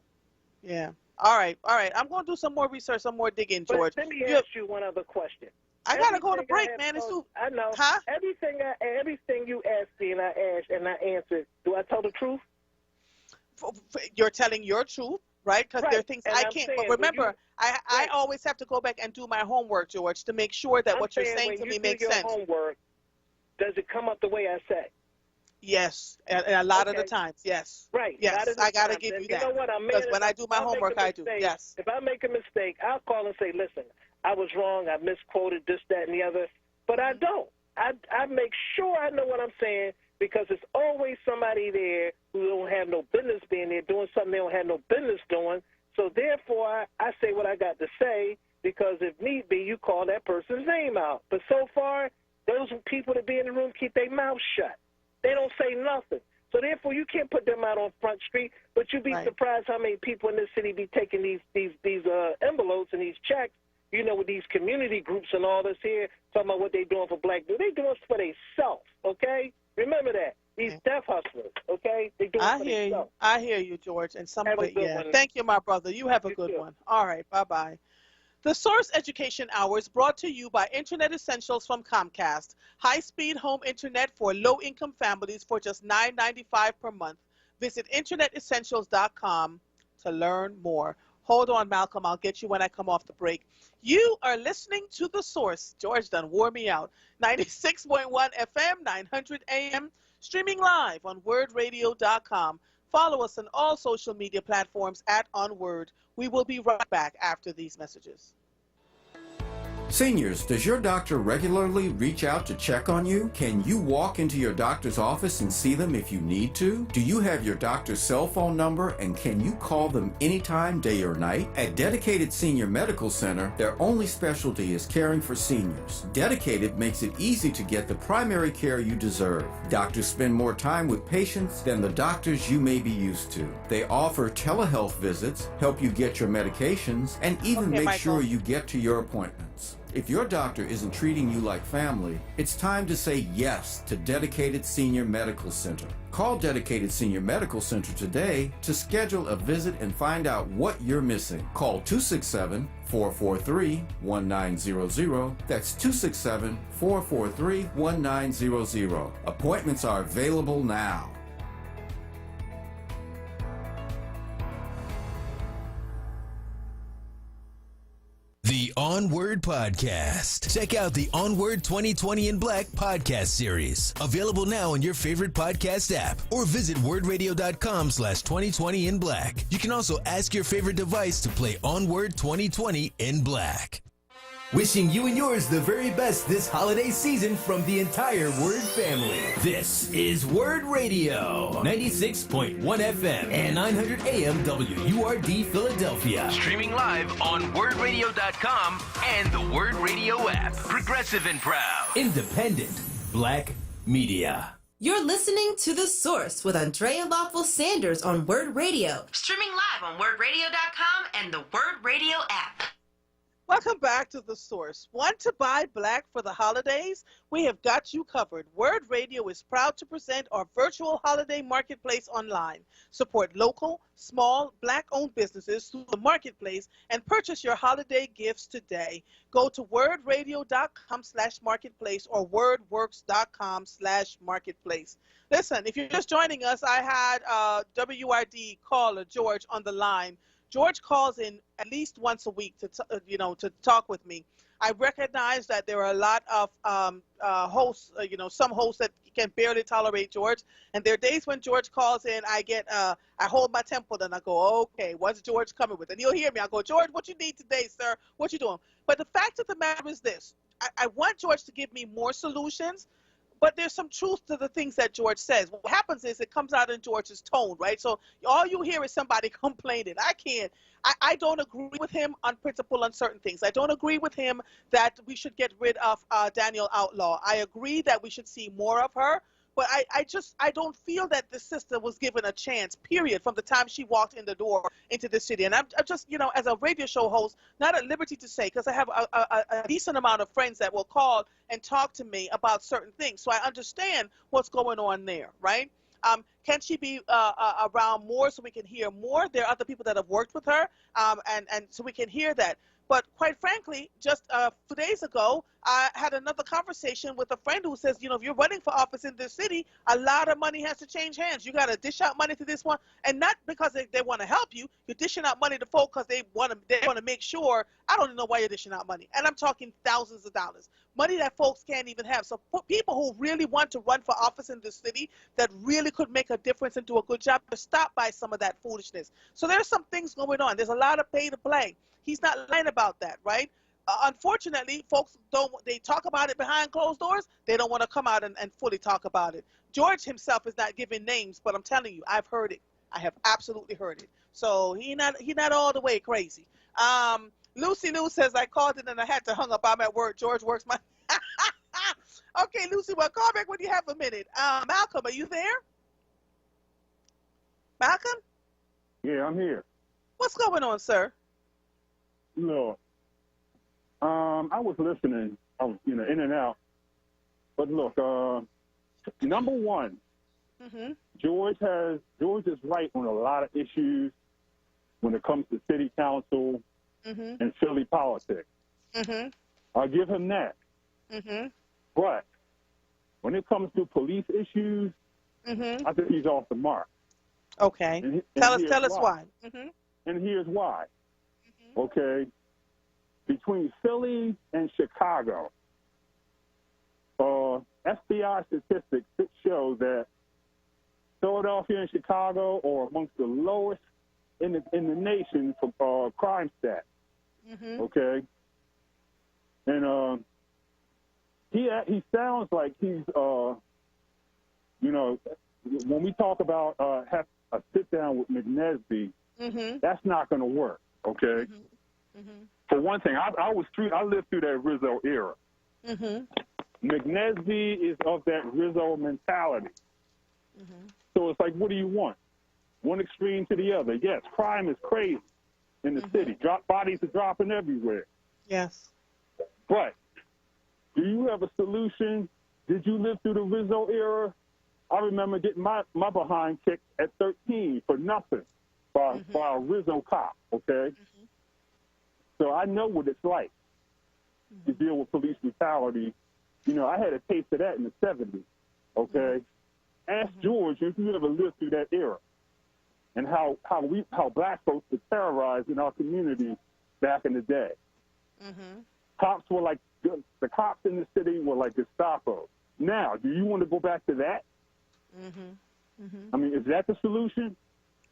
Yeah. All right. I'm going to do some more research, some more digging, George. But let me ask you one other question. I gotta go to break, man. I know. Huh? Everything you asked me and I asked and I answered. Do I tell the truth? You're telling your truth. Right, because there are things I can't. But remember, I always have to go back and do my homework, George, to make sure that what you're saying to me makes sense. Homework, does it come up the way I say? Yes, and a lot of the times, yes. Right. Yes, I got to give you that. You know what? Because when I do my homework, I do. Yes. If I make a mistake, I'll call and say, listen, I was wrong. I misquoted this, that, and the other. But I don't. I make sure I know what I'm saying, because there's always somebody there who don't have no business being there, doing something they don't have no business doing. So therefore, I say what I got to say, because if need be, you call that person's name out. But so far, those people that be in the room keep their mouth shut. They don't say nothing. So therefore, you can't put them out on Front Street. But you'd be surprised how many people in this city be taking these envelopes and these checks, you know, with these community groups and all this here, talking about what they doing for black people. They doing it for themselves, okay? Remember that. These deaf hustlers, okay? They doing it for themselves. I hear you, George. And somebody, Thank you, my brother. You have a good one. All right, bye-bye. The Source Education Hour is brought to you by Internet Essentials from Comcast. High-speed home internet for low-income families for just $9.95 per month. Visit InternetEssentials.com to learn more. Hold on, Malcolm. I'll get you when I come off the break. You are listening to The Source. George done wore me out. 96.1 FM, 900 AM, streaming live on WURDradio.com. Follow us on all social media platforms at onWURD. We will be right back after these messages. Seniors, does your doctor regularly reach out to check on you? Can you walk into your doctor's office and see them if you need to? Do you have your doctor's cell phone number, and can you call them anytime, day or night? At Dedicated Senior Medical Center, their only specialty is caring for seniors. Dedicated makes it easy to get the primary care you deserve. Doctors spend more time with patients than the doctors you may be used to. They offer telehealth visits, help you get your medications, and even make sure you get to your appointments. If your doctor isn't treating you like family, it's time to say yes to Dedicated Senior Medical Center. Call Dedicated Senior Medical Center today to schedule a visit and find out what you're missing. Call 267-443-1900. That's 267-443-1900. Appointments are available now. The onWURD Podcast. Check out the onWURD 2020 in Black podcast series. Available now on your favorite podcast app, or visit wordradio.com/2020 in black. You can also ask your favorite device to play onWURD 2020 in black. Wishing you and yours the very best this holiday season from the entire WURD family. This is WURD Radio, 96.1 FM and 900 AM WURD Philadelphia. Streaming live on wordradio.com and the WURD Radio app. Progressive and proud. Independent Black Media. You're listening to The Source with Andrea Lawful Sanders on WURD Radio. Streaming live on wordradio.com and the WURD Radio app. Welcome back to The Source. Want to buy black for the holidays? We have got you covered. WURD Radio is proud to present our virtual holiday marketplace online. Support local, small, black-owned businesses through the marketplace and purchase your holiday gifts today. Go to wordradio.com/marketplace or wordworks.com/marketplace. Listen, if you're just joining us, I had WRD caller George on the line. George calls in at least once a week to talk with me. I recognize that there are a lot of hosts, some hosts that can barely tolerate George. And there are days when George calls in, I hold my temple and I go, okay, what's George coming with? And he'll hear me. I go, George, what you need today, sir? What you doing? But the fact of the matter is this. I want George to give me more solutions, but there's some truth to the things that George says. What happens is it comes out in George's tone, right? So all you hear is somebody complaining. I don't agree with him on principle on certain things. I don't agree with him that we should get rid of Daniel Outlaw. I agree that we should see more of her. But I don't feel that the sister was given a chance, period, from the time she walked in the door into the city. And I'm just, as a radio show host, not at liberty to say, because I have a decent amount of friends that will call and talk to me about certain things. So I understand what's going on there, right? Can she be around more so we can hear more? There are other people that have worked with her, and so we can hear that. But quite frankly, just 2 days ago, I had another conversation with a friend who says, if you're running for office in this city, a lot of money has to change hands. You got to dish out money to this one, and not because they want to help you. You're dishing out money to folk because they want to make sure. I don't even know why you're dishing out money, and I'm talking thousands of dollars, money that folks can't even have. So for people who really want to run for office in this city, that really could make a difference and do a good job, to stop by some of that foolishness. So there's some things going on. There's a lot of pay to play. He's not lying about that, right? unfortunately, folks they talk about it behind closed doors. They don't want to come out and fully talk about it. George himself is not giving names, but I'm telling you, I've heard it. I have absolutely heard it. So he not all the way crazy. Lucy Lou says, I called it and I had to hung up. I'm at work. George works my... Okay, Lucy, well, call back when you have a minute. Malcolm, are you there? Malcolm? Yeah, I'm here. What's going on, sir? Look, I was listening. I was, in and out. But look, number one, George is right on a lot of issues when it comes to city council and Philly politics. I'll give him that. But when it comes to police issues, I think he's off the mark. Okay. And tell us why. And here's why. Okay. Between Philly and Chicago, FBI statistics show that Philadelphia and Chicago are amongst the lowest in the nation for crime stats. Okay. And he sounds like he's when we talk about have a sit down with McNesby, that's not going to work. Okay. For one thing, I lived through that Rizzo era. McNesby is of that Rizzo mentality. So it's like, what do you want? One extreme to the other. Yes, crime is crazy in the city. Bodies are dropping everywhere. Yes. But do you have a solution? Did you live through the Rizzo era? I remember getting my behind kicked at 13 for nothing by a Rizzo cop, okay? So I know what it's like to deal with police brutality. I had a taste of that in the 70s, okay? Ask George if you ever lived through that era and how black folks were terrorized in our community back in the day. Cops were like, the cops in the city were like Gestapo. Now, do you want to go back to that? I mean, is that the solution?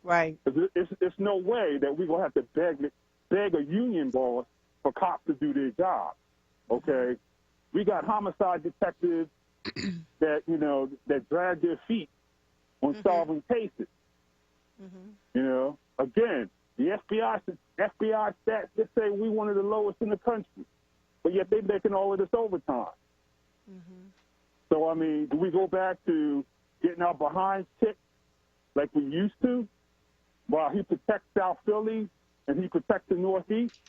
Right. It's no way that we're going to have to beg a union boss for cops to do their job, okay? We got homicide detectives that drag their feet on solving cases. Again, the FBI stats just say we one of the lowest in the country, but yet they're making all of this overtime. So, I mean, do we go back to getting our behinds kicked like we used to while he protects South Philly and he protects the Northeast,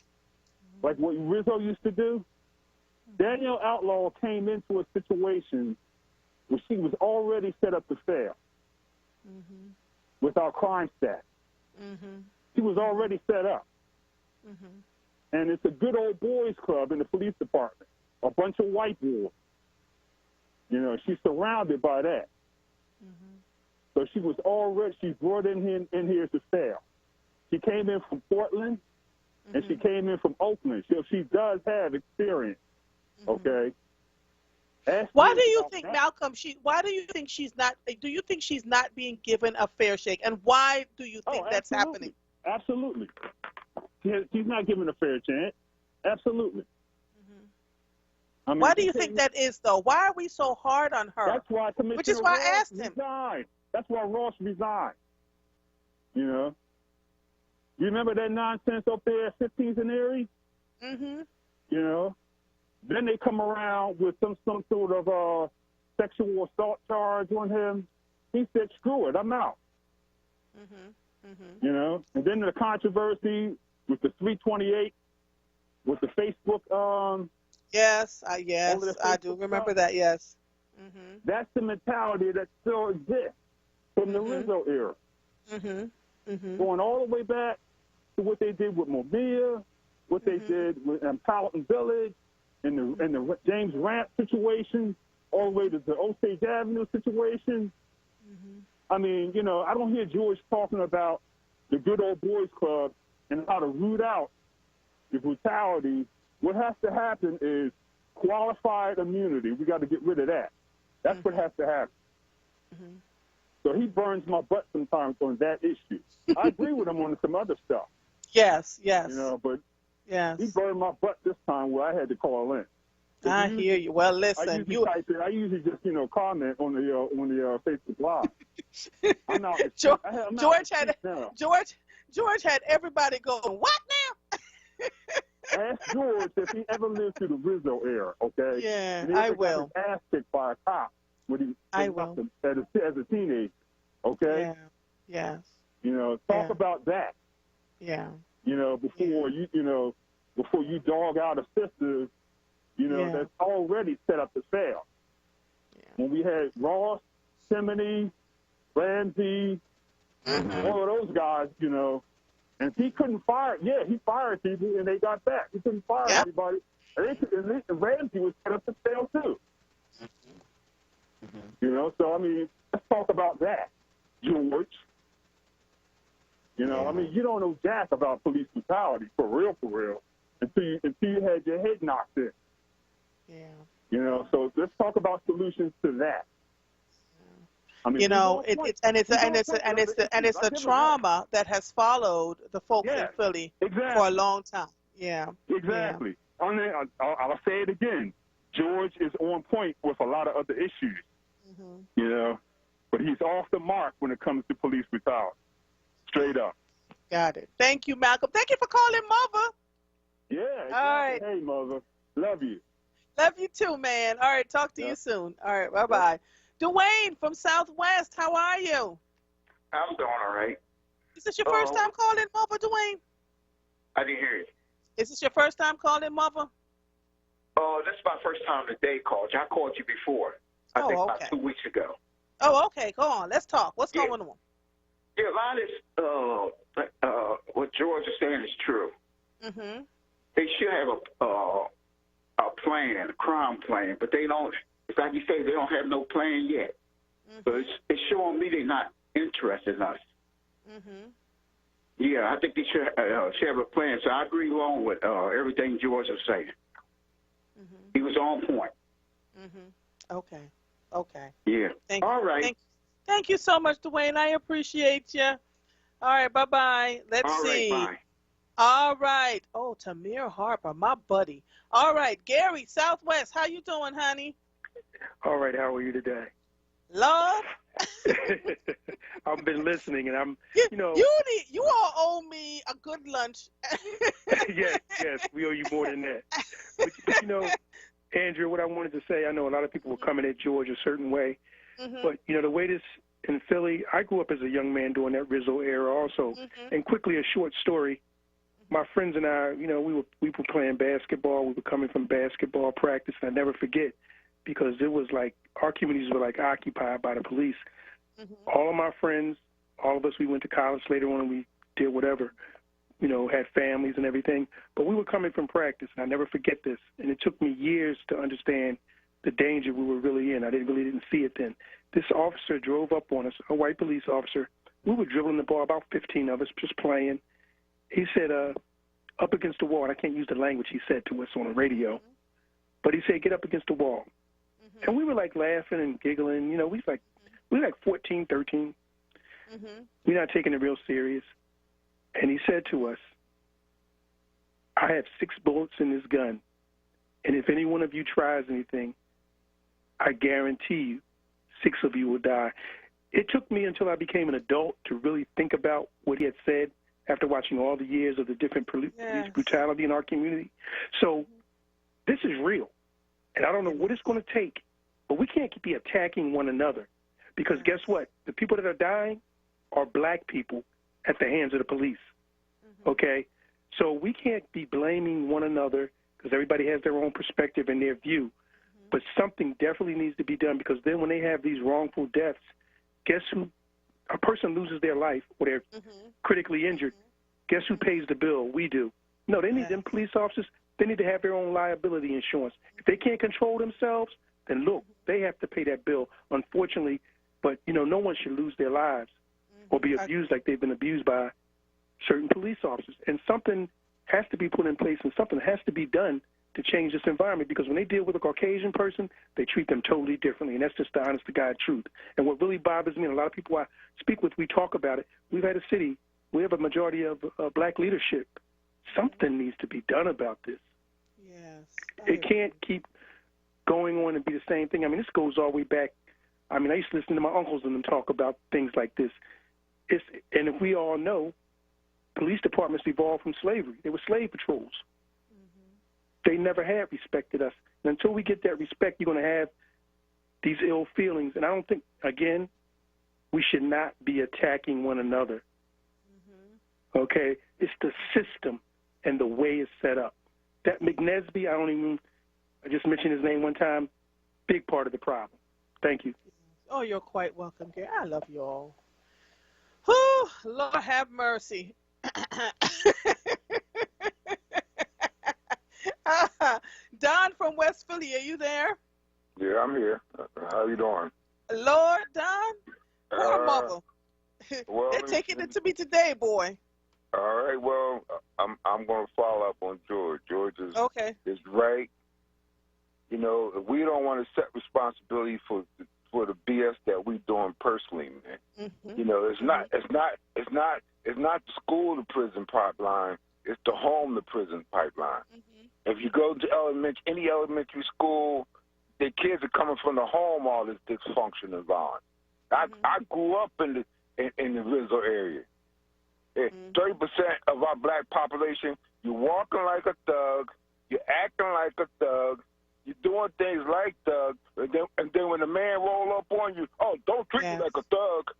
like what Rizzo used to do? Danielle Outlaw came into a situation where she was already set up to fail with our crime stats. She was already set up. And it's a good old boys club in the police department, a bunch of white boys. She's surrounded by that. So she brought in here to fail. She came in from Portland, and she came in from Oakland. So she does have experience, okay? Why do you think, Malcolm, why do you think she's not being given a fair shake? And why do you think that's happening? Absolutely. She's not given a fair chance. Absolutely. I mean, why do you think that is, though? Why are we so hard on her? That's why Which is why I asked him. Resigned. That's why Ross resigned. You remember that nonsense up there at 15th and Erie? Then they come around with some sort of sexual assault charge on him. He said, screw it, I'm out. And then the controversy with the 328, with the Facebook. Yes, I do remember that, yes. That's the mentality that still exists from the Rizzo era. Going all the way back to what they did with Mobile, what they did with Powelton Village, and the James Ramp situation, all the way to the Osage Avenue situation. I mean, I don't hear George talking about the good old boys club and how to root out the brutality. What has to happen is qualified immunity. We got to get rid of that. That's what has to happen. So he burns my butt sometimes on that issue. I agree with him on some other stuff. Yes. But Yes. He burned my butt this time where I had to call in. I hear you. Well, listen, I usually just comment on the Facebook Live. I'm not. George had everybody going, what now? Ask George if he ever lived through the Rizzo era. Okay. Yeah, and he I ever will. Got his ass kicked by a cop when he I will. as a teenager. Okay. Yeah. Yes. You know, talk about that. Yeah. You know, before before you dog out a sister, that's already set up to fail. Yeah. When we had Ross, Simony, Ramsey, all of those guys, and he couldn't fire. Yeah, he fired people and they got back. He couldn't fire everybody. And Ramsey was set up to fail too. So I mean, let's talk about that, George. You don't know jack about police brutality for real, until you had your head knocked in. Yeah. So let's talk about solutions to that. I mean, it's a trauma that has followed the folks in Philly for a long time. Yeah. Exactly. Yeah. I'll say it again. George is on point with a lot of other issues. But he's off the mark when it comes to police brutality. Straight up. Got it. Thank you, Malcolm. Thank you for calling Mother. Yeah. All right. Hey, Mother. Love you. Love you too, man. All right. Talk to you soon. All right. Bye-bye. Dwayne from Southwest, how are you? I'm doing all right. Is this your first time calling Mother, Dwayne? I didn't hear you. Is this your first time calling Mother? Oh, this is my first time today called you. I called you before. I think about 2 weeks ago. Oh, okay. Go on. Let's talk. What's going on? Yeah, a lot of what George is saying is true. Mm-hmm. They should have a plan, a crime plan, but they don't. It's like you say, they don't have no plan yet. So it's showing me they're not interested in us. Yeah, I think they should have a plan. So I agree along with everything George was saying. He was on point. Okay. Yeah. All right. Thank you so much, Dwayne. I appreciate you. All right. Bye-bye. Let's see. Bye. All right. Oh, Tamir Harper, my buddy. All right. Gary, Southwest, how you doing, honey? All right. How are you today? Love. I've been listening, and I'm, you all owe me a good lunch. yes, we owe you more than that. But Andrea, what I wanted to say, I know a lot of people were coming at George a certain way, but the way this in Philly, I grew up as a young man during that Rizzo era also. And quickly, a short story. My friends and I, we were playing basketball. We were coming from basketball practice, and I never forget, because it was like our communities were like occupied by the police. All of my friends, all of us, we went to college later on, and we did whatever, had families and everything. But we were coming from practice, and I never forget this. And it took me years to understand the danger we were really in. I really didn't see it then. This officer drove up on us, a white police officer. We were dribbling the ball, about 15 of us, just playing. He said, up against the wall, and I can't use the language he said to us on the radio, but he said, get up against the wall. And we were like laughing and giggling. We were like 14, 13. We're not taking it real serious. And he said to us, I have 6 bullets in this gun, and if any one of you tries anything, I guarantee you 6 of you will die. It took me until I became an adult to really think about what he had said after watching all the years of the different police brutality in our community. So this is real, and I don't know what it's going to take, but we can't be attacking one another, because guess what? The people that are dying are black people at the hands of the police, okay? So we can't be blaming one another, because everybody has their own perspective and their view. But something definitely needs to be done, because then when they have these wrongful deaths, guess who? A person loses their life or they're critically injured. Guess who pays the bill? We do. No, they need them police officers. They need to have their own liability insurance. If they can't control themselves, then look, they have to pay that bill, unfortunately. But, no one should lose their lives or be abused like they've been abused by certain police officers. And something has to be put in place, and something has to be done to change this environment, because when they deal with a Caucasian person, they treat them totally differently, and that's just the honest-to-God truth. And what really bothers me, and a lot of people I speak with, we talk about it, we've had a city, we have a majority of black leadership. Something needs to be done about this. Yes. It can't keep going on and be the same thing. I mean, this goes all the way back. I mean, I used to listen to my uncles and them talk about things like this. And if we all know, police departments evolved from slavery. They were slave patrols. They never had respected us. And until we get that respect, you're going to have these ill feelings. And I don't think, again, we should not be attacking one another. Okay? It's the system and the way it's set up. That McNesby, I just mentioned his name one time, big part of the problem. Thank you. Oh, you're quite welcome, Gary. I love you all. Whew, Lord have mercy. Don from West Philly, are you there? Yeah, I'm here. How you doing? Lord, Don? Poor mother. Well, they're taking it to me today, boy. All right, well, I'm going to follow up on George. George is right. You know, we don't want to set responsibility for the BS that we're doing personally, man. You know, it's not the school to prison pipeline. It's the home to prison pipeline. If you go to any elementary school, the kids are coming from the home. All this dysfunction and violence. I grew up in the Rizzo area. 30% of our black population, you're walking like a thug, you're acting like a thug, you're doing things like thugs, and then when the man roll up on you, oh, don't treat me like a thug.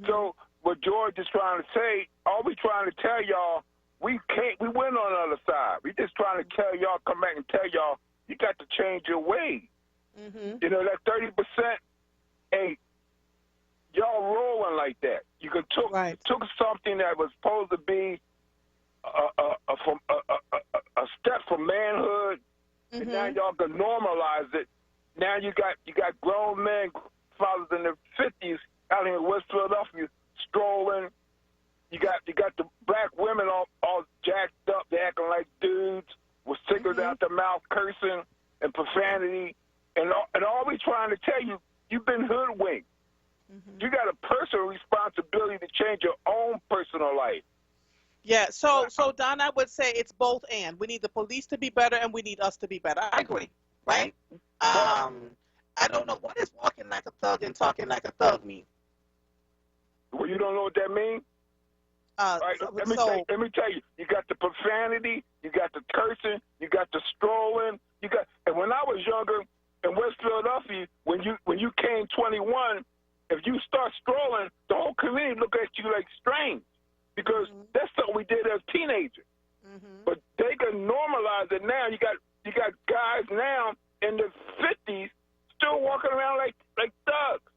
So what George is trying to say, all we trying to tell y'all, we win on the other side. We just trying to tell y'all, come back and tell y'all, you got to change your ways. You know, that 30%, hey, y'all rolling like that. You took something that was supposed to be a step from manhood, and now y'all can normalize it. Now you got grown men, fathers in their 50s out here in West Philadelphia strolling. You got the black women all jacked up, they acting like dudes with cigarettes out their mouth, cursing and profanity, and all we trying to tell you, you've been hoodwinked. You got a personal responsibility to change your own personal life. Yeah, so Don, I would say it's both and. We need the police to be better and we need us to be better. I agree, right? I don't know what is walking like a thug and talking like a thug mean. Well, you don't know what that means? Right, let me tell you, you got the profanity, you got the cursing, you got the strolling, and when I was younger in West Philadelphia, when you came 21, if you start strolling, the whole community look at you like strange because that's what we did as teenagers. But they can normalize it now. You got guys now in their 50s still walking around like thugs.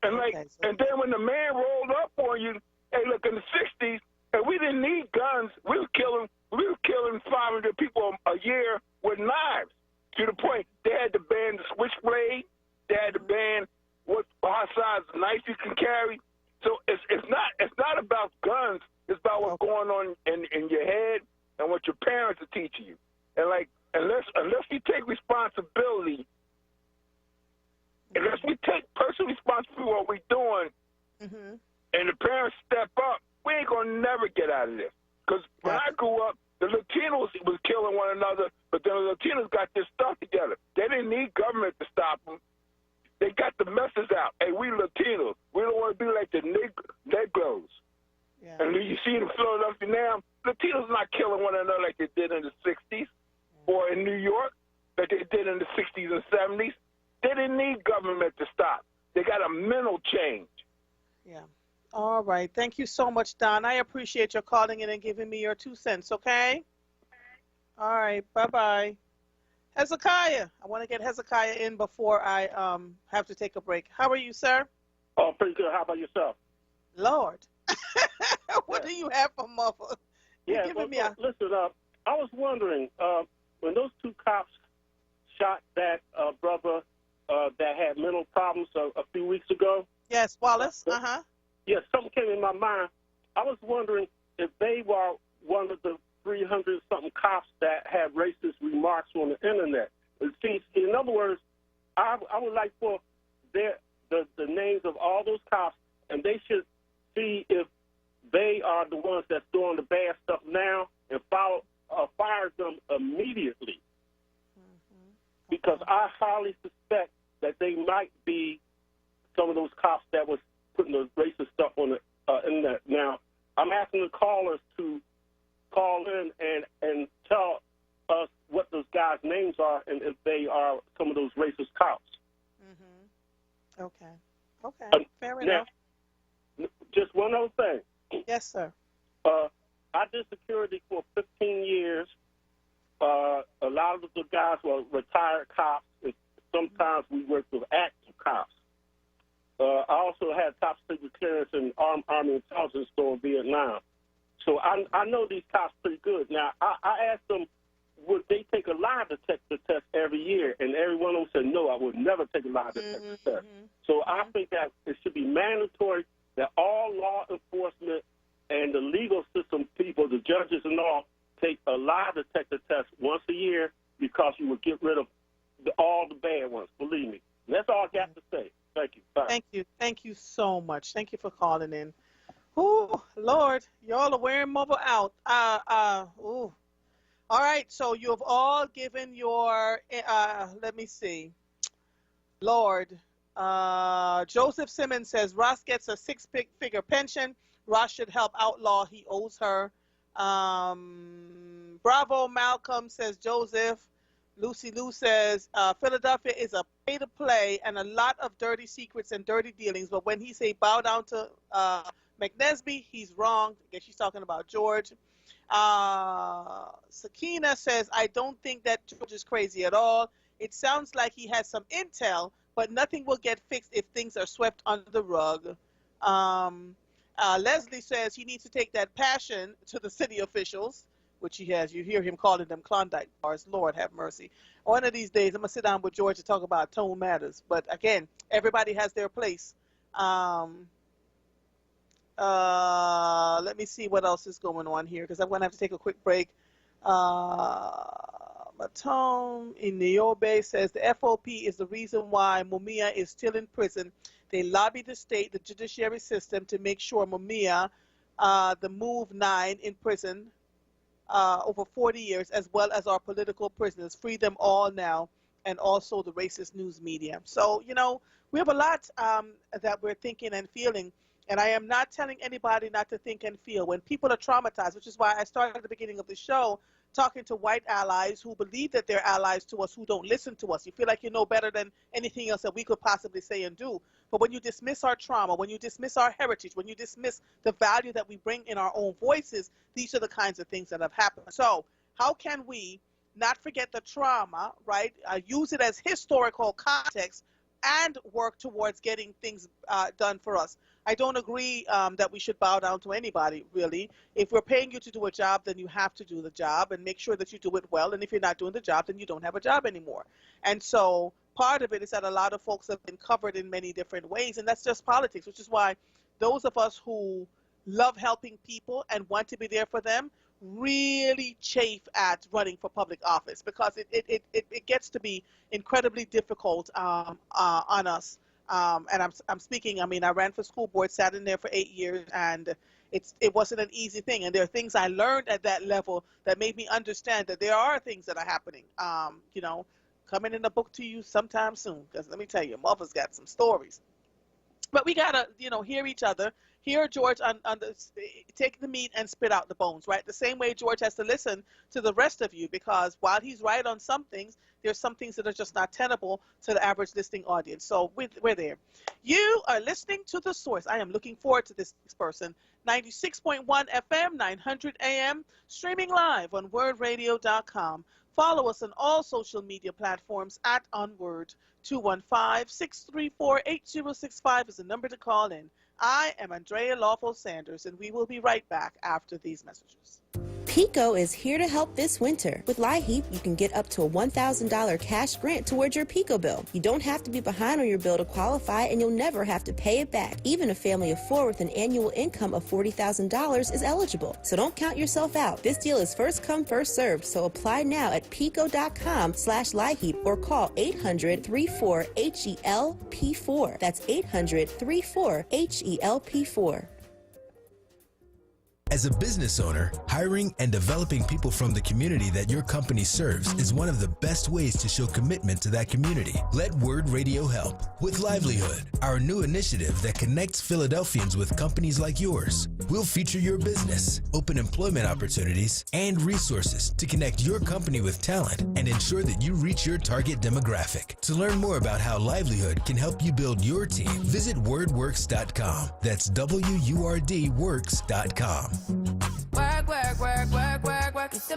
And and then when the man rolled up on you, hey, look, in the 60s, and we didn't need guns. We were killing 500 people a year with knives. To the point they had to ban the switchblade. They had to ban what size knife you can carry. So it's not about guns. It's about what's going on in your head and what your parents are teaching you. And unless we take responsibility, unless we take personal responsibility for what we're doing, and the parents step up, we ain't gonna never get out of this. Because when I grew up, the Latinos was killing one another, but then the Latinos got their stuff together. They didn't need government to stop them. They got the message out. Hey, we Latinos. We don't want to be like the Negroes. Yeah. And you see in Philadelphia now, Latinos not killing one another like they did in the 60s or in New York like they did in the 60s and 70s. They didn't need government to stop. They got a mental change. Yeah. All right. Thank you so much, Don. I appreciate your calling in and giving me your 2 cents, okay? All right. Bye-bye. Hezekiah. I want to get Hezekiah in before I have to take a break. How are you, sir? Oh, pretty good. How about yourself? Lord. What do you have for mother? Yeah, listen up. I was wondering, when those 2 cops shot that brother that had mental problems a few weeks ago. Yes, Wallace. Yes, something came in my mind. I was wondering if they were one of the 300-something cops that had racist remarks on the internet. See, in other words, I would like for the names of all those cops, and they should see if they are the ones that's doing the bad stuff now, and fire them immediately. Because I highly suspect that they might be some of those cops that was putting the racist stuff on the internet. Now, I'm asking the callers to call in and tell us what those guys' names are and if they are some of those racist cops. Okay. Fair enough. Just one other thing. Yes, sir. I did security for 15 years. A lot of the guys were retired cops, and sometimes we worked with active cops. I also had top secret clearance in Army intelligence store in Vietnam. So I know these cops pretty good. Now, I asked them, would they take a lie detector test every year? And every one of them said, no, I would never take a lie detector test. So I think that it should be mandatory that all law enforcement and the legal system people, the judges and all, take a lie detector test once a year because you will get rid of all the bad ones, believe me. And that's all I got to say. Thank you. Bye. Thank you. Thank you so much. Thank you for calling in. Ooh, Lord, y'all are wearing mobile out. Ooh. All right, so you have all given your, let me see. Lord, Joseph Simmons says, Ross gets a six-figure pension. Ross should help outlaw. He owes her. Bravo Malcolm says, Joseph. Lucy Lou says, Philadelphia is a pay-to-play and a lot of dirty secrets and dirty dealings, but when he say bow down to McNesby, he's wrong. I guess she's talking about George. Sakina says, I don't think that George is crazy at all. It sounds like he has some intel, but nothing will get fixed if things are swept under the rug. Leslie says he needs to take that passion to the city officials, which he has. You hear him calling them Klondike bars. Lord have mercy. One of these days, I'm going to sit down with George to talk about tone matters. But again, everybody has their place. Let me see what else is going on here, because I'm going to have to take a quick break. Matone in Niobe says the FOP is the reason why Mumia is still in prison. They lobby the state, the judiciary system, to make sure Mumia, the Move 9 in prison over 40 years, as well as our political prisoners, free them all now, and also the racist news media. So, you know, we have a lot that we're thinking and feeling. And I am not telling anybody not to think and feel. When people are traumatized, which is why I started at the beginning of the show talking to white allies who believe that they're allies to us, who don't listen to us. You feel like you know better than anything else that we could possibly say and do. But when you dismiss our trauma, when you dismiss our heritage, when you dismiss the value that we bring in our own voices, these are the kinds of things that have happened. So how can we not forget the trauma, right? Use it as historical context and work towards getting things done for us. I don't agree that we should bow down to anybody, really. If we're paying you to do a job, then you have to do the job and make sure that you do it well. And if you're not doing the job, then you don't have a job anymore. And so part of it is that a lot of folks have been covered in many different ways, and that's just politics, which is why those of us who love helping people and want to be there for them really chafe at running for public office, because it gets to be incredibly difficult on us. And I'm speaking, I mean, I ran for school board, sat in there for 8 years, and it wasn't an easy thing. And there are things I learned at that level that made me understand that there are things that are happening, you know, coming in a book to you sometime soon. Because let me tell you, Mother's got some stories. But we got to, you know, hear each other. Hear George take the meat and spit out the bones, right? The same way George has to listen to the rest of you, because while he's right on some things, there's some things that are just not tenable to the average listening audience. So we're there. You are listening to The Source. I am looking forward to this person. 96.1 FM, 900 AM, streaming live on WURDradio.com. Follow us on all social media platforms at onWURD. 215-634-8065 is the number to call in. I am Andrea Lawful Sanders, and we will be right back after these messages. PECO is here to help this winter. With LIHEAP, you can get up to a $1,000 cash grant towards your PECO bill. You don't have to be behind on your bill to qualify, and you'll never have to pay it back. Even a family of 4 with an annual income of $40,000 is eligible. So don't count yourself out. This deal is first come, first served, so apply now at PECO.com/LIHEAP or call 800-34-HELP4. That's 800-34-HELP4. As a business owner, hiring and developing people from the community that your company serves is one of the best ways to show commitment to that community. Let WURD Radio help with Livelihood, our new initiative that connects Philadelphians with companies like yours. We'll feature your business, open employment opportunities, and resources to connect your company with talent and ensure that you reach your target demographic. To learn more about how Livelihood can help you build your team, visit wordworks.com. That's WURD works.com.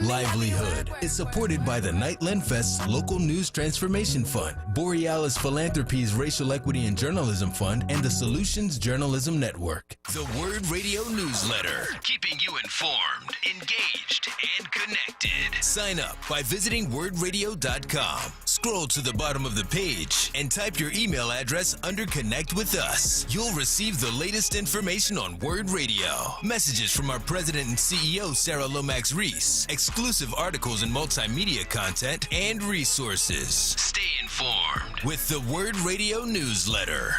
Livelihood is supported by the Nightland Fest's Local News Transformation Fund, Borealis Philanthropies Racial Equity and Journalism Fund, and the Solutions Journalism Network. The WURD Radio Newsletter, keeping you informed, engaged, and connected. Sign up by visiting wordradio.com. Scroll to the bottom of the page and type your email address under Connect with Us. You'll receive the latest information on WURD Radio, messages from our president and CEO, Sarah Lomax Reese, exclusive articles and multimedia content, and resources. Stay informed with the WURD Radio Newsletter.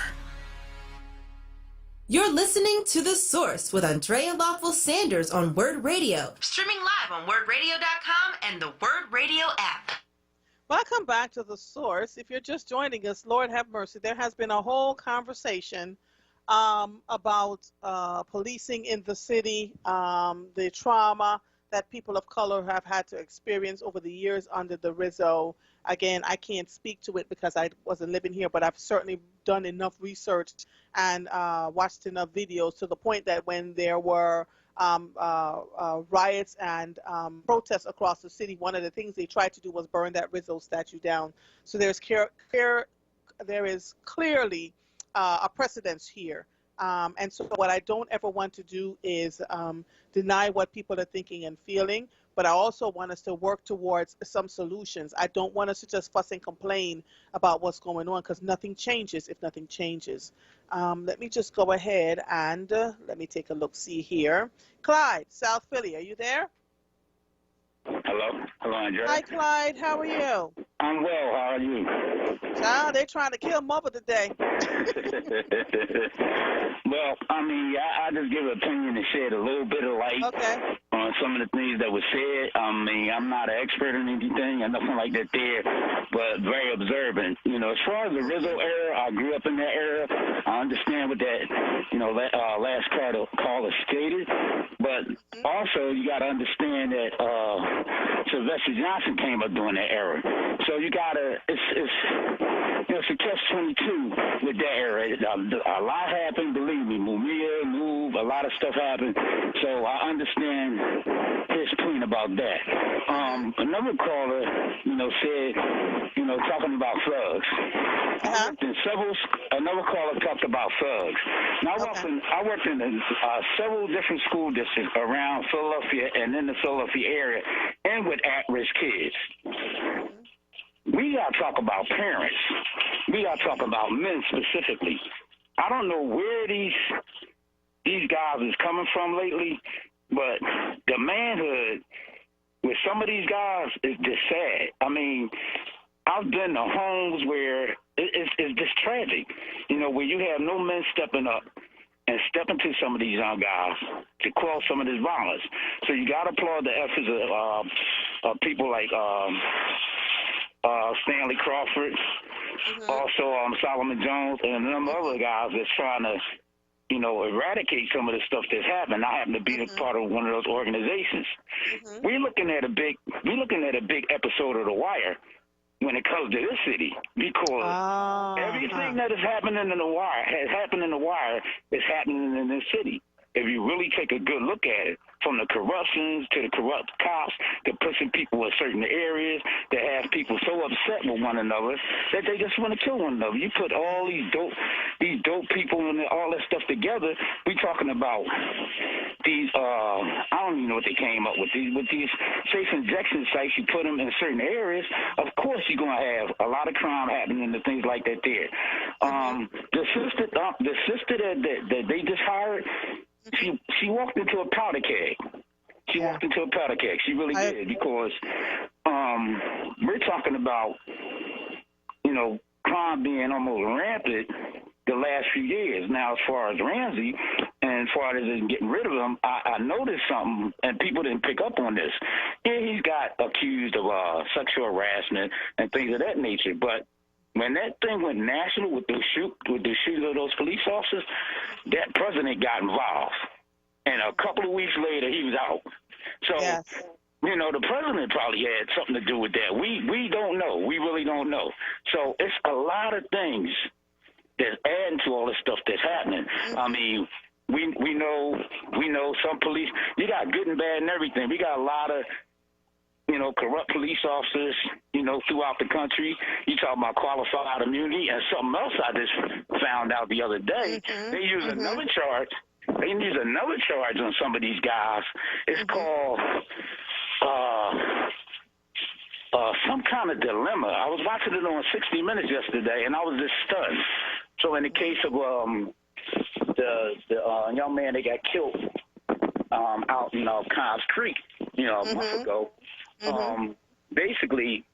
You're listening to The Source with Andrea Lawful Sanders on WURD Radio. Streaming live on WURDradio.com and the WURD Radio app. Welcome back to The Source. If you're just joining us, Lord have mercy, there has been a whole conversation about policing in the city, the trauma that people of color have had to experience over the years under the Rizzo. Again, I can't speak to it because I wasn't living here, but I've certainly done enough research and watched enough videos to the point that when there were riots and protests across the city, one of the things they tried to do was burn that Rizzo statue down. So there is clearly a precedence here. And so what I don't ever want to do is deny what people are thinking and feeling, but I also want us to work towards some solutions. I don't want us to just fuss and complain about what's going on, because nothing changes if nothing changes. Let me just go ahead and let me take a look-see here. Clyde, South Philly, are you there? Hello, Andrea. Hi, Clyde. How are you? I'm well. How are you? Child, they're trying to kill Mother today. Well, I mean, I just give an opinion and shed a little bit of light on some of the things that were said. I mean, I'm not an expert in anything or nothing like that there, but very observant. You know, as far as the Rizzo era, I grew up in that era. I understand what that, last caller stated, but also you got to understand that Sylvester Johnson came up during that era. So you got to, it's a catch-22 with that era. A lot happened, believe me. Mumia, Move, a lot of stuff happened. So I understand his point about that. Another caller, said, talking about thugs. Another caller talked about thugs. Now, I worked in several different school districts around Philadelphia and in the Philadelphia area, and with at-risk kids. We got to talk about parents. We got to talk about men specifically. I don't know where these guys is coming from lately, but the manhood with some of these guys is just sad. I mean, I've been to homes where it's just tragic, where you have no men stepping up and stepping to some of these young guys to quell some of this violence. So you got to applaud the efforts of people like Stanley Crawford, also Solomon Jones, and a number of other guys that's trying to, eradicate some of the stuff that's happened. I happen to be a part of one of those organizations. We're looking at a big episode of The Wire when it comes to this city, because everything that is happening in The Wire has happened in The Wire is happening in this city. If you really take a good look at it, from the corruptions to the corrupt cops to pushing people in certain areas, to have people so upset with one another that they just want to kill one another. You put all these dope people and all that stuff together. We talking about these I don't even know what they came up with these safe injection sites. You put them in certain areas. Of course, you're gonna have a lot of crime happening and things like that there. The sister that they just hired. She walked into a powder keg. She really did, because we're talking about, crime being almost rampant the last few years. Now, as far as Ramsey and as far as getting rid of him, I noticed something, and people didn't pick up on this. Yeah, he's got accused of sexual harassment and things of that nature, but when that thing went national with the shooting of those police officers, that president got involved. And a couple of weeks later, he was out. So, you know, the president probably had something to do with that. We don't know. We really don't know. So it's a lot of things that's adding to all the stuff that's happening. I mean, we know some police, you got good and bad and everything. We got a lot of, you know, corrupt police officers, you know, throughout the country. You talk about qualified immunity, and something else I just found out the other day. They use another charge. They use another charge on some of these guys. It's called some kind of dilemma. I was watching it on 60 Minutes yesterday, and I was just stunned. So in the case of the young man that got killed out in Cobbs Creek, you know, a month ago, basically,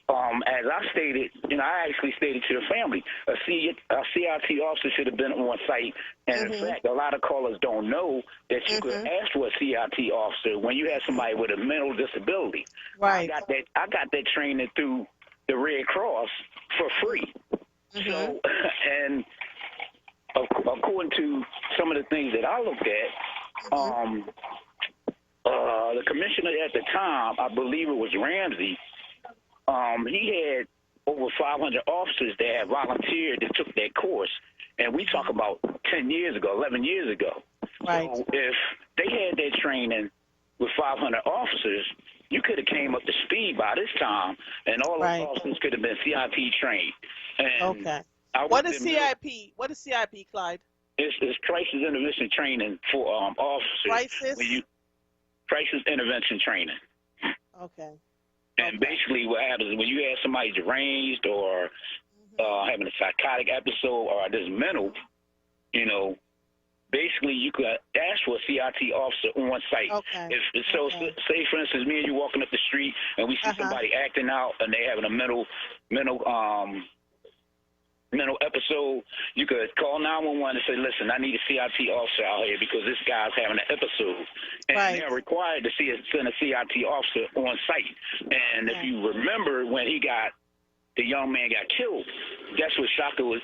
as I stated, you know, I actually stated to the family, a CRT officer should have been on site. And in fact, a lot of callers don't know that you could ask for a CRT officer when you have somebody with a mental disability. Right. I got that training through the Red Cross for free. So, and according to some of the things that I looked at, the commissioner at the time, I believe it was Ramsey, he had over 500 officers that had volunteered that took that course. And we talk about 10 years ago, 11 years ago. Right. So if they had that training with 500 officers, you could have came up to speed by this time, and all those officers could have been CIP trained. And What is CIP? What is CIP, Clyde? It's crisis intervention training for officers. Crisis intervention training. Okay. And basically what happens is when you have somebody deranged or having a psychotic episode or just mental, you know, basically you could ask for a CRT officer on site. Say, for instance, me and you walking up the street and we see somebody acting out and they having a mental episode, you could call 911 and say, listen, I need a CRT officer out here because this guy's having an episode. And they're required to send a CRT officer on site. And if you remember when the young man got killed, that's what Shaka was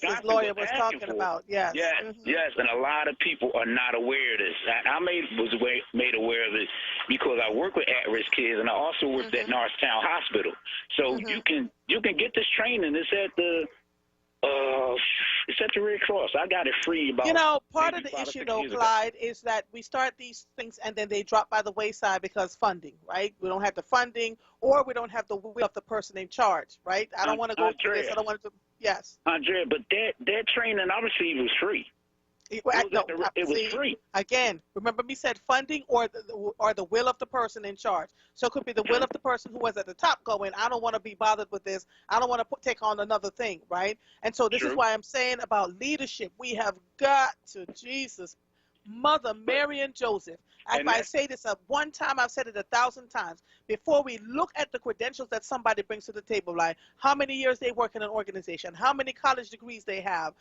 his lawyer was talking about. Yes. Yes, and a lot of people are not aware of this. I was made aware of it because I work with at-risk kids, and I also worked at Norristown Hospital. So you can get this training. It's at the Red Cross. I got it free about. You know, part of the issue, though, Clyde, is that we start these things and then they drop by the wayside because funding, right? We don't have the funding, or we don't have the will of the person in charge, right? I don't want to go through this. I don't want to. Yes. Andrea, but that training I received was free. It was free. Again, remember me said funding or the will of the person in charge. So it could be the will of the person who was at the top going, I don't want to be bothered with this. I don't want to take on another thing, right? And so this is why I'm saying about leadership. We have got to, Jesus, Mother Mary and Joseph. I say this one time, I've said it 1,000 times. Before we look at the credentials that somebody brings to the table, like how many years they work in an organization, how many college degrees they have,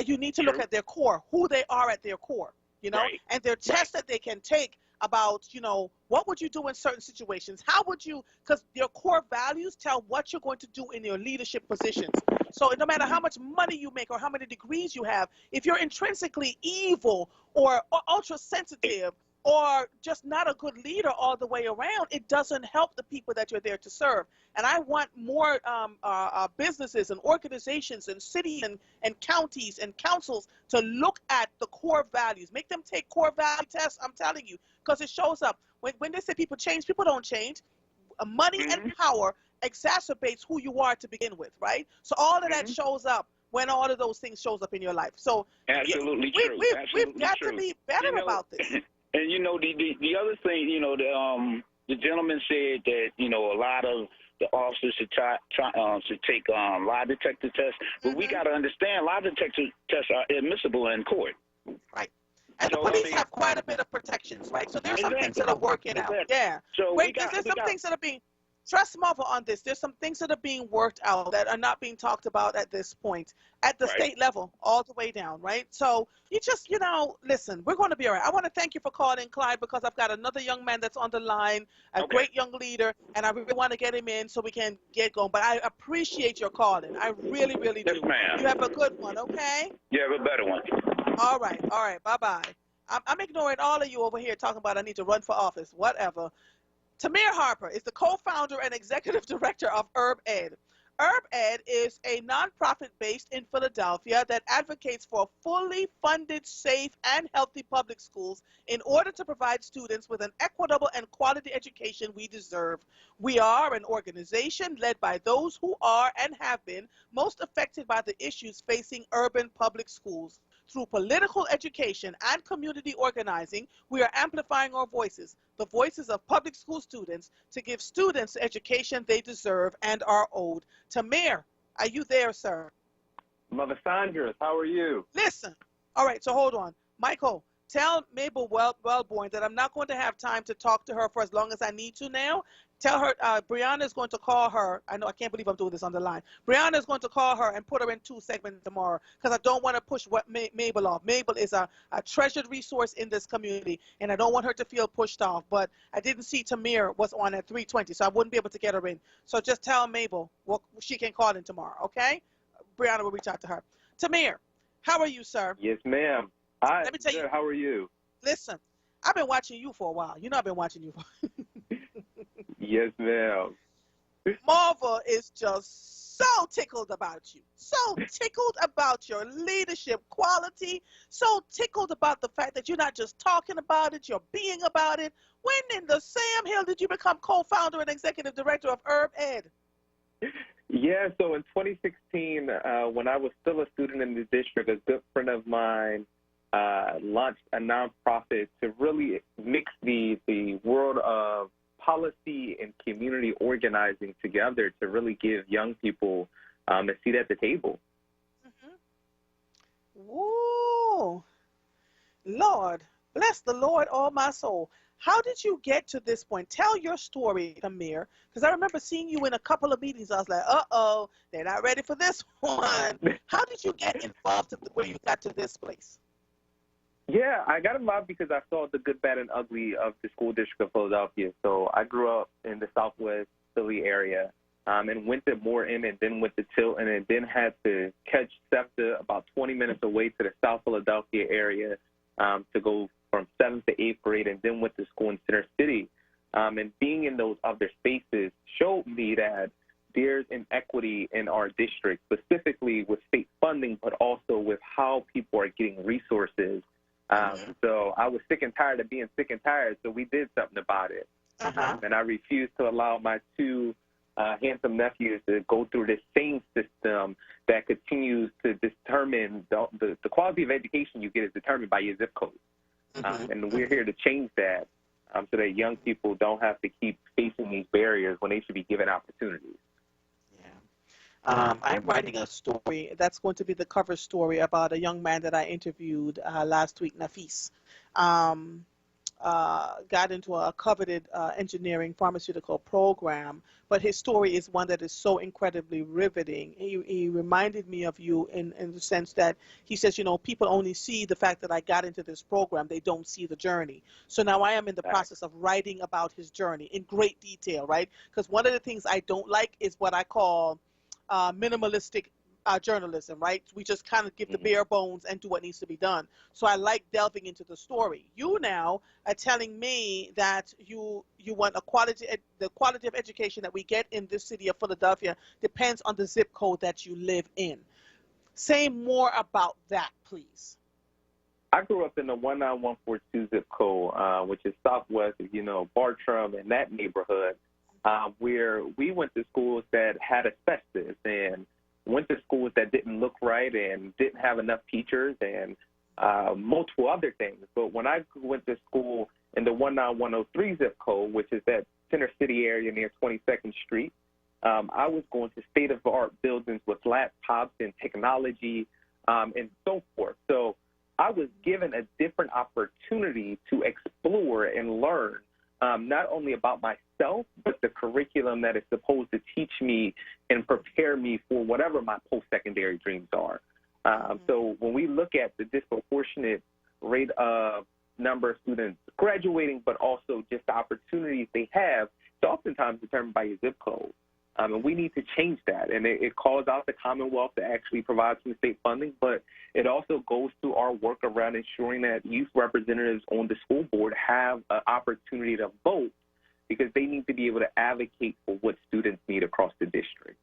you need to look at their core, who they are at their core, you know, and their tests that they can take about, you know, what would you do in certain situations? How would you, because your core values tell what you're going to do in your leadership positions. So no matter how much money you make or how many degrees you have, if you're intrinsically evil or ultra sensitive or just not a good leader all the way around, it doesn't help the people that you're there to serve. And I want more businesses and organizations and cities and counties and councils to look at the core values. Make them take core value tests, I'm telling you, because it shows up. When they say people change, people don't change. Money and power exacerbates who you are to begin with, right? So all of that shows up when all of those things shows up in your life. So Absolutely true. We've got to be better about this. And, you know, the other thing, you know, the gentleman said that, you know, a lot of the officers should take lie detector tests. But we got to understand lie detector tests are admissible in court. Right. And the police have quite a bit of protections, right? So there's some things that are working out. Yeah. So there's some things that are being... trust Marvel on this. There's some things that are being worked out that are not being talked about at this point, at the state level, all the way down, right? So you just, listen, we're going to be all right. I want to thank you for calling, Clyde, because I've got another young man that's on the line, a great young leader, and I really want to get him in so we can get going. But I appreciate your calling. I really, really do. Yes, ma'am. You have a good one, okay? You have a better one. All right. Bye-bye. I'm ignoring all of you over here talking about I need to run for office, whatever. Tamir Harper is the co-founder and executive director of UrbEd. UrbEd is a nonprofit based in Philadelphia that advocates for fully funded, safe, and healthy public schools in order to provide students with an equitable and quality education we deserve. We are an organization led by those who are and have been most affected by the issues facing urban public schools. Through political education and community organizing, we are amplifying our voices, the voices of public school students, to give students the education they deserve and are owed. Tamir, are you there, sir? Mother Sanders, how are you? Listen. All right, so hold on. Michael, tell Mabel Wellborn that I'm not going to have time to talk to her for as long as I need to now. Tell her Brianna is going to call her. I can't believe I'm doing this on the line. Brianna is going to call her and put her in 2 segments tomorrow because I don't want to push Mabel off. Mabel is a treasured resource in this community, and I don't want her to feel pushed off. But I didn't see Tamir was on at 3:20, so I wouldn't be able to get her in. So just tell Mabel she can call in tomorrow, okay? Brianna will reach out to her. Tamir, how are you, sir? Yes, ma'am. Hi. Let me tell you. How are you? Listen, I've been watching you for a while. I've been watching you for Yes, ma'am. Marva is just so tickled about you. So tickled about your leadership quality. So tickled about the fact that you're not just talking about it, you're being about it. When in the Sam Hill did you become co-founder and executive director of UrbEd? Yeah, so in 2016, when I was still a student in the district, a good friend of mine launched a nonprofit to really mix the world of policy and community organizing together to really give young people a seat at the table. Woo! Lord, bless the Lord, all my soul. How did you get to this point? Tell your story, Tamir, because I remember seeing you in a couple of meetings. I was like, uh-oh, they're not ready for this one. How did you get involved to where you got to this place? Yeah, I got involved because I saw the good, bad, and ugly of the school district of Philadelphia. So I grew up in the Southwest Philly area and went to Morton and then went to Tilton and then had to catch SEPTA about 20 minutes away to the South Philadelphia area to go from 7th to 8th grade, and then went to school in Center City. And being in those other spaces showed me that there's inequity in our district, specifically with state funding, but also with how people are getting resources. So I was sick and tired of being sick and tired, so we did something about it. And I refused to allow my 2 handsome nephews to go through this same system that continues to determine the quality of education you get is determined by your zip code. And we're here to change that so that young people don't have to keep facing these barriers when they should be given opportunities. I'm writing a story that's going to be the cover story about a young man that I interviewed last week, Nafis. Got into a coveted engineering pharmaceutical program, but his story is one that is so incredibly riveting. He reminded me of you in the sense that he says, people only see the fact that I got into this program. They don't see the journey. So now I am in the process of writing about his journey in great detail, right? Because one of the things I don't like is what I call minimalistic journalism, right? We just kind of give the bare bones and do what needs to be done. So I like delving into the story. You now are telling me that you want the quality of education that we get in this city of Philadelphia depends on the zip code that you live in. Say more about that, please. I grew up in the 19142 zip code, which is southwest of, Bartram and that neighborhood, where we went to schools that had asbestos and went to schools that didn't look right and didn't have enough teachers and multiple other things. But when I went to school in the 19103 zip code, which is that Center City area near 22nd Street, I was going to state-of-the-art buildings with laptops and technology and so forth. So I was given a different opportunity to explore and learn not only about myself, but the curriculum that is supposed to teach me and prepare me for whatever my post-secondary dreams are. So when we look at the disproportionate rate of number of students graduating, but also just the opportunities they have, it's oftentimes determined by your zip code. And we need to change that. And it calls out the Commonwealth to actually provide some state funding, but it also goes to our work around ensuring that youth representatives on the school board have an opportunity to vote, because they need to be able to advocate for what students need across the district.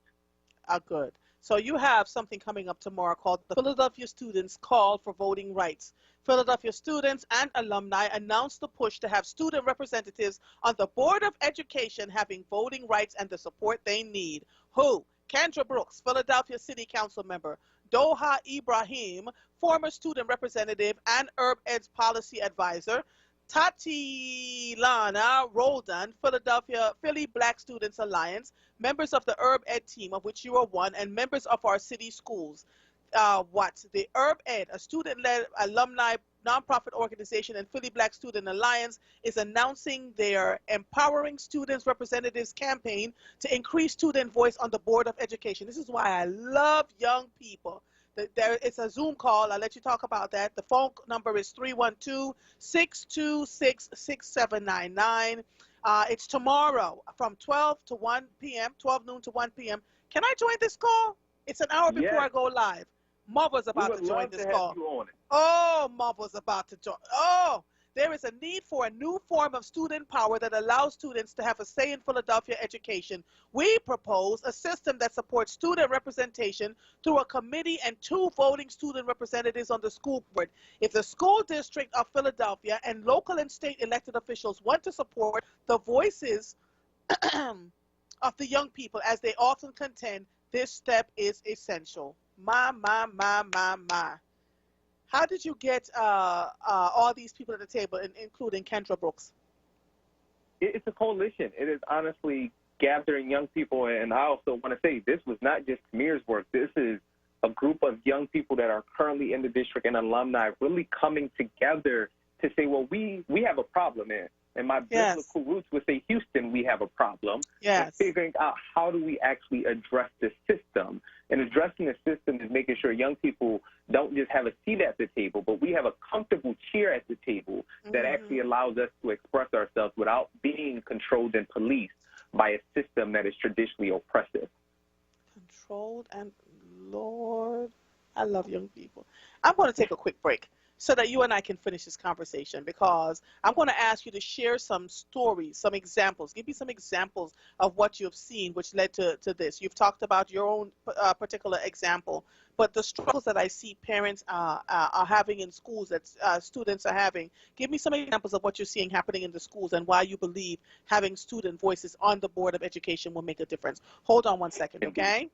Good. So you have something coming up tomorrow called the Philadelphia Students Call for Voting Rights. Philadelphia students and alumni announced the push to have student representatives on the Board of Education having voting rights and the support they need. Who? Kendra Brooks, Philadelphia City Council member. Doha Ibrahim, former student representative and Herb Ed's policy advisor. Tatiana Roldan, Philly Black Students Alliance, members of the Herb Ed team, of which you are one, and members of our city schools. The Herb Ed, a student-led alumni nonprofit organization, and Philly Black Student Alliance is announcing their Empowering Students Representatives campaign to increase student voice on the Board of Education. This is why I love young people. It's a Zoom call. I'll let you talk about that. The phone number is 312-626-6799. It's tomorrow from 12 noon to 1 p.m. Can I join this call? It's an hour before I go live. Mom was about to join this call. Oh, Mom was about to join. Oh, there is a need for a new form of student power that allows students to have a say in Philadelphia education. We propose a system that supports student representation through a committee and 2 voting student representatives on the school board. If the school district of Philadelphia and local and state elected officials want to support the voices of the young people as they often contend, this step is essential. My. How did you get all these people at the table, including Kendra Brooks? It's a coalition. It is honestly gathering young people, and I also want to say this was not just Tamir's work. This is a group of young people that are currently in the district and alumni really coming together to say, well, we have a problem here. And my biblical roots would say, Houston, we have a problem. And figuring out how do we actually address the system. And addressing the system is making sure young people don't just have a seat at the table, but we have a comfortable chair at the table that actually allows us to express ourselves without being controlled and policed by a system that is traditionally oppressive. Controlled and, Lord, I love young people. I'm going to take a quick break so that you and I can finish this conversation, because I'm going to ask you to share some stories, some examples. Give me some examples of what you've seen which led to this. You've talked about your own particular example, but the struggles that I see parents are having in schools, that students are having. Give me some examples of what you're seeing happening in the schools and why you believe having student voices on the Board of Education will make a difference. Hold on one second, okay?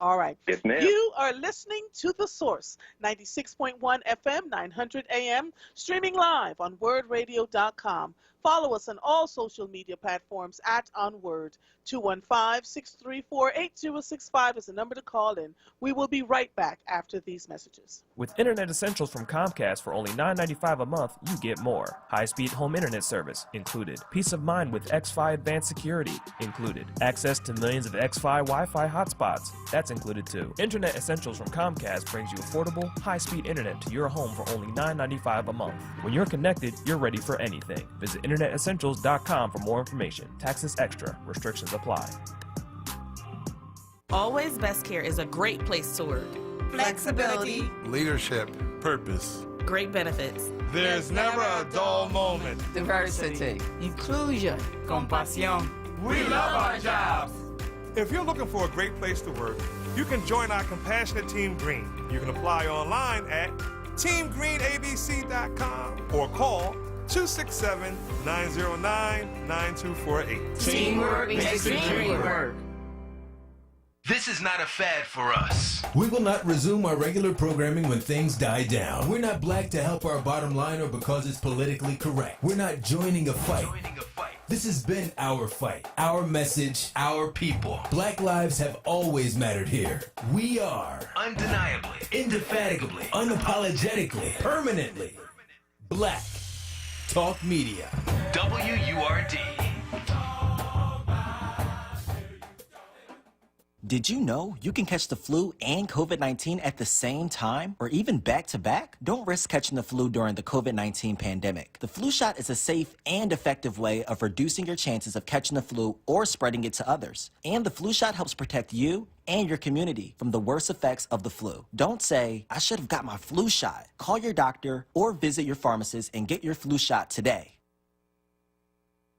All right. Yes, ma'am. You are listening to The Source, 96.1 FM, 900 AM, streaming live on WURDradio.com. Follow us on all social media platforms at onWURD. 215-634-8065 is the number to call in. We will be right back after these messages. With Internet Essentials from Comcast for only $9.95 a month, you get more. High-speed home internet service included. Peace of mind with XFi Advanced Security included. Access to millions of XFi Wi-Fi hotspots. That's included too. Internet Essentials from Comcast brings you affordable, high-speed internet to your home for only $9.95 a month. When you're connected, you're ready for anything. Visit InternetEssentials.com for more information. Taxes extra. Restrictions apply. Always Best Care is a great place to work. Flexibility, leadership, purpose, great benefits. There's never a dull moment. Diversity, inclusion, compasión. We love our jobs. If you're looking for a great place to work, you can join our compassionate Team Green. You can apply online at teamgreenabc.com or call 267-909-9248. Teamwork makes the dream work. This is not a fad for us. We will not resume our regular programming when things die down. We're not black to help our bottom line or because it's politically correct. We're not joining a fight. This has been our fight, our message, our people. Black lives have always mattered here. We are undeniably, indefatigably, unapologetically, permanently Black Talk Media. WURD. Did you know you can catch the flu and COVID-19 at the same time, or even back-to-back? Don't risk catching the flu during the COVID-19 pandemic. The flu shot is a safe and effective way of reducing your chances of catching the flu or spreading it to others. And the flu shot helps protect you and your community from the worst effects of the flu. Don't say, I should have got my flu shot. Call your doctor or visit your pharmacist and get your flu shot today.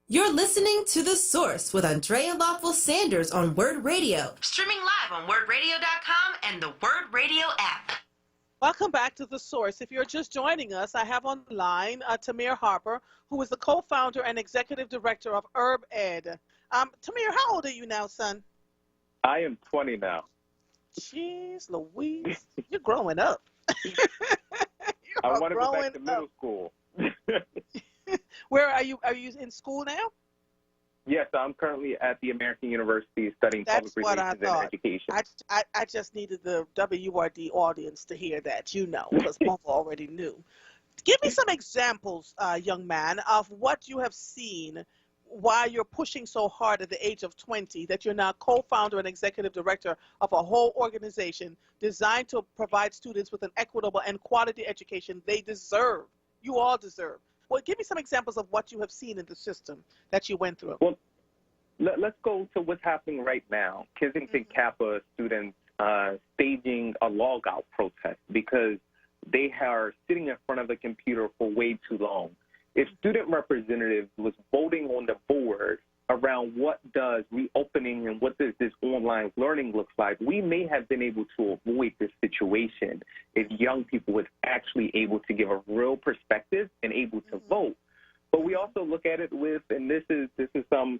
You're listening to The Source with Andrea Lawful Sanders on WURD Radio. Streaming live on WURDradio.com and the WURD Radio app. Welcome back to The Source. If you're just joining us, I have on the line Tamir Harper, who is the co-founder and executive director of Herb Ed. Tamir, how old are you now, son? I am 20 now. Jeez Louise, you're growing up. I want to go back to middle school. Where are you? Are you in school now? Yes, I'm currently at the American University studying public relations and education. I just needed the WURD audience to hear that, because both already knew. Give me some examples, young man, of what you have seen while you're pushing so hard at the age of 20 that you're now co-founder and executive director of a whole organization designed to provide students with an equitable and quality education they deserve. You all deserve. Well, give me some examples of what you have seen in the system that you went through. Well, let's go to what's happening right now. Kensington Kappa students staging a log-out protest because they are sitting in front of a computer for way too long. If student representatives was voting on the board around what does reopening and what does this online learning look like, we may have been able to avoid this situation if young people was actually able to give a real perspective and able to vote. But we also look at it with, and this is some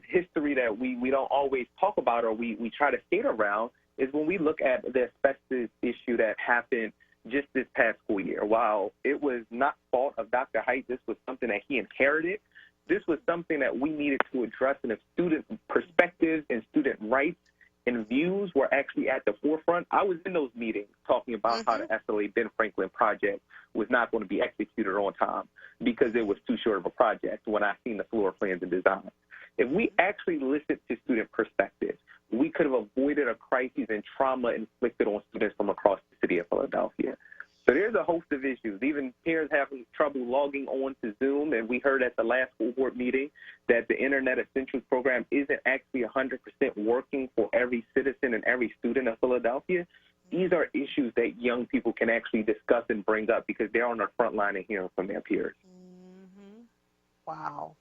history that we don't always talk about or we try to skate around, is when we look at the asbestos issue that happened just this past school year. While it was not fault of Dr. Height, this was something that he inherited. This was something that we needed to address, and if student perspectives and student rights and views were actually at the forefront. I was in those meetings talking about how the SLA Ben Franklin project was not going to be executed on time because it was too short of a project when I seen the floor plans and design. If we actually listened to student perspectives, we could have avoided a crisis and trauma inflicted on students from across the city of Philadelphia. So there's a host of issues. Even parents having trouble logging on to Zoom, and we heard at the last school board meeting that the Internet Essentials program isn't actually 100% working for every citizen and every student of Philadelphia. These are issues that young people can actually discuss and bring up because they're on the front line and hearing from their peers. Wow.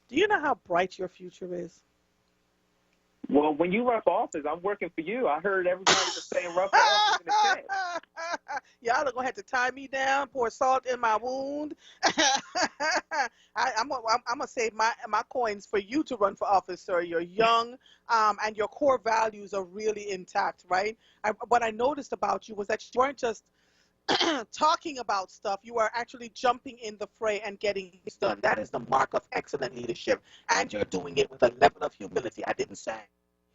Do you know how bright your future is? Well, when you run for office, I'm working for you. I heard everybody was saying run for office in the chat. Y'all are going to have to tie me down, pour salt in my wound. I'm going to save my coins for you to run for office, sir. You're young, and your core values are really intact, right? What I noticed about you was that you weren't just talking about stuff. You are actually jumping in the fray and getting it done. That is the mark of excellent leadership, and you're doing it with a level of humility. I didn't say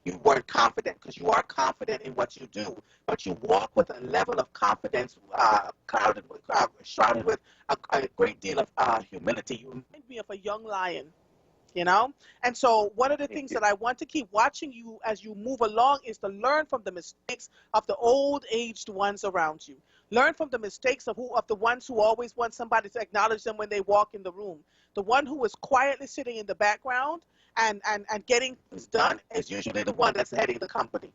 you weren't confident, because you are confident in what you do, but you walk with a level of confidence shrouded with a great deal of humility. You remind me of a young lion, you know? And so one of the things that I want to keep watching you as you move along is to learn from the mistakes of the old aged ones around you. Learn from the mistakes of the ones who always want somebody to acknowledge them when they walk in the room. The one who is quietly sitting in the background and getting things done is usually the one that's heading the company.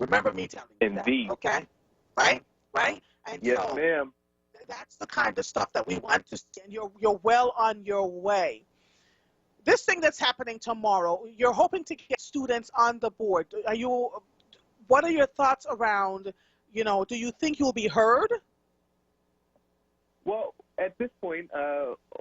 Remember me telling you that, okay? Right? And yes, ma'am. That's the kind of stuff that we want to see, and you're well on your way. This thing that's happening tomorrow, you're hoping to get students on the board. What are your thoughts around, do you think you'll be heard? Well, at this point,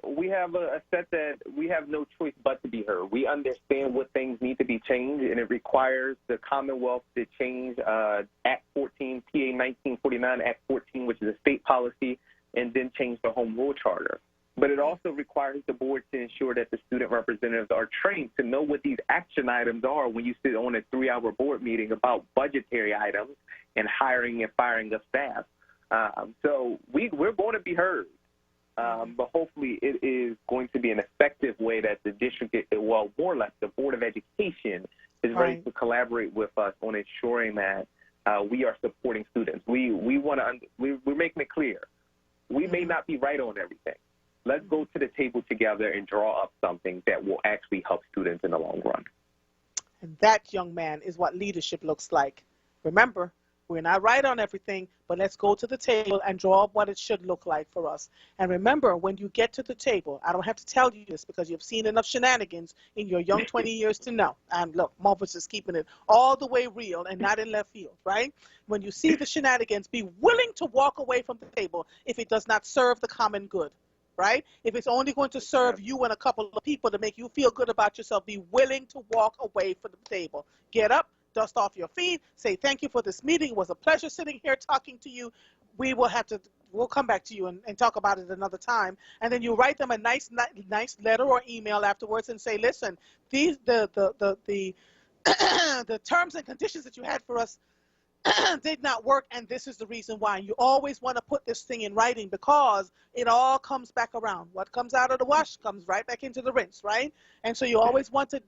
we have a set that we have no choice but to be heard. We understand what things need to be changed, and it requires the Commonwealth to change Act 14, PA 1949, Act 14, which is a state policy, and then change the Home Rule Charter. But it also requires the board to ensure that the student representatives are trained to know what these action items are when you sit on a 3-hour board meeting about budgetary items and hiring and firing of staff. So we're going to be heard. But hopefully it is going to be an effective way that the district, well, more or less the Board of Education is ready to collaborate with us on ensuring that we are supporting students. We're making it clear. We may not be right on everything. Let's go to the table together and draw up something that will actually help students in the long run. And that, young man, is what leadership looks like. Remember, we're not right on everything, but let's go to the table and draw up what it should look like for us. And remember, when you get to the table, I don't have to tell you this because you've seen enough shenanigans in your young 20 years to know. And look, Marvel's is keeping it all the way real and not in left field, right? When you see the shenanigans, be willing to walk away from the table if it does not serve the common good. Right? If it's only going to serve you and a couple of people to make you feel good about yourself, be willing to walk away from the table. Get up, dust off your feet, say thank you for this meeting. It was a pleasure sitting here talking to you. We'll come back to you and talk about it another time. And then you write them a nice letter or email afterwards and say, listen, the terms and conditions that you had for us did not work, and this is the reason why. You always want to put this thing in writing because it all comes back around. What comes out of the wash comes right back into the rinse, right? And so you always want to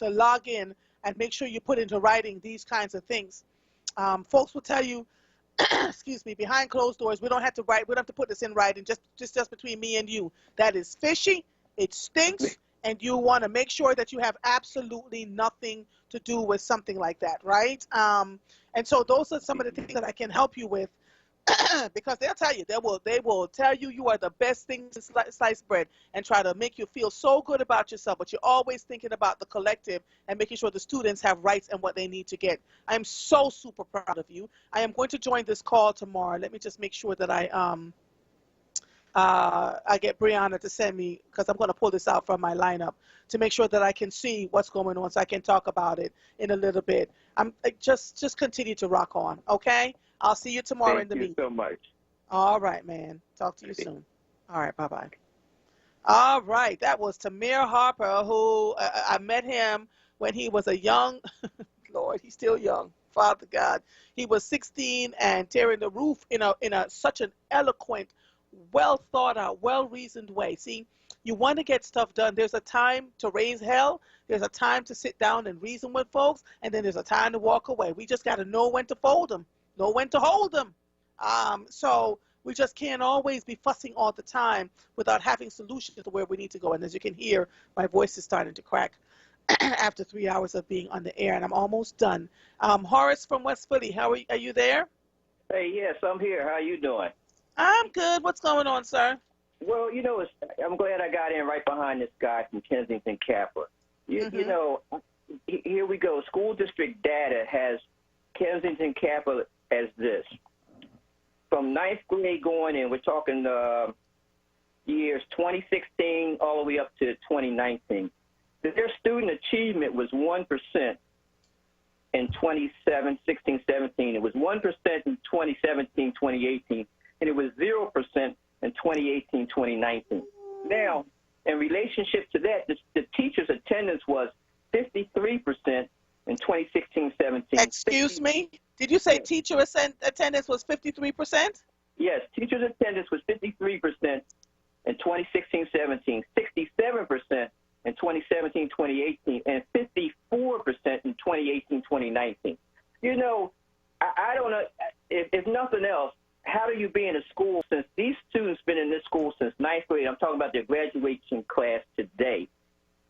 log in and make sure you put into writing these kinds of things. Folks will tell you, excuse me, behind closed doors, we don't have to write, we don't have to put this in writing, just between me and you. That is fishy, it stinks, and you want to make sure that you have absolutely nothing to do with something like that, right? And so those are some of the things that I can help you with because they'll tell you, they will tell you you are the best thing to sliced bread and try to make you feel so good about yourself, but you're always thinking about the collective and making sure the students have rights and what they need to get. I am so super proud of you. I am going to join this call tomorrow. Let me just make sure that I get Brianna to send me, because I'm going to pull this out from my lineup to make sure that I can see what's going on so I can talk about it in a little bit. Just continue to rock on, okay? I'll see you tomorrow in the meeting. Thank you so much. All right, man. Talk to you soon. All right, bye-bye. All right, that was Tamir Harper, who I met him when he was a young, Lord, he's still young, Father God. He was 16 and tearing the roof in such an eloquent, well thought out, well reasoned way. See, you want to get stuff done. There's a time to raise hell. There's a time to sit down and reason with folks, and then there's a time to walk away. We just got to know when to fold them, know when to hold them. So we just can't always be fussing all the time without having solutions to where we need to go. And as you can hear, my voice is starting to crack after 3 hours of being on the air, and I'm almost done. Horace from West Philly, are you there? Hey, yes, I'm here. How you doing? I'm good. What's going on, sir? Well, I'm glad I got in right behind this guy from Kensington Kappa. Here we go. School district data has Kensington Kappa as this. From 9th grade going in, we're talking years 2016 all the way up to 2019. Their student achievement was 1% in 2016, 17. It was 1% in 2017, 2018. And it was 0% in 2018, 2019. Now, in relationship to that, the teacher's attendance was 53% in 2016, 17. Excuse me? Did you say teacher attendance was 53%? Yes, teacher's attendance was 53% in 2016, 17, 67% in 2017, 2018, and 54% in 2018, 2019. I don't know, if nothing else, how do you be in a school since these students been in this school since 9th grade? I'm talking about their graduation class today.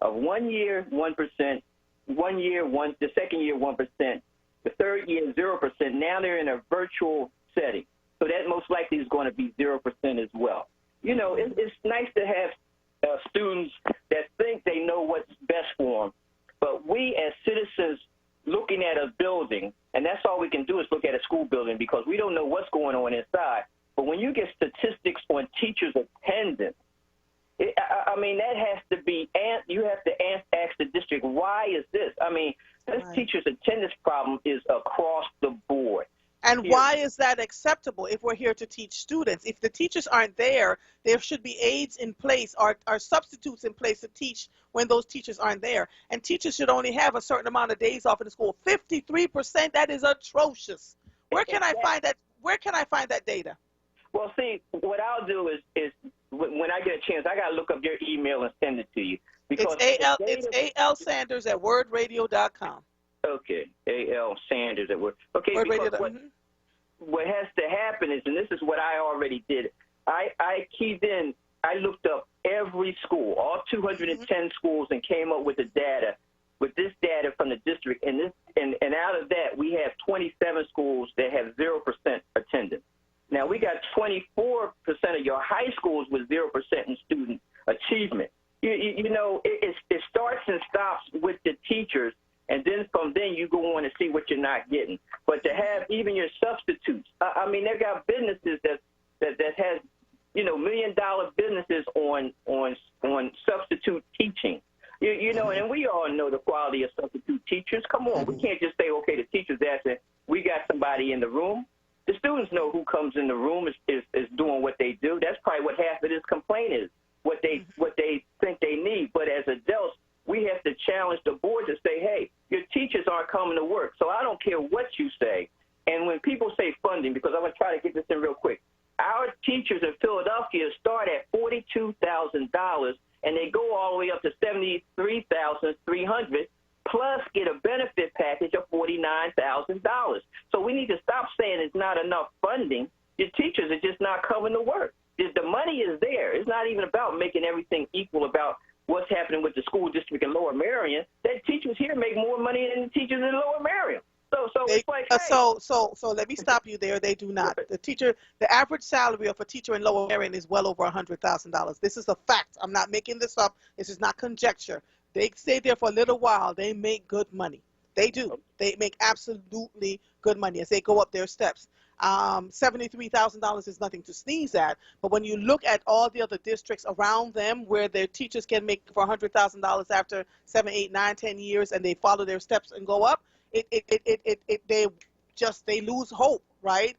Of 1 year, 1%, 1 year, the second year, 1%, the third year, 0%. Now they're in a virtual setting. So that most likely is going to be 0% as well. It's nice to have students that think they know what's best for them. But we as citizens looking at a building, and that's all we can do is look at a school building because we don't know what's going on inside. But when you get statistics on teachers' attendance, that has to be, you have to ask the district, why is this? This teacher's attendance problem is across the board. And why is that acceptable if we're here to teach students? If the teachers aren't there, there should be aides in place or substitutes in place to teach when those teachers aren't there. And teachers should only have a certain amount of days off in the school. 53%, that is atrocious. Where can I find that? Where can I find that data? Well, see, what I'll do is when I get a chance, I got to look up your email and send it to you. Because it's alsanders@wordradio.com. Okay, alsanders@word. Okay, because what has to happen is, and this is what I already did, I keyed in, I looked up every school, all 210 schools, and came up with the data, with this data from the district, and out of that, we have 27 schools that have 0% attendance. Now, we got 24% of your high schools with 0% in student achievement. You know, it starts and stops with the teachers, and then from then you go on and see what you're not getting. But to have even your substitutes, I mean, they've got businesses that has, you know, $1 million businesses on substitute teaching. You know, and we all know the quality of substitute teachers. Come on, we can't just say, okay, the teacher's asking, we got somebody in the room. The students know who comes in the room is doing what they do. That's probably what half of this complaint is, what they think they need. But as adults, we have to challenge the board to say, hey, your teachers aren't coming to work. So I don't care what you say. And when people say funding, because I'm going to try to get this in real quick, our teachers in Philadelphia start at $42,000, and they go all the way up to $73,300, plus get a benefit package of $49,000. So we need to stop saying it's not enough funding. Your teachers are just not coming to work. The money is there. It's not even about making everything equal about what's happening with the school district in Lower Merion. That teachers here make more money than the teachers in Lower Merion. So it's like, hey. So let me stop you there. They do not. The average salary of a teacher in Lower Merion is well over $100,000. This is a fact. I'm not making this up. This is not conjecture. They stay there for a little while. They make good money. They do. They make absolutely good money as they go up their steps. $73,000 is nothing to sneeze at. But when you look at all the other districts around them where their teachers can make for $100,000 after 7, 8, 9, 10 years, and they follow their steps and go up, they lose hope, right?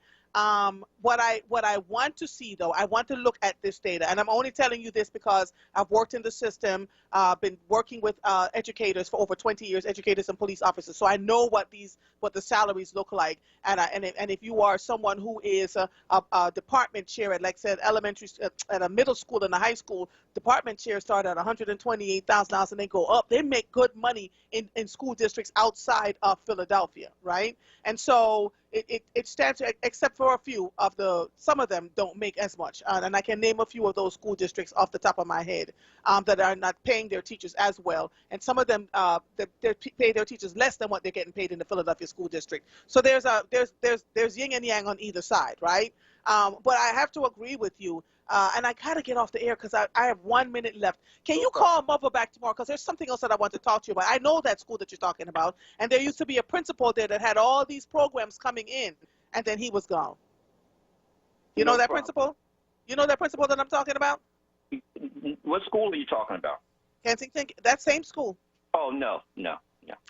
What I want to see, though, I want to look at this data, and I'm only telling you this because I've worked in the system, been working with educators for over 20 years, educators and police officers, so I know what the salaries look like. And if you are someone who is a department chair at, like I said, elementary, at a middle school and a high school, department chairs start at $128,000 and they go up. They make good money in school districts outside of Philadelphia, right? And so it stands, except for a few of some of them don't make as much, and I can name a few of those school districts off the top of my head that are not paying their teachers as well, and some of them they pay their teachers less than what they're getting paid in the Philadelphia school district. So there's yin and yang on either side, right? But I have to agree with you. And I gotta get off the air because I have 1 minute left. Can you call Mother back tomorrow? Because there's something else that I want to talk to you about. I know that school that you're talking about, and there used to be a principal there that had all these programs coming in, and then he was gone. You know that principal? You know that principal that I'm talking about? What school are you talking about? Kensington, that same school. Oh, no.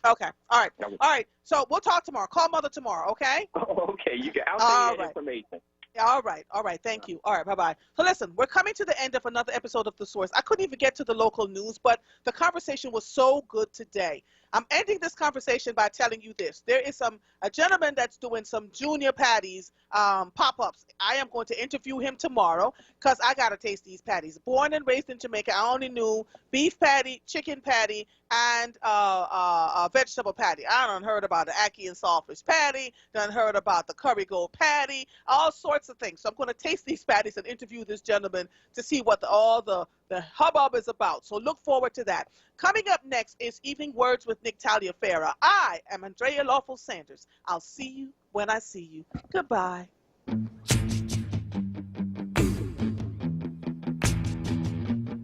Okay, all right. So we'll talk tomorrow. Call Mother tomorrow, okay? Okay, I'll send you information. All right. Thank you. All right, bye-bye. So listen, we're coming to the end of another episode of The Source. I couldn't even get to the local news, but the conversation was so good today. I'm ending this conversation by telling you this. There is a gentleman that's doing some junior patties pop-ups. I am going to interview him tomorrow because I got to taste these patties. Born and raised in Jamaica, I only knew beef patty, chicken patty, and a vegetable patty. I done heard about the ackee and saltfish patty, done heard about the curry gold patty, all sorts of things. So I'm going to taste these patties and interview this gentleman to see what all the hubbub is about. So look forward to that. Coming up next is Evening Words with Nick Taliaferra. I am Andrea Lawful Sanders. I'll see you when I see you. Goodbye.